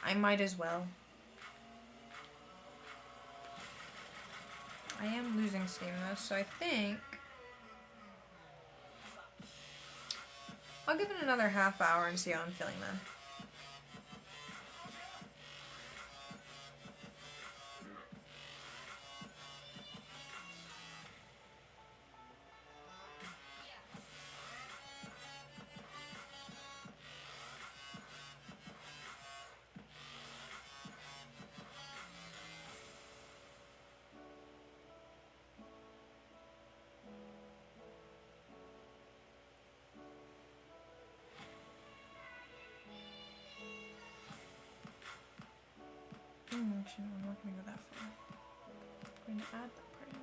I might as well. I am losing steam though, so I think I'll give it another half hour and see how I'm feeling then. Actually, no, I'm not gonna go that far. I'm going to add that part in.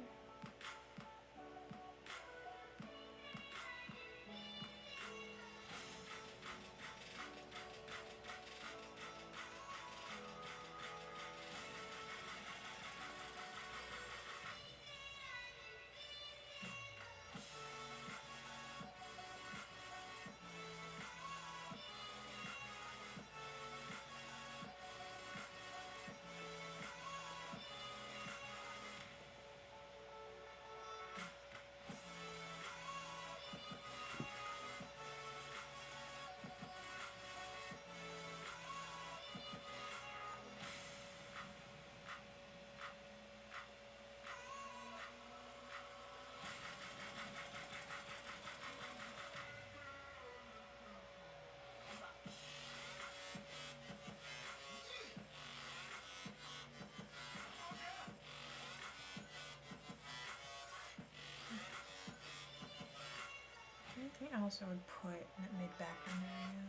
Anything else I would put in that mid-background area?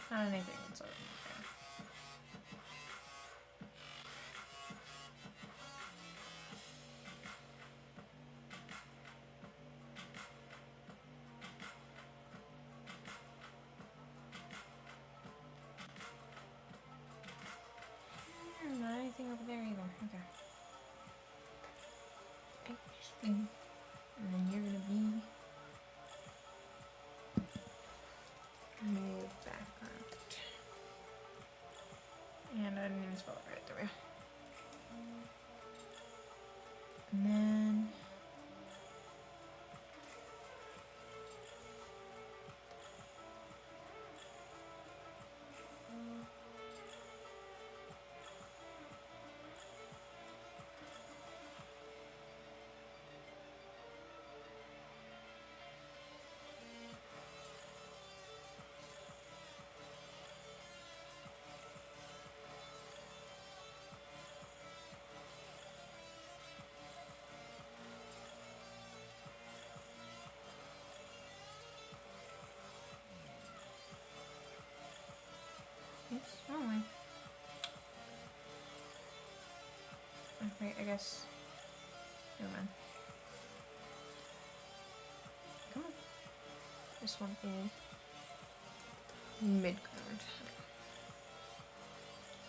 Not anything that's already there. Not anything over there either. Okay. Interesting. And then you're gonna be mid background. And I didn't even spell it right there. And then oops, wrong way. Okay, I guess. Never mind. Come on. This one is mid-ground.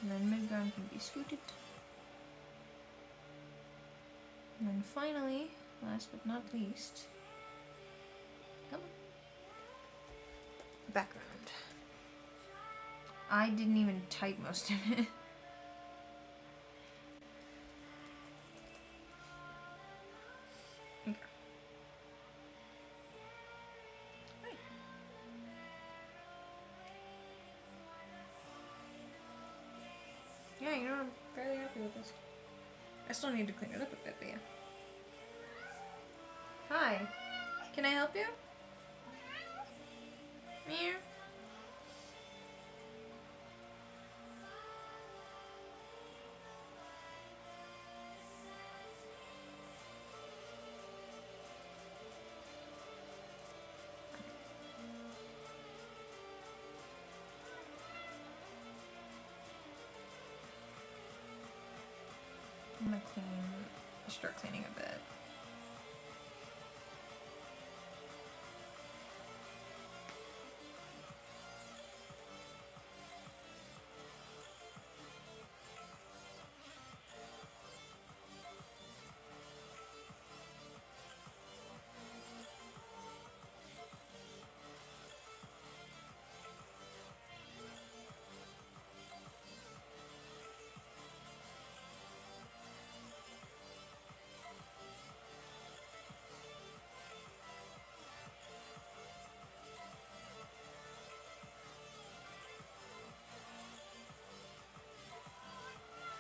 And then mid-ground can be scooted. And then finally, last but not least, come on. Background. I didn't even type most of it. Okay. Right. Yeah, you know, I'm fairly happy with this. I still need to clean it up a bit, but yeah. Hi. Can I help you? Meow. start cleaning a bit.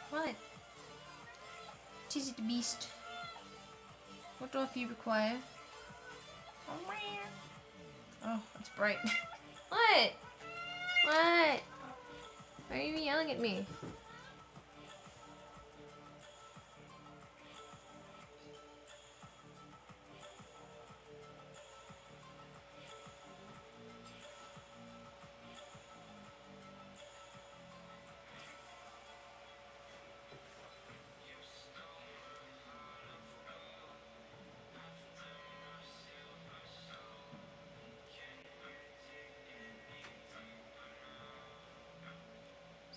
What? Tis it, beast? What doth you require? Oh, it's bright. What? What? Why are you yelling at me?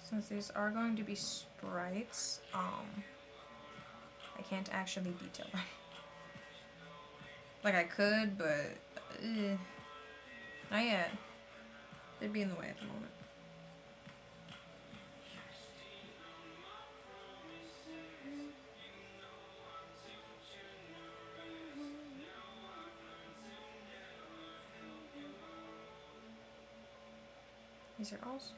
Since these are going to be sprites, I can't actually detail them. Like I could, but not yet. They'd be in the way at the moment. These are also...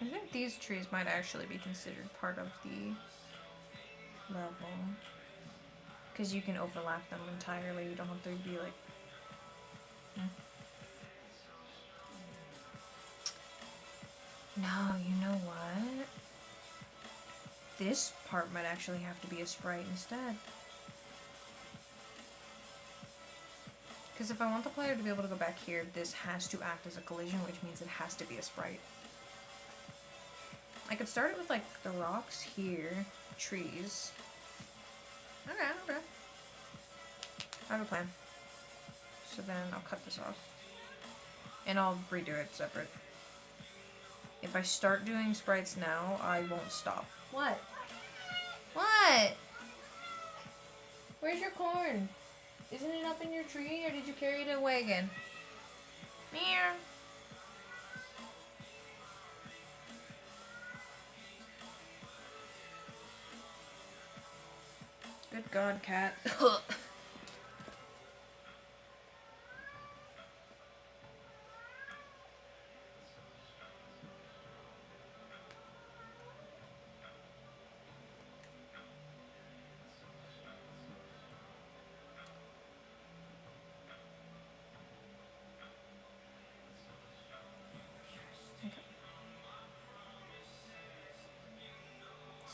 I think these trees might actually be considered part of the level. Because you can overlap them entirely. You don't have to be like... No, you know what? This part might actually have to be a sprite instead. Because if I want the player to be able to go back here, this has to act as a collision, which means it has to be a sprite. I could start it with, like, the rocks here, trees. Okay. I have a plan. So then I'll cut this off. And I'll redo it separate. If I start doing sprites now, I won't stop. What? What? Where's your corn? Isn't it up in your tree, or did you carry it away again? Meow. Good God, cat.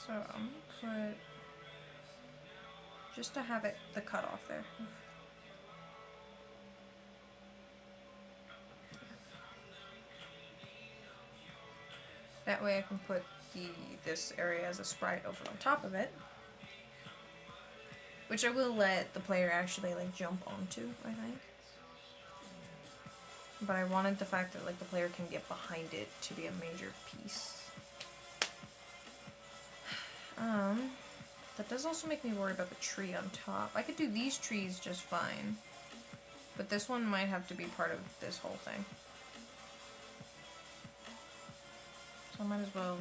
So I'm gonna put, just to have it, the cutoff there. That way I can put this area as a sprite over on top of it. Which I will let the player actually like jump onto, I think. But I wanted the fact that like the player can get behind it to be a major piece. That does also make me worry about the tree on top. I could do these trees just fine. But this one might have to be part of this whole thing. So I might as well...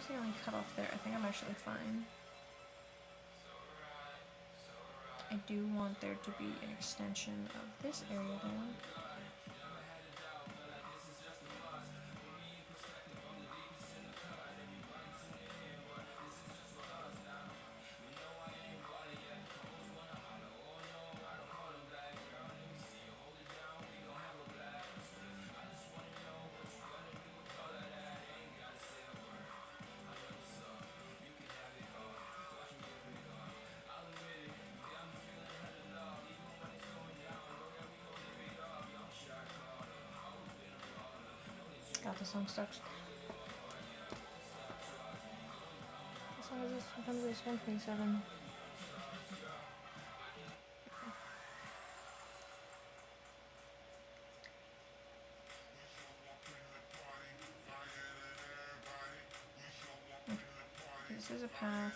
as the only cutoff there, I think I'm actually fine. I do want there to be an extension of this area down. God, the song sucks. As long as this becomes this 127. Okay. This is a path.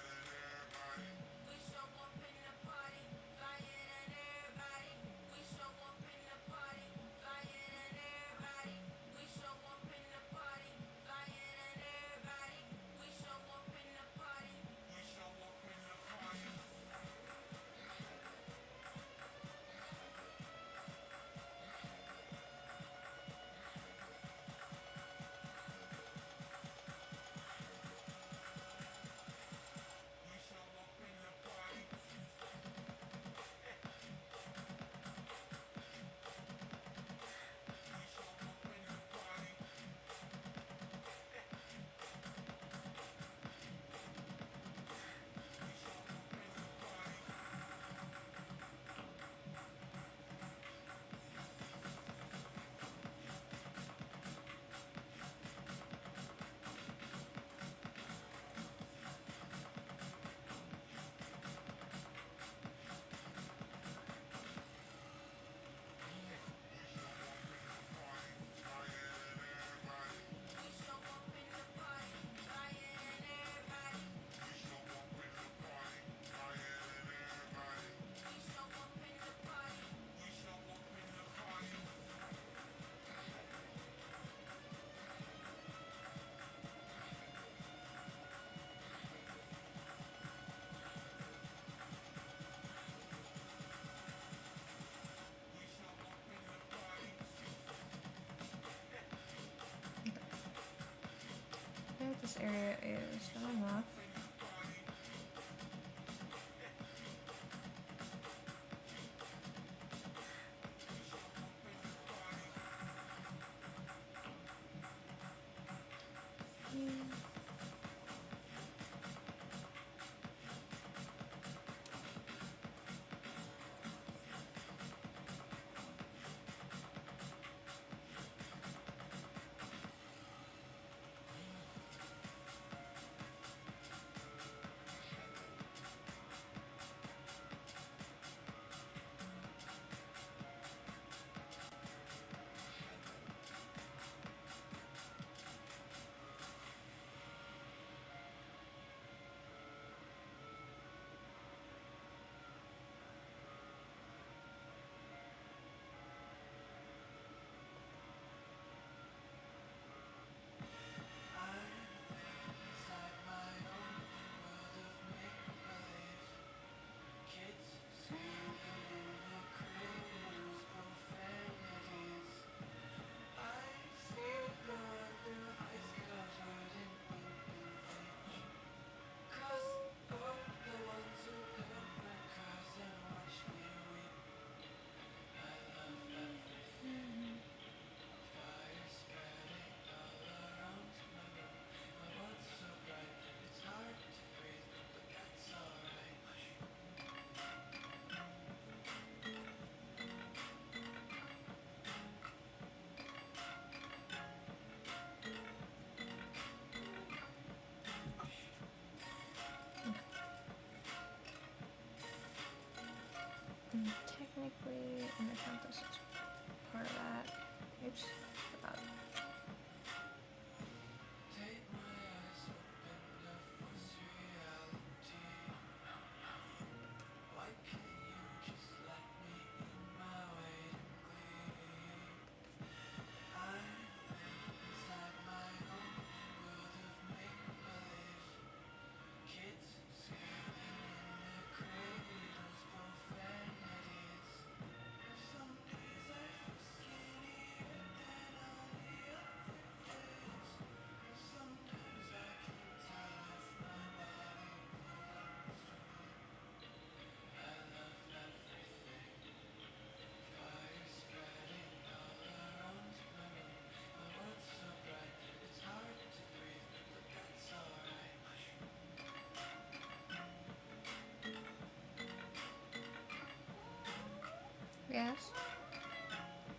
I think this area is not enough. Technically, I'm gonna count this as part of that. Oops. Forgot.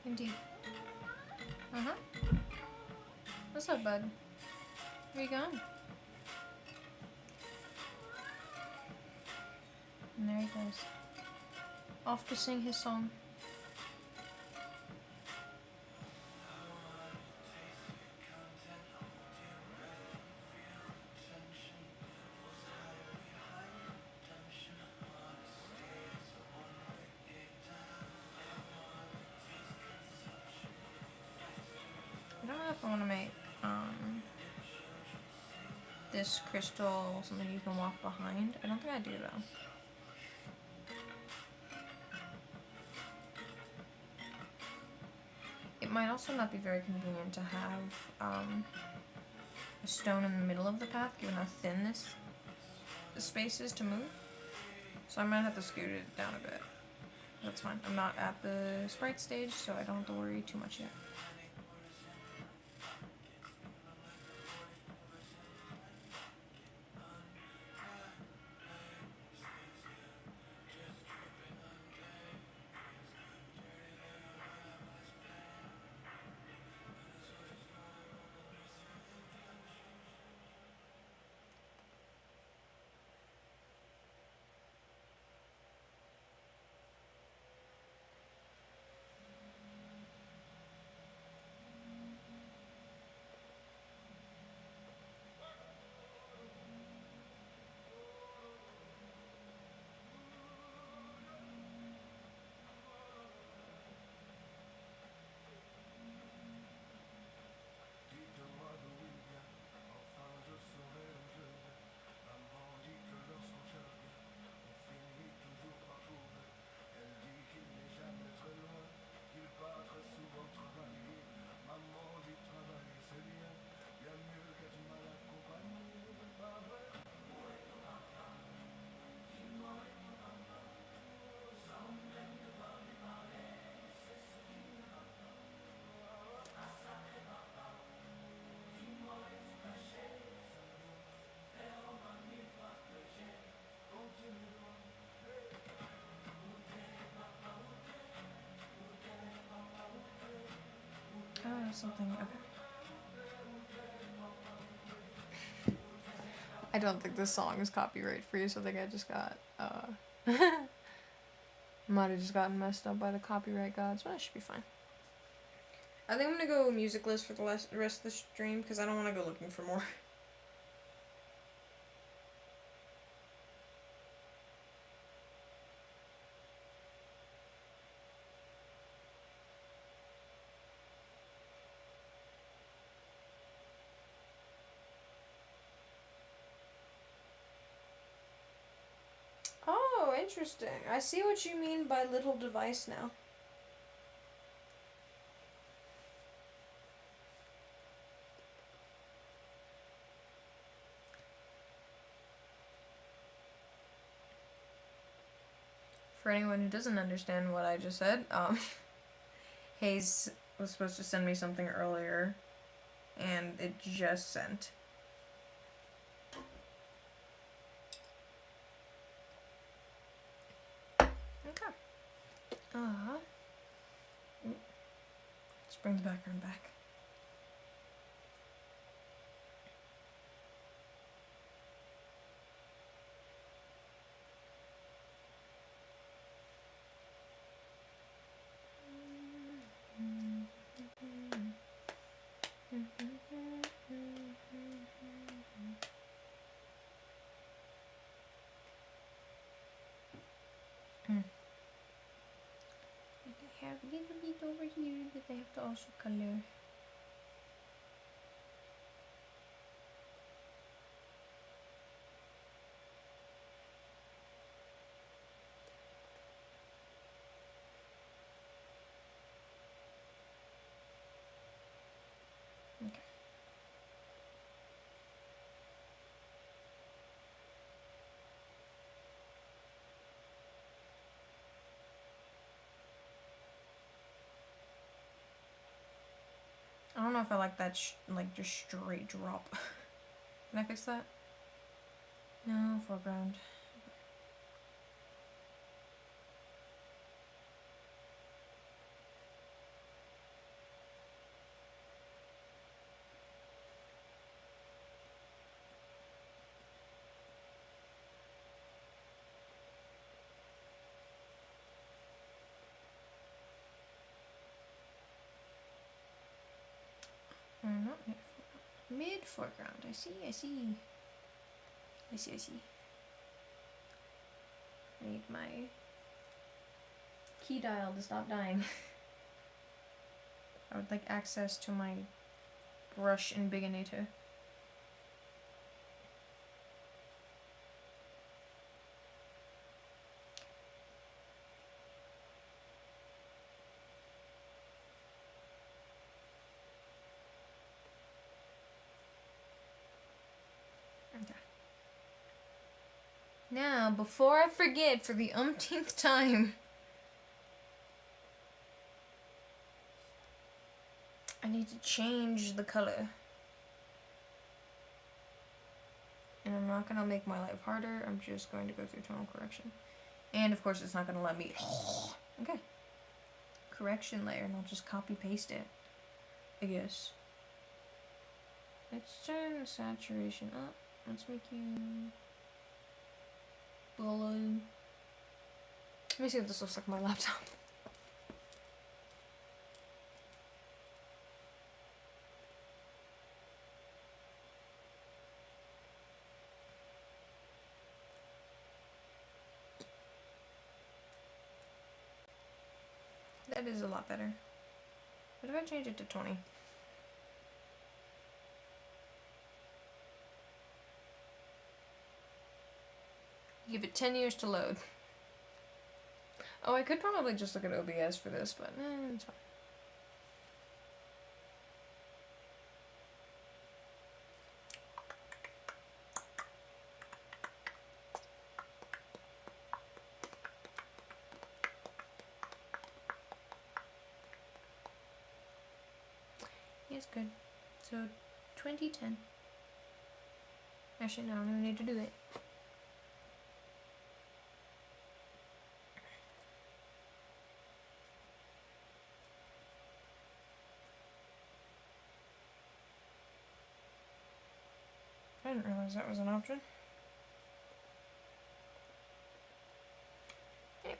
Indeed. Uh-huh. What's up, bud? Where you going? And there he goes. Off to sing his song. I don't know if I want to make this crystal something you can walk behind. I don't think I do though. It might also not be very convenient to have a stone in the middle of the path, given how thin this space is to move. So I might have to scoot it down a bit. That's fine. I'm not at the sprite stage, so I don't have to worry too much yet. Oh, something. Okay. I don't think this song is copyright free, so I think I just got, might have just gotten messed up by the copyright gods, but I should be fine. I think I'm gonna go musicless for the rest of the stream, because I don't want to go looking for more. Oh, interesting. I see what you mean by little device now. For anyone who doesn't understand what I just said, Hayes was supposed to send me something earlier, and it just sent. Okay. Let's bring the background back. I have a little bit over here that I have to also color. Okay. I don't know if I like that, like, just straight drop. Can I fix that? No, foreground. not mid foreground. Mid foreground. I see. I need my key dial to stop dying. I would like access to my brush in Biginator. Now, before I forget for the umpteenth time, I need to change the color. And I'm not going to make my life harder, I'm just going to go through tonal correction. And of course it's not going to let me... Okay. Correction layer, and I'll just copy paste it, I guess. Let's turn the saturation up. Let's make you... blue. Let me see if this looks like my laptop. That is a lot better. What if I change it to 20? Give it 10 years to load. Oh, I could probably just look at OBS for this, but it's fine. Yes, good. So, 2010. Actually, no, I don't even need to do it. I didn't realize that was an option. Anyway.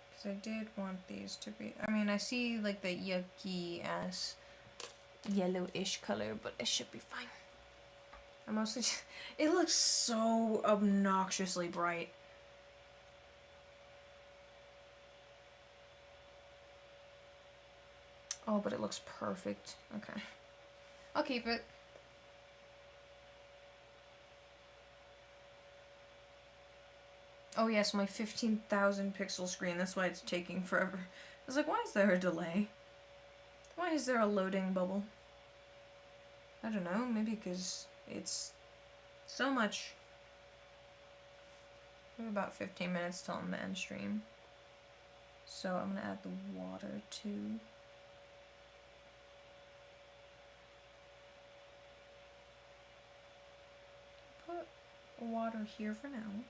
Because I did want these to be... I mean, I see like the yucky-ass yellowish color, but it should be fine. I mostly just... It looks so obnoxiously bright. Oh, but it looks perfect. Okay. I'll keep it. Oh yes, my 15,000 pixel screen. That's why it's taking forever. I was like, why is there a delay? Why is there a loading bubble? I don't know. Maybe because it's so much. We have about 15 minutes till I'm end stream. So I'm gonna add the water too. Put water here for now.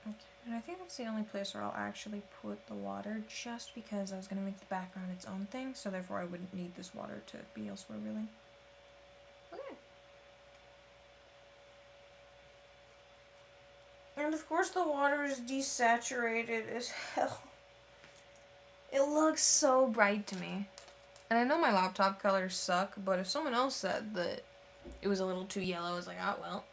Okay, and I think that's the only place where I'll actually put the water, just because I was going to make the background its own thing, so therefore I wouldn't need this water to be elsewhere, really. Okay. And of course the water is desaturated as hell. It looks so bright to me. And I know my laptop colors suck, but if someone else said that it was a little too yellow, I was like, oh well.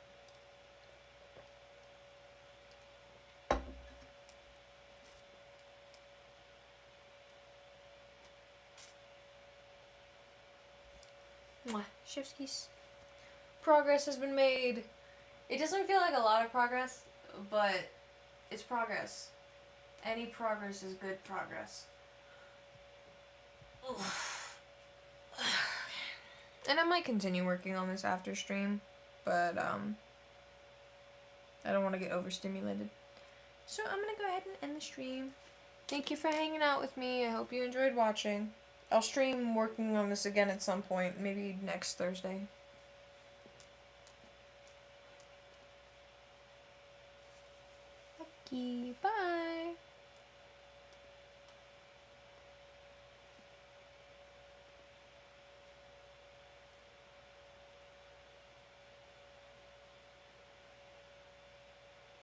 Mwah. Chef's kiss. Progress has been made. It doesn't feel like a lot of progress, but it's progress. Any progress is good progress. And I might continue working on this after stream, but I don't want to get overstimulated. So I'm gonna go ahead and end the stream. Thank you for hanging out with me. I hope you enjoyed watching. I'll stream working on this again at some point, maybe next Thursday. Okay, bye.